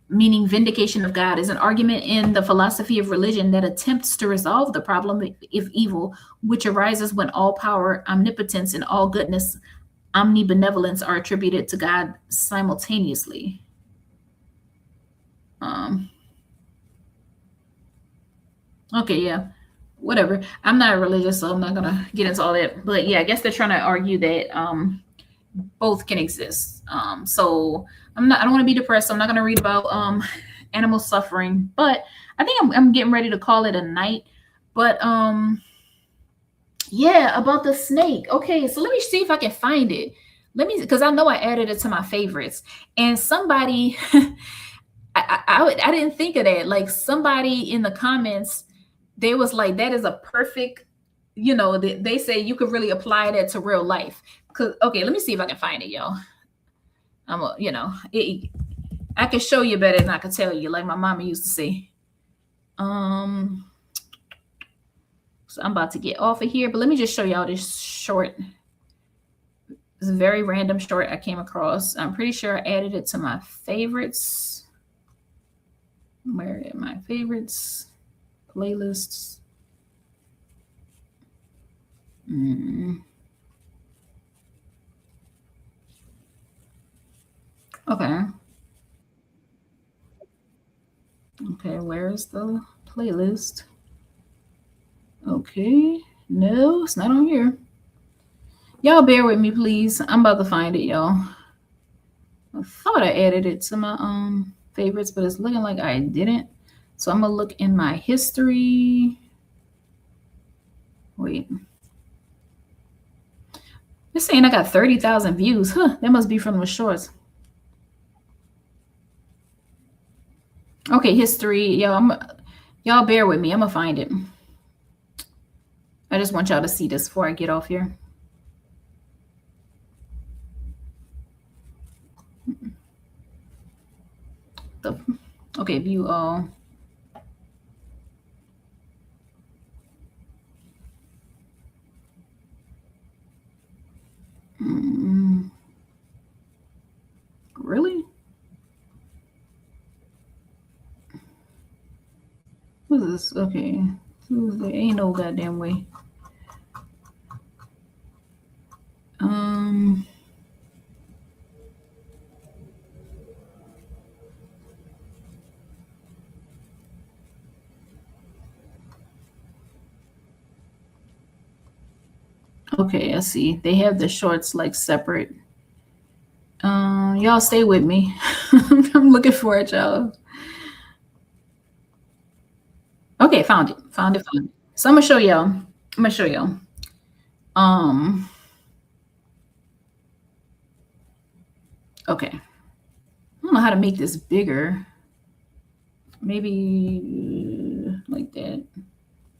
meaning vindication of God, is an argument in the philosophy of religion that attempts to resolve the problem of evil, which arises when all power, omnipotence, and all goodness, omnibenevolence, are attributed to God simultaneously. Okay, yeah, whatever. I'm not religious, so I'm not gonna get into all that. But yeah, I guess they're trying to argue that both can exist. So I don't want to be depressed. So I'm not going to read about animal suffering, but I think I'm getting ready to call it a night. But yeah, about the snake. Okay, so let me see if I can find it. Let me, because I know I added it to my favorites, and somebody, I didn't think of that. Like somebody in the comments, they was like, that is a perfect, they say you could really apply that to real life. Cause okay, let me see if I can find it, y'all. I can show you better than I can tell you, like my mama used to say. So I'm about to get off of here, but let me just show y'all this short. It's a very random short I came across. I'm pretty sure I added it to my favorites. Where are my favorites? Playlists. Okay. Okay, where's the playlist? Okay. No, it's not on here. Y'all bear with me, please. I'm about to find it, y'all. I thought I added it to my favorites, but it's looking like I didn't. So I'm gonna look in my history. Wait. It's saying I got 30,000 views. Huh, that must be from the shorts. Okay, history. Y'all bear with me. I'm gonna find it. I just want y'all to see this before I get off here. Okay, view all. Really? What is this? Okay. Tuesday. Ain't no goddamn way. Okay, I see. They have the shorts like separate. Y'all stay with me. I'm looking for it, y'all. Okay, found it. Found it. So I'm gonna show y'all. Okay. I don't know how to make this bigger. Maybe like that.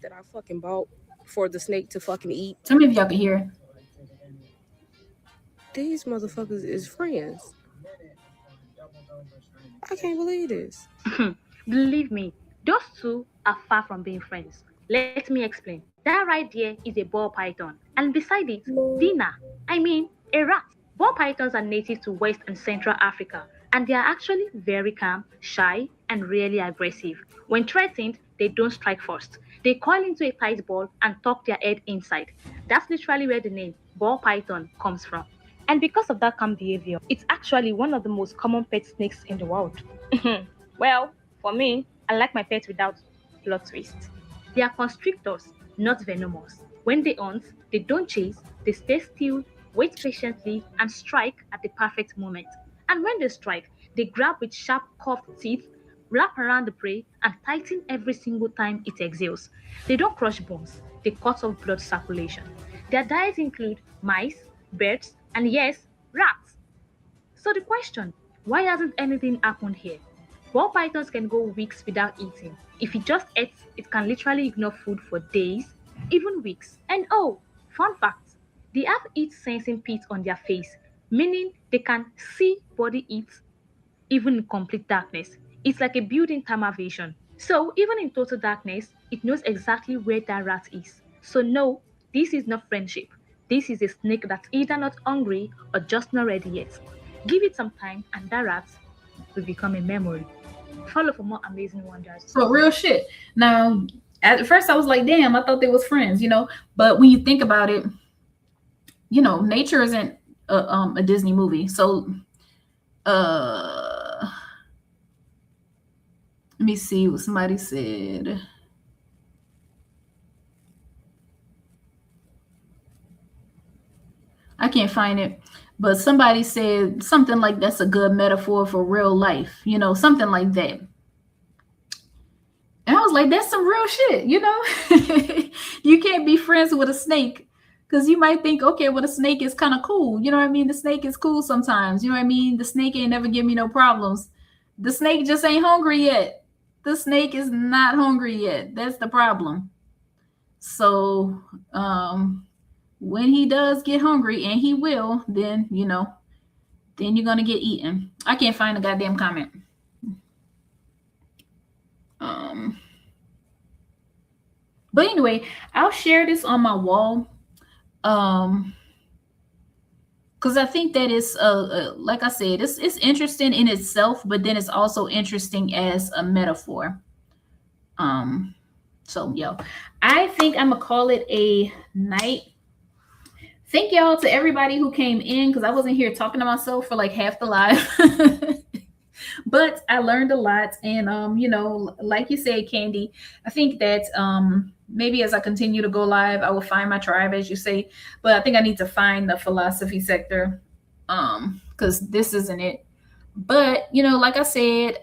That I fucking bought for the snake to fucking eat. Tell me if y'all can hear. These motherfuckers is friends. I can't believe this. Believe me, those two are far from being friends. Let me explain. That right there is a ball python, and beside it, Dina. A rat. Ball pythons are native to West and Central Africa, and they are actually very calm, shy, and rarely aggressive. When threatened, they don't strike first. They coil into a tight ball and tuck their head inside. That's literally where the name ball python comes from. And because of that calm behavior, it's actually one of the most common pet snakes in the world. Well, for me, I like my pets without plot twist. They are constrictors, not venomous. When they hunt, they don't chase, they stay still, wait patiently, and strike at the perfect moment. And when they strike, they grab with sharp curved teeth, wrap around the prey, and tighten every single time it exhales. They don't crush bones, they cut off blood circulation. Their diet include mice, birds, and yes, rats. So the question, why hasn't anything happened here? Ball pythons can go weeks without eating. If it just eats, it can literally ignore food for days, even weeks. And oh, fun fact, they have heat sensing pits on their face, meaning they can see body heat even in complete darkness. It's like a built-in thermal vision. So even in total darkness, it knows exactly where that rat is. So no, this is not friendship. This is a snake that's either not hungry or just not ready yet. Give it some time and that rat will become a memory. Follow for more amazing wonders. So real shit. Now, at first I was like, damn, I thought they was friends, But when you think about it, nature isn't a Disney movie. So let me see what somebody said. I can't find it, but somebody said something like that's a good metaphor for real life, something like that. And I was like, that's some real shit, You can't be friends with a snake because you might think, okay, well, the snake is kind of cool. You know what I mean? The snake is cool sometimes. You know what I mean? The snake ain't never give me no problems. The snake just ain't hungry yet. The snake is not hungry yet. That's the problem. So, when he does get hungry, and he will, then then you're gonna get eaten. I can't find a goddamn comment. But anyway, I'll share this on my wall, because I think that it's like I said, it's interesting in itself, but then it's also interesting as a metaphor. So yo, I think I'm gonna call it a night. Thank y'all to everybody who came in, because I wasn't here talking to myself for like half the live. But I learned a lot. And, like you said, Candy, I think that maybe as I continue to go live, I will find my tribe, as you say. But I think I need to find the philosophy sector, because this isn't it. But, like I said,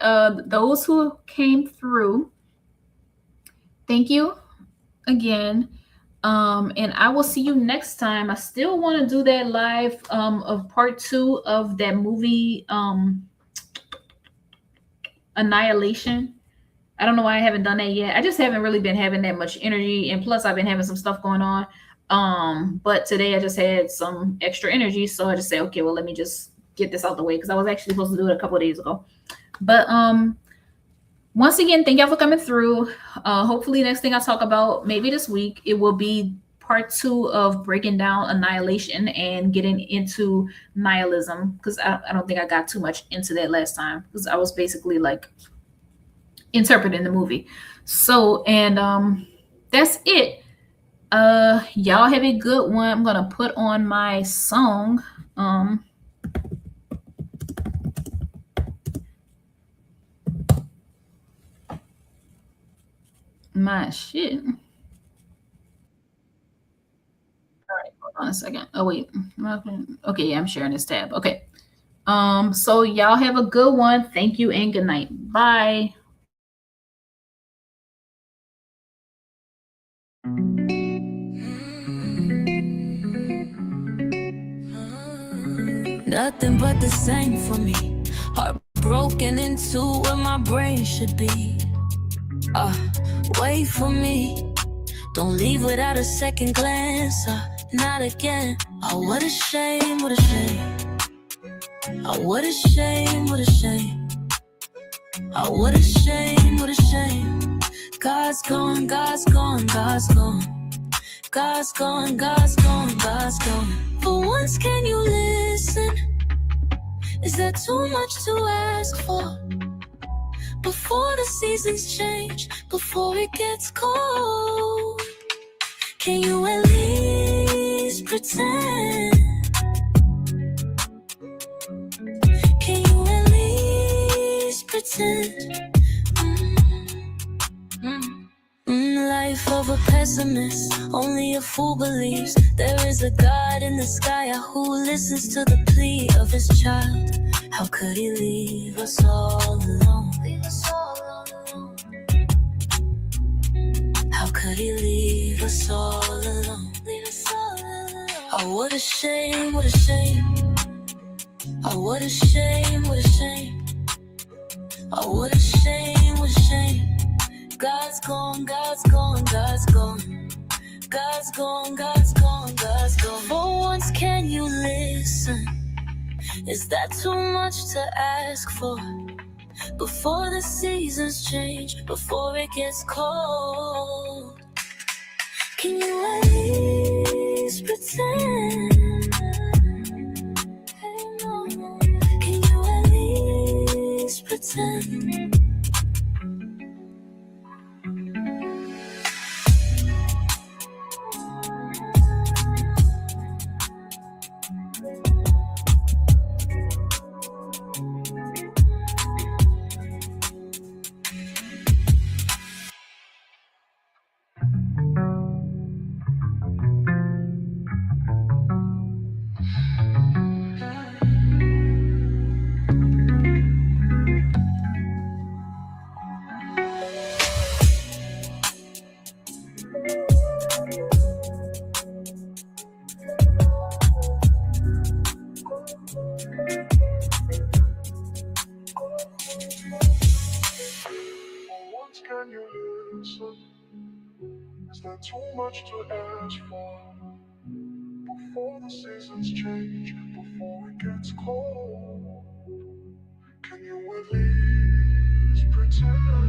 those who came through, thank you again. And I will see you next time. I still want to do that live of part 2 of that movie, Annihilation. I don't know why I haven't done that yet. I just haven't really been having that much energy, and plus I've been having some stuff going on. But today I just had some extra energy, so I just say, okay, well, let me just get this out the way, because I was actually supposed to do it a couple of days ago. But once again, thank y'all for coming through. Hopefully next thing I talk about, maybe this week, it will be part 2 of breaking down Annihilation and getting into nihilism, because I don't think I got too much into that last time, because I was basically like interpreting the movie. So, and that's it. Y'all have a good one. I'm gonna put on my song. My shit. All right, hold on a second. Oh wait. Okay, yeah, I'm sharing this tab. Okay. So y'all have a good one. Thank you and good night. Bye. Nothing but the same for me. Heart broken into where my brain should be. Wait for me. Don't leave without a second glance. Not again. Oh, what a shame, what a shame. Oh, what a shame, what a shame. Oh, what a shame, what a shame. God's gone, God's gone, God's gone. God's gone, God's gone, God's gone. For once, can you listen? Is that too much to ask for? Before the seasons change, before it gets cold, can you at least pretend? Can you at least pretend? Life of a peasant. pessimist. Only a fool believes there is a God in the sky who listens to the plea of his child. How could he leave us all alone? Leave us all alone. How could he leave us all alone? Leave us all alone. Oh, what a shame, what a shame. Oh, what a shame, what a shame. Oh, what a shame, what a shame. God's gone, God's gone, God's gone. God's gone, God's gone, God's gone. For once, can you listen? Is that too much to ask for? Before the seasons change, before it gets cold, can you at least pretend? Hey, no. Can you at least pretend? Can you listen? Is that too much to ask for? Before the seasons change, before it gets cold, can you at least pretend?